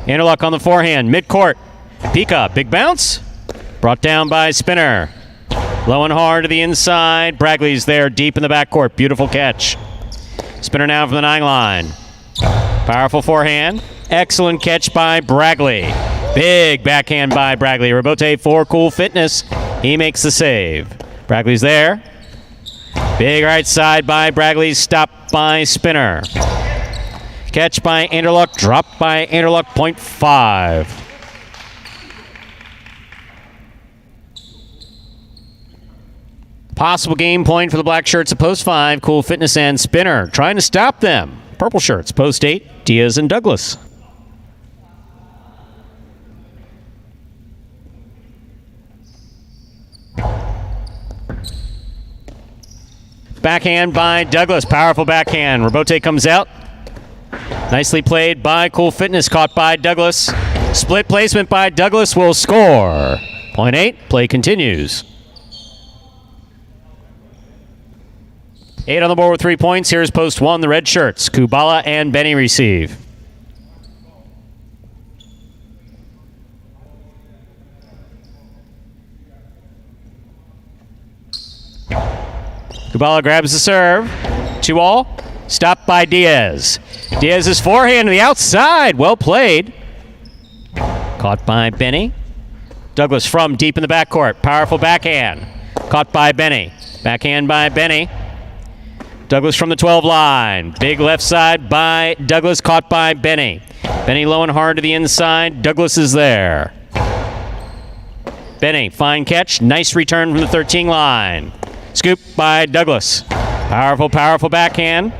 Anderluck on the forehand. Mid-court. Pika. Big bounce. Brought down by spinner. Low and hard to the inside. Bragley's there deep in the backcourt. Beautiful catch. Spinner now from the 9 line. Powerful forehand. Excellent catch by Bragley. Big backhand by Bragley. Robote for cool fitness. He makes the save. Bragley's there. Big right side by Bragley. Stopped by spinner. Catch by Anderluck. Dropped by Anderluck. 0.5. Possible game point for the black shirts at post 5. Cool fitness and spinner. Trying to stop them. Purple shirts, post 8. Diaz and Douglas. Backhand by Douglas. Powerful backhand. Robote comes out. Nicely played by Cool Fitness. Caught by Douglas. Split placement by Douglas will score. 0.8. Play continues. 8 on the board with 3 points. Here's post 1. The red shirts. Kubala and Benny receive. Kubala grabs the serve. 2-all. Stopped by Diaz. Diaz's forehand to the outside. Well played. Caught by Benny. Douglas from deep in the backcourt. Powerful backhand. Caught by Benny. Backhand by Benny. Douglas from the 12 line. Big left side by Douglas. Caught by Benny. Benny low and hard to the inside. Douglas is there. Benny, fine catch. Nice return from the 13 line. Scoop by Douglas. Powerful, powerful backhand.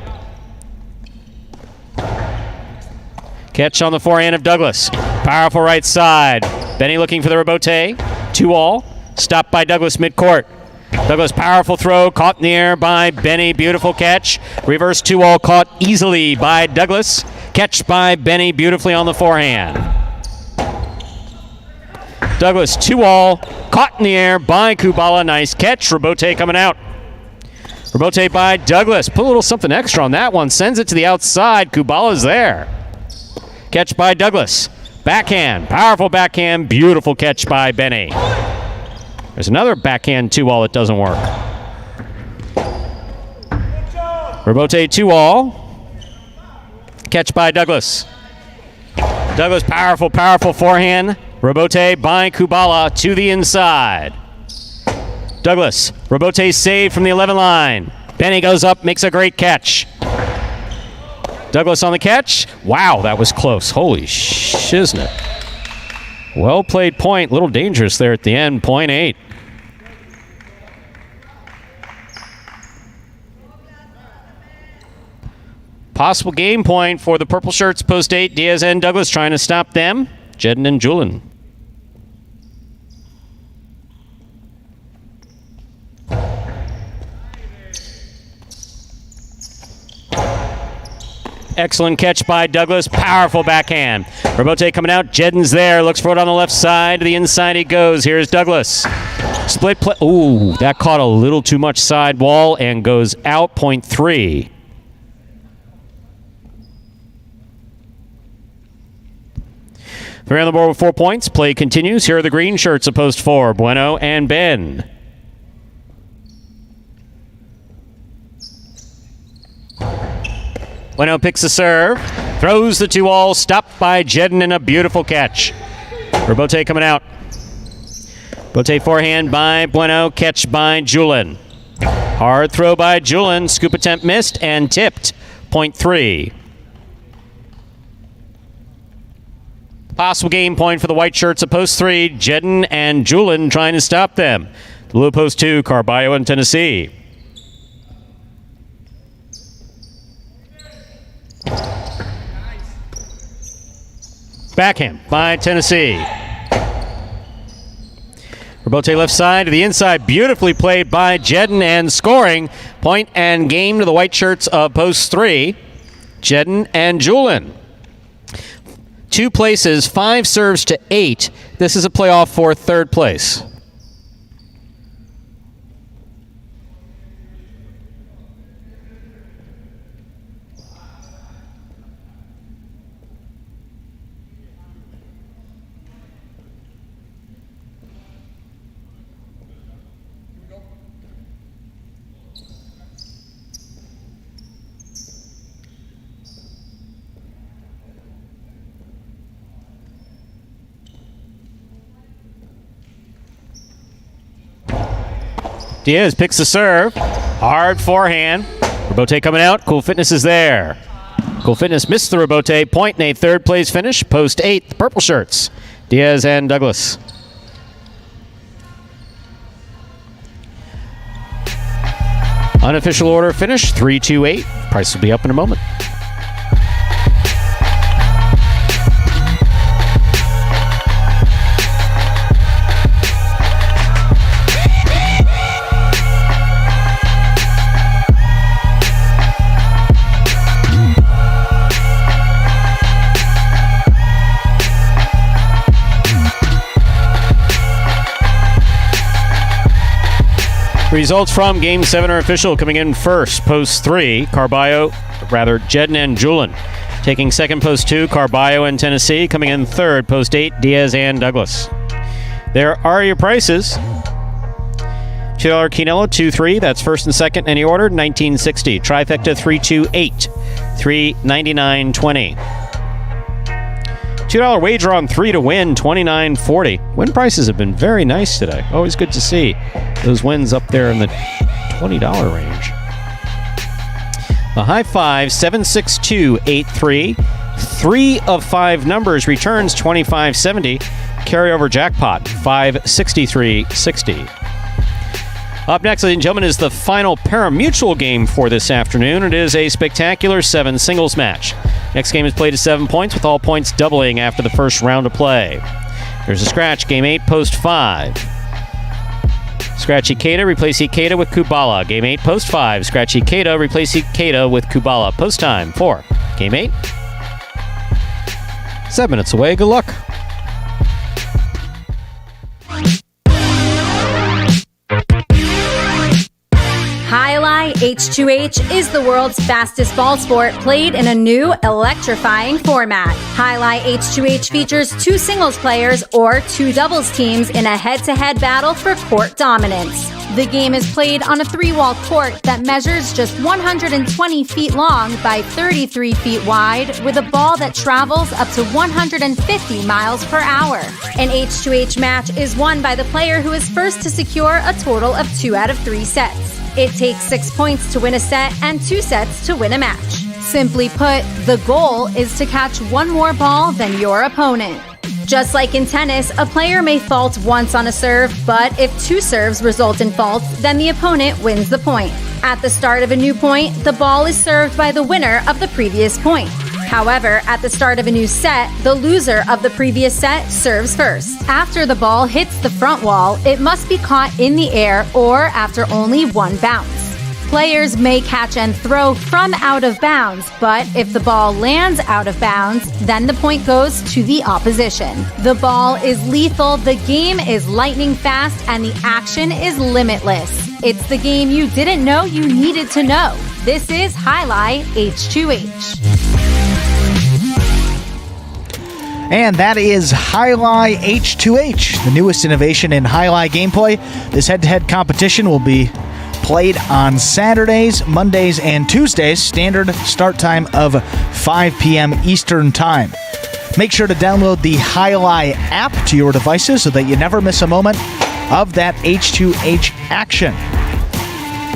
Catch on the forehand of Douglas. Powerful right side. Benny looking for the Robote. 2-all. Stopped by Douglas midcourt. Douglas powerful throw. Caught in the air by Benny. Beautiful catch. Reverse 2-all caught easily by Douglas. Catch by Benny beautifully on the forehand. Douglas 2-all. Caught in the air by Kubala. Nice catch. Robote coming out. Robote by Douglas. Put a little something extra on that one. Sends it to the outside. Kubala's there. Catch by Douglas. Backhand. Powerful backhand. Beautiful catch by Benny. There's another backhand 2-all that doesn't work. Robote 2-all. Catch by Douglas. Douglas powerful, powerful forehand. Robote by Kubala to the inside. Douglas. Robote saved from the 11 line. Benny goes up, makes a great catch. Douglas on the catch. Wow, that was close. Holy shiznit. Well played point. A little dangerous there at the end. 0.8. Possible game point for the purple shirts, post 8. Diaz and Douglas trying to stop them. Jedden and Julin. Excellent catch by Douglas. Powerful backhand. Robote coming out. Jedden's there. Looks for it on the left side. To the inside he goes. Here's Douglas. Split play. Ooh, that caught a little too much sidewall and goes out. Point 3. Three on the board with 4 points. Play continues. Here are the green shirts of post 4. Bueno and Ben. Bueno picks the serve. Throws the 2-all. Stopped by Jedden and a beautiful catch. Robote coming out. Robote forehand by Bueno. Catch by Julin. Hard throw by Julin. Scoop attempt missed and tipped. Point 3. Possible game point for the white shirts at post 3. Jedden and Julin trying to stop them. Blue post 2, Carballo and Tennessee. Backhand by Tennessee. Robote left side to the inside. Beautifully played by Jedden and scoring. Point and game to the white shirts of post 3. Jedden and Julin. 2 places, 5 serves to 8. This is a playoff for 3rd place. Diaz picks the serve. Hard forehand. Robote coming out. Cool Fitness is there. Cool Fitness missed the Robote. Point in a 3rd place finish. Post 8, the purple shirts. Diaz and Douglas. Unofficial order finish 3-2-8. Price will be up in a moment. Results from Game 7 are official. Coming in first, post 3, Jedden and Julin. Taking second, post 2, Carballo and Tennessee. Coming in third, post 8, Diaz and Douglas. There are your prices. $2 Quinella, 2-3. That's first and second. Any order, $19.60. Trifecta, 3-2-8. $399.20. $2 wager on 3 to win, $29.40. Win prices have been very nice today. Always good to see those wins up there in the $20 range. The high five, 76283. 3 of 5 numbers returns $25.70. Carryover jackpot, $563.60. Up next, ladies and gentlemen, is the final parimutuel game for this afternoon. It is a spectacular 7 singles match. Next game is played at 7 points, with all points doubling after the first round of play. There's a scratch, game 8, post 5. Scratch Ikeda, replace Ikeda with Kubala. Game 8, post 5. Scratch Ikeda, replace Ikeda with Kubala. Post time 4. Game 8. 7 minutes away. Good luck. Highlight H2H is the world's fastest ball sport played in a new electrifying format. Highlight H2H features 2 singles players or 2 doubles teams in a head-to-head battle for court dominance. The game is played on a 3-wall court that measures just 120 feet long by 33 feet wide, with a ball that travels up to 150 miles per hour. An H2H match is won by the player who is first to secure a total of 2 out of 3 sets. It takes 6 points to win a set and 2 sets to win a match. Simply put, the goal is to catch 1 more ball than your opponent. Just like in tennis, a player may fault once on a serve, but if 2 serves result in faults, then the opponent wins the point. At the start of a new point, the ball is served by the winner of the previous point. However, at the start of a new set, the loser of the previous set serves first. After the ball hits the front wall, it must be caught in the air or after only 1 bounce. Players may catch and throw from out of bounds, but if the ball lands out of bounds, then the point goes to the opposition. The ball is lethal, the game is lightning fast, and the action is limitless. It's the game you didn't know you needed to know. This is Highlight H2H. And that is Highlight H2H, the newest innovation in Highlight gameplay. This head-to-head competition will be played on Saturdays, Mondays, and Tuesdays. Standard start time of 5 p.m. Eastern Time. Make sure to download the Highlight app to your devices so that you never miss a moment of that H2H action.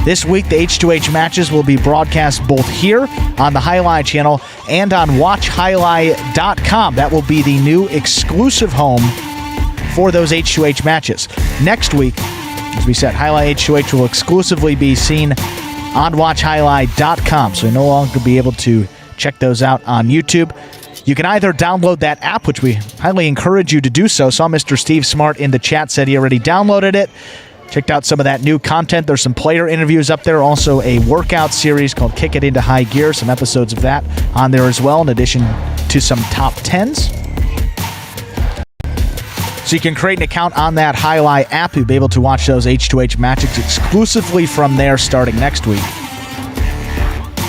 This week, the H2H matches will be broadcast both here on the Highlight channel and on WatchHighlight.com. That will be the new exclusive home for those H2H matches. Next week, as we said, Highlight H2H will exclusively be seen on WatchHighlight.com, so you'll no longer be able to check those out on YouTube. You can either download that app, which we highly encourage you to do so. Saw Mr. Steve Smart in the chat, said he already downloaded it. Checked out some of that new content. There's some player interviews up there. Also a workout series called Kick It Into High Gear. Some episodes of that on there as well, in addition to some top 10s. So you can create an account on that Highlight app. You'll be able to watch those H2H matches exclusively from there starting next week.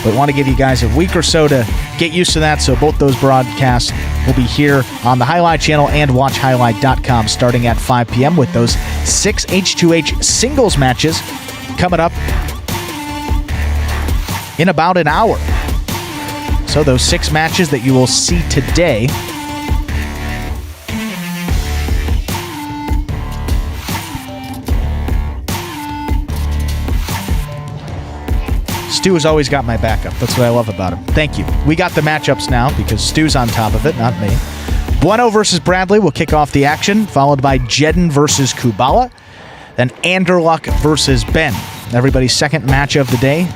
But want to give you guys a week or so to get used to that, so both those broadcasts will be here on the Highlight channel and WatchHighlight.com starting at 5 p.m. with those 6 H2H singles matches coming up in about an hour. So those 6 matches that you will see today Stu has always got my backup. That's what I love about him. Thank you. We got the matchups now because Stu's on top of it, not me. Bueno versus Bradley will kick off the action, followed by Jedden versus Kubala. Then Anderluck versus Ben. Everybody's second match of the day.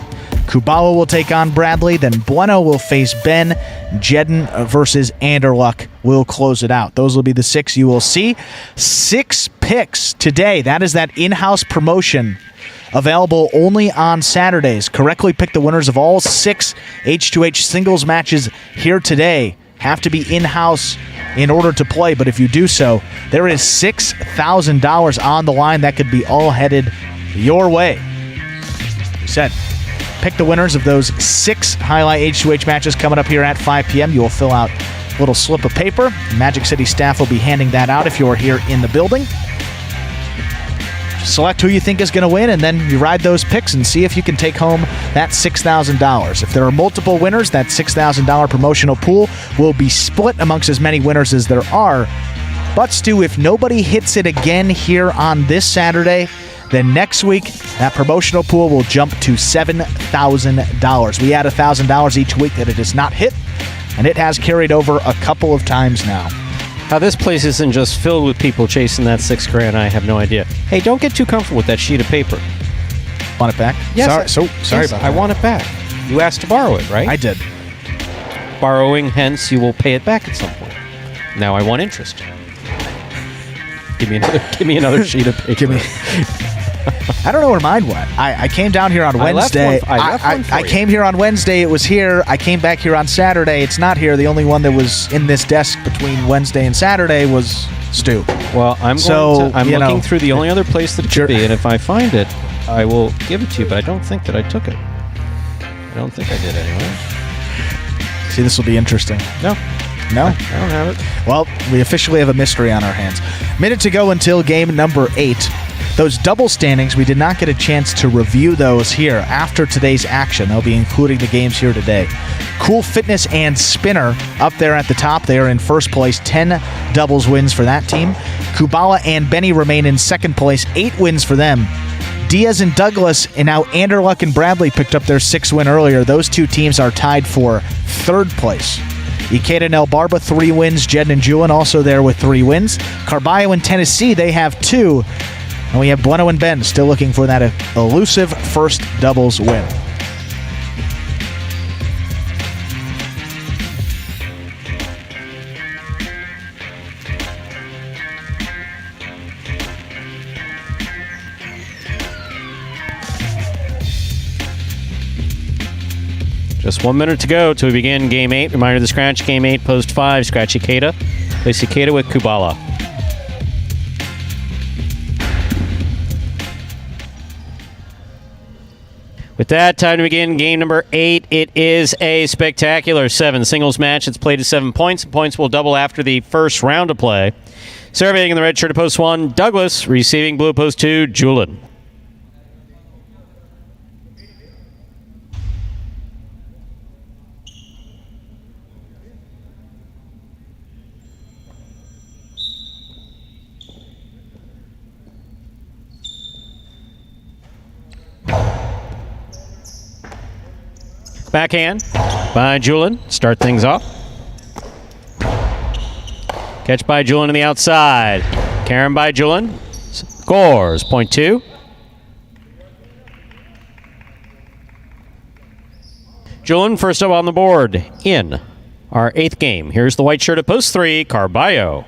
Kubala will take on Bradley. Then Bueno will face Ben. Jedden versus Anderluck will close it out. Those will be the 6 you will see. 6 picks today. That is that in-house promotion available only on Saturdays. Correctly pick the winners of all 6 H2H singles matches here today. Have to be in-house in order to play, but if you do so, there is $6,000 on the line. That could be all headed your way. We said, pick the winners of those 6 Highlight H2H matches coming up here at 5 p.m. You will fill out a little slip of paper. Magic City staff will be handing that out if you're here in the building. Select who you think is going to win, and then you ride those picks and see if you can take home that $6,000. If there are multiple winners, that $6,000 promotional pool will be split amongst as many winners as there are. But, Stu, if nobody hits it again here on this Saturday, then next week, that promotional pool will jump to $7,000. We add $1,000 each week that it has not hit, and it has carried over a couple of times now. How this place isn't just filled with people chasing that $6,000, I have no idea. Hey, don't get too comfortable with that sheet of paper. Want it back? Yes. Sorry about that. I want it back. You asked to borrow it, right? I did. Borrowing, hence you will pay it back at some point. Now I want interest. Give me another sheet of paper. I don't know where mine went. I came down here on Wednesday. I came here on Wednesday. It was here. I came back here on Saturday. It's not here. The only one that was in this desk between Wednesday and Saturday was Stu. Well, I'm looking through the only other place that it could be, and if I find it, I will give it to you, but I don't think that I took it. I don't think I did anyway. See, this will be interesting. No? I don't have it. Well, we officially have a mystery on our hands. Minute to go until game number 8. Those double standings, we did not get a chance to review those here after today's action. They'll be including the games here today. Cool Fitness and Spinner up there at the top. They are in first place, 10 doubles wins for that team. Kubala and Benny remain in second place, 8 wins for them. Diaz and Douglas, and now Anderluck and Bradley picked up their 6th win earlier. Those 2 teams are tied for 3rd place. Ikeda and El Barba, 3 wins. Jedden and Julian also there with 3 wins. Carballo and Tennessee, they have 2. And we have Bueno and Ben still looking for that elusive first doubles win. Just 1 minute to go till we begin Game 8. Reminder, the scratch Game 8, Post 5, scratch Ikeda. Place Ikeda with Kubala. With that, time to begin game number 8. It is a spectacular 7 singles match. It's played to 7 points. Points will double after the first round of play. Serving in the red shirt of Post 1, Douglas. Receiving blue Post 2, Julian. Backhand by Julian. Start things off. Catch by Julian on the outside. Karen by Julian. Scores. Point 2. Julian first up on the board in our 8th game. Here's the white shirt at Post 3, Carballo.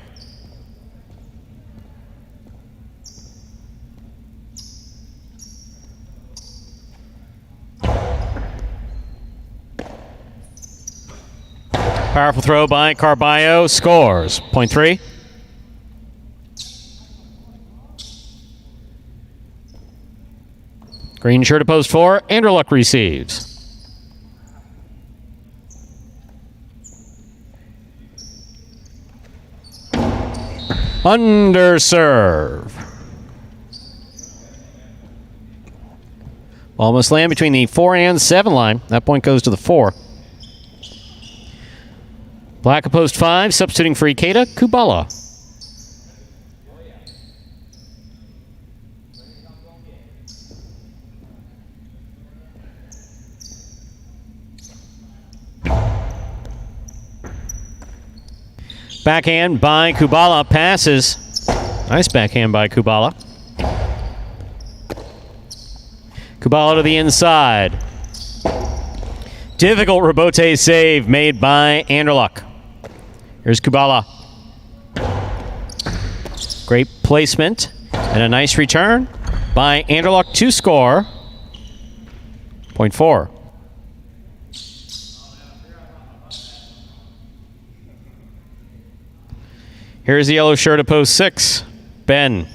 Powerful throw by Carballo. Scores. Point 3. Green shirt at Post 4. Anderluck receives. Underserve. Ball must land between the 4 and 7 line. That point goes to the 4. Black at Post 5, substituting for Ikeda, Kubala. Backhand by Kubala, passes. Nice backhand by Kubala. Kubala to the inside. Difficult rebote save made by Anderluck. Here's Kubala. Great placement and a nice return by Anderluck to score. Point 4. Here's the yellow shirt at Post 6, Ben.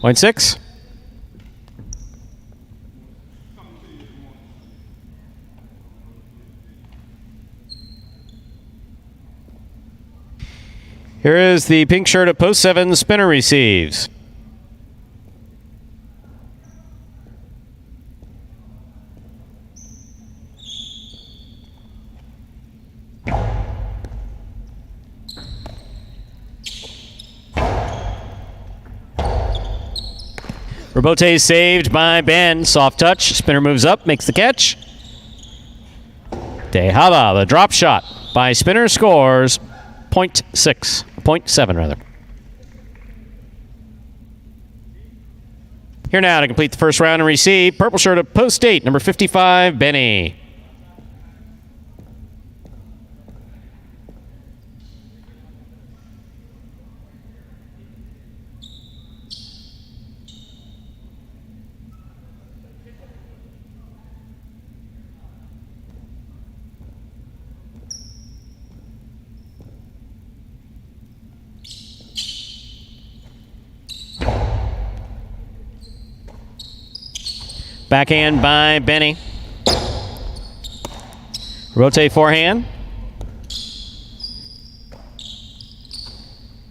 Point 6. Here is the pink shirt at Post 7, Spinner receives. Rebote saved by Ben. Soft touch. Spinner moves up, makes the catch. Tejada, the drop shot by Spinner, scores. Point 6. Point 7, rather. Here now to complete the first round and receive. Purple shirt at Post 8, number 55, Benny. Backhand by Benny. Rotate forehand.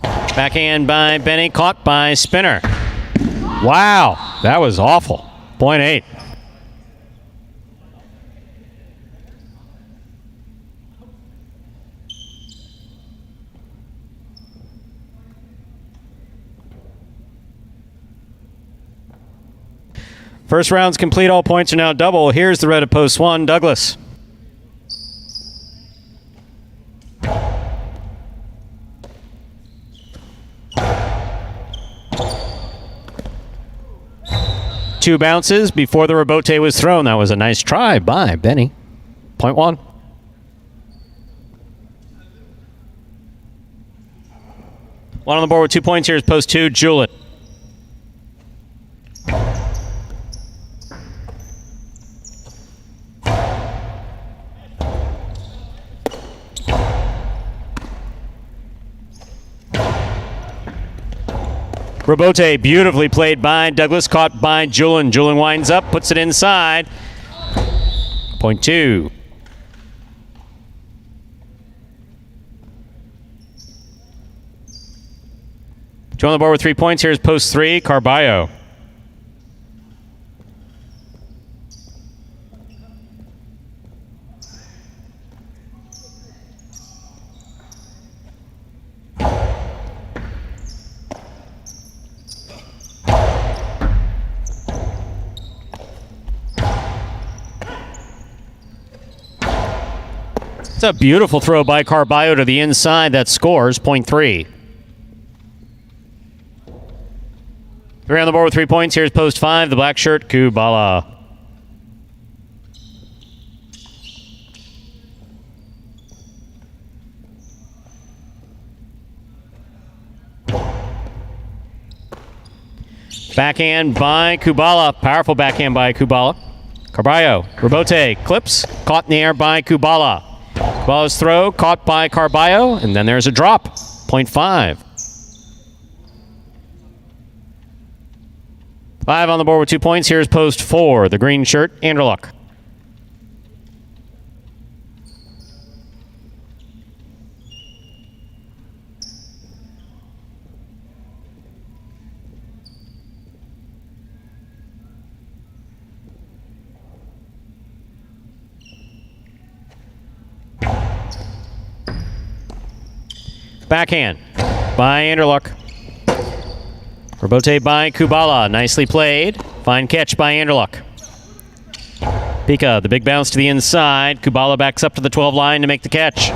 Backhand by Benny, caught by Spinner. Wow, that was awful. Point 8. First round's complete. All points are now double. Here's the red at Post 1, Douglas. Two bounces before the rebote was thrown. That was a nice try by Benny. Point one. One on the board with 2 points here is post 2, Juliet. Robote beautifully played by Douglas, caught by Julian. Julian winds up, puts it inside. Point 2. Two on the board with 3 points. Here's post 3, Carballo. It's a beautiful throw by Carballo to the inside that scores. Point 3. 3 on the board with 3 points. Here's post 5, the black shirt, Kubala. Backhand by Kubala. Powerful backhand by Kubala. Carballo. Robote clips. Caught in the air by Kubala. Kubala's throw caught by Carballo. And then there's a drop. Point 5. 5 on the board with 2 points. Here's post 4, the green shirt, Anderluck. Backhand by Anderluck. Robote by Kubala. Nicely played. Fine catch by Anderluck. Pika, the big bounce to the inside. Kubala backs up to the 12 line to make the catch.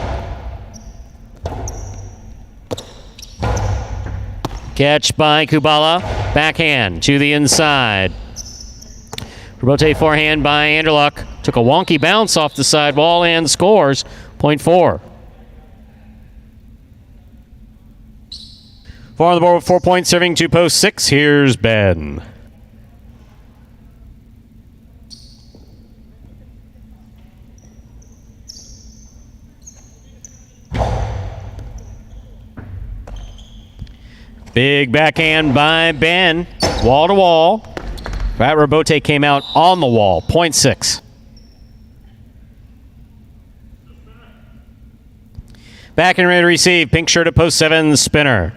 Catch by Kubala. Backhand to the inside. Robote forehand by Anderluck. Took a wonky bounce off the side wall and scores. Point 4. 4 on the board with 4 points, serving to post 6. Here's Ben. Big backhand by Ben. Wall to wall. That Robote came out on the wall. Point 6. Back and ready to receive. Pink shirt at post 7, Spinner.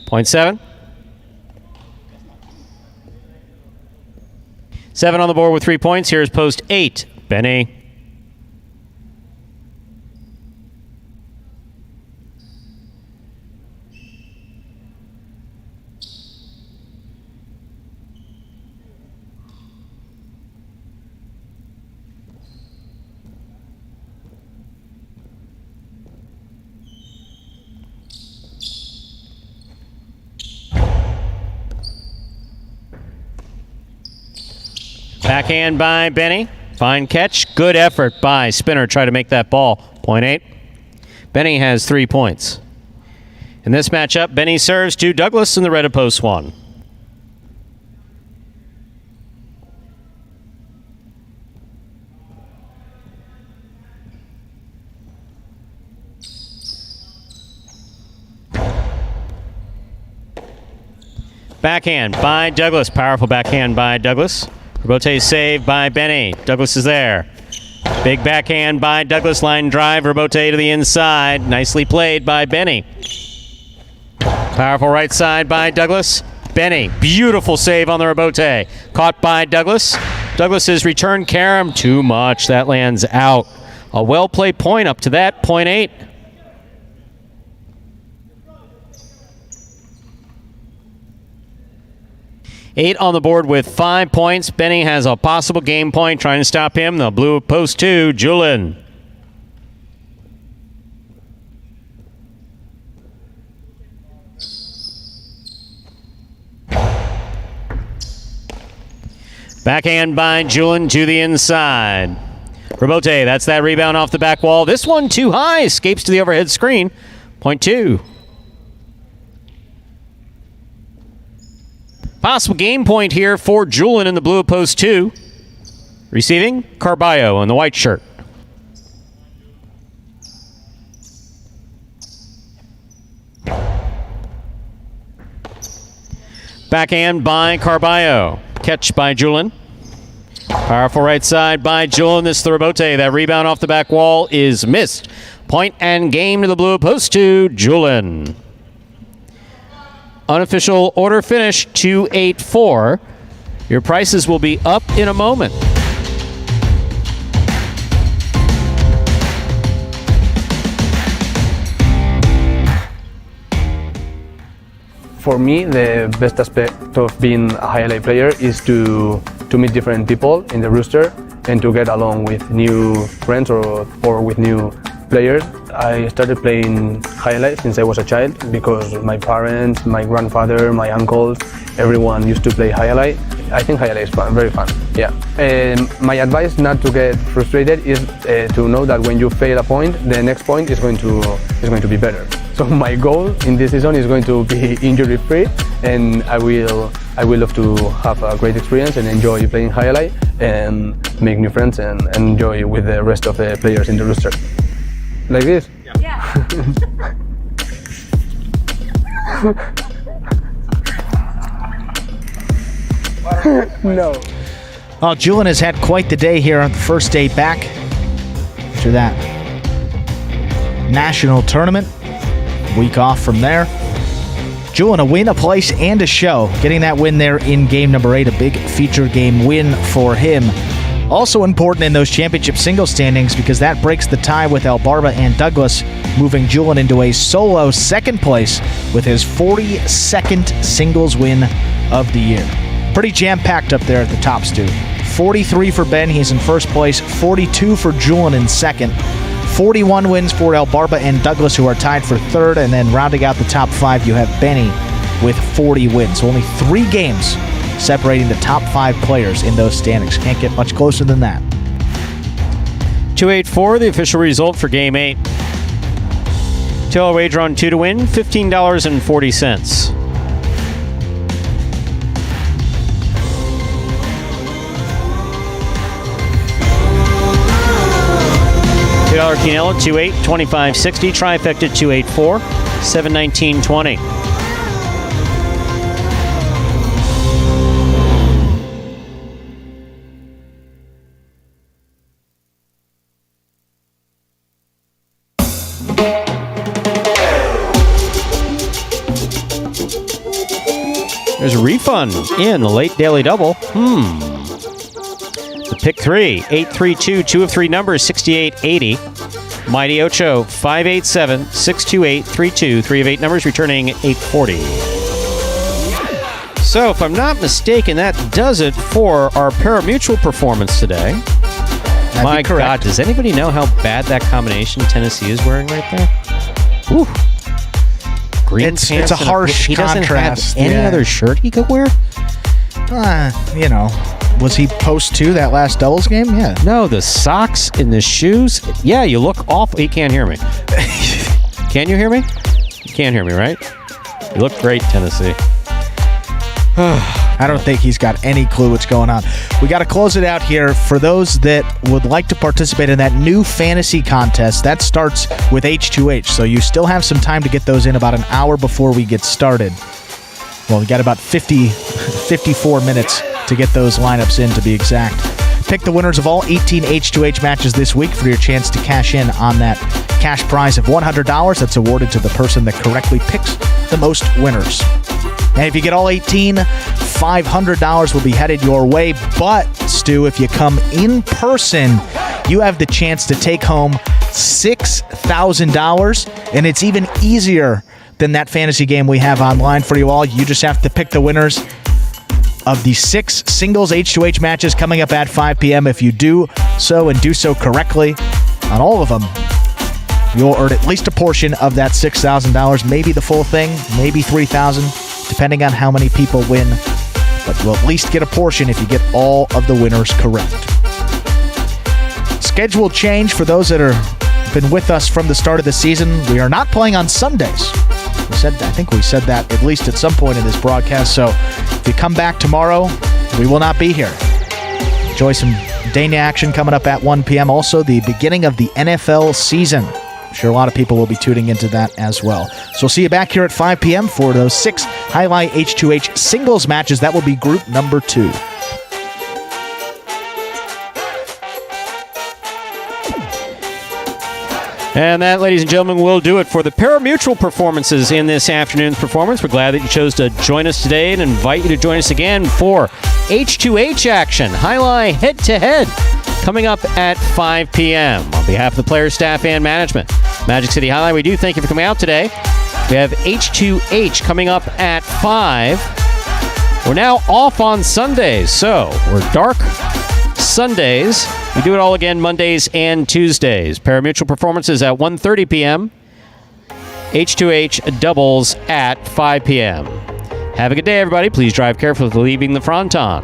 Point 7. 7 on the board with 3 points. Here's post 8, Benny. Backhand by Benny. Fine catch. Good effort by Spinner. Try to make that ball. Point 8. Benny has 3 points. In this matchup, Benny serves to Douglas in the red of post 1. Backhand by Douglas. Powerful backhand by Douglas. Robote saved by Benny. Douglas is there. Big backhand by Douglas. Line drive. Robote to the inside. Nicely played by Benny. Powerful right side by Douglas. Benny. Beautiful save on the Robote. Caught by Douglas. Douglas's return carom. Too much. That lands out. A well-played point up to that. Point 8. 8 on the board with 5 points. Benny has a possible game point trying to stop him. The blue post 2, Julian. Backhand by Julian to the inside. Rabote, that's that rebound off the back wall. This one too high, escapes to the overhead screen. Point 2. Possible game point here for Julian in the blue post 2. Receiving, Carballo in the white shirt. Backhand by Carballo. Catch by Julian. Powerful right side by Julian. This is the Rabote. That rebound off the back wall is missed. Point and game to the blue post 2, Julian. Unofficial order finish 2-8-4. Your prices will be up in a moment. For me, the best aspect of being a highlight player is to meet different people in the roster and to get along with new friends or with new players. I started playing highlights since I was a child because my parents, my grandfather, my uncles, everyone used to play highlight. I think highlight is fun, very fun. Yeah. And my advice not to get frustrated is to know that when you fail a point, the next point is going to be better. So my goal in this season is going to be injury-free, and I will love to have a great experience and enjoy playing highlight and make new friends and enjoy with the rest of the players in the roster. Like this? Yeah. No. Oh, Julian has had quite the day here on the first day back to that national tournament. Week off from there. Julian, a win, a place, and a show. Getting that win there in game number 8, a big feature game win for him. Also important in those championship singles standings because that breaks the tie with Albarba and Douglas, moving Julian into a solo second place with his 42nd singles win of the year. Pretty jam-packed up there at the top, Stu. 43 for Ben, he's in first place. 42 for Julian in second. 41 wins for Albarba and Douglas, who are tied for third. And then rounding out the top 5, you have Benny with 40 wins. So only 3 games separating the top 5 players in those standings. Can't get much closer than that. 2-8-4, the official result for Game 8. $2 wager on 2 to win, $15.40. $2 Quinella, 2-8, 25.60. Trifecta, 2-8-4, 719.20. There's a refund in the late daily double. The pick 3, 832, 2 of 3 numbers, 6880. Mighty Ocho, 587, 628, 32, 3 of 8 numbers, returning 840. So, if I'm not mistaken, that does it for our Parimutuel performance today. My God, does anybody know how bad that combination Tennessee is wearing right there? Whew. Green It's pants a harsh he contrast. Doesn't have any other shirt he could wear? You know, was he post 2 that last doubles game? Yeah. No, the socks and the shoes. Yeah, you look awful. He can't hear me. Can you hear me? You can't hear me, right? You look great, Tennessee. I don't think he's got any clue what's going on. We got to close it out here. For those that would like to participate in that new fantasy contest, that starts with H2H, so you still have some time to get those in about an hour before we get started. Well, we got about 54 minutes to get those lineups in, to be exact. Pick the winners of all 18 H2H matches this week for your chance to cash in on that cash prize of $100 that's awarded to the person that correctly picks the most winners. And if you get all 18, $500 will be headed your way. But, Stu, if you come in person, you have the chance to take home $6,000. And it's even easier than that fantasy game we have online for you all. You just have to pick the winners of the 6 singles H2H matches coming up at 5 p.m. If you do so and do so correctly on all of them, you'll earn at least a portion of that $6,000, maybe the full thing, maybe $3,000, depending on how many people win. But you'll at least get a portion if you get all of the winners correct. Schedule change for those that have been with us from the start of the season. We are not playing on Sundays. I think we said that at least at some point in this broadcast. So if you come back tomorrow, we will not be here. Enjoy some day action coming up at 1 p.m. Also, the beginning of the NFL season. I'm sure a lot of people will be tuning into that as well. So we'll see you back here at 5 p.m. for those 6 Highlight H2H singles matches. That will be group number 2. And that, ladies and gentlemen, will do it for the Parimutuel performances in this afternoon's performance. We're glad that you chose to join us today and invite you to join us again for H2H action, Highlight head-to-head, coming up at 5 p.m. On behalf of the players, staff, and management, Magic City Highlight, we do thank you for coming out today. We have H2H coming up at 5. We're now off on Sundays, so we're dark Sundays. We do it all again Mondays and Tuesdays. Parimutuel performances at 1:30 p.m. H2H doubles at 5 p.m. Have a good day, everybody. Please drive carefully leaving the Fronton.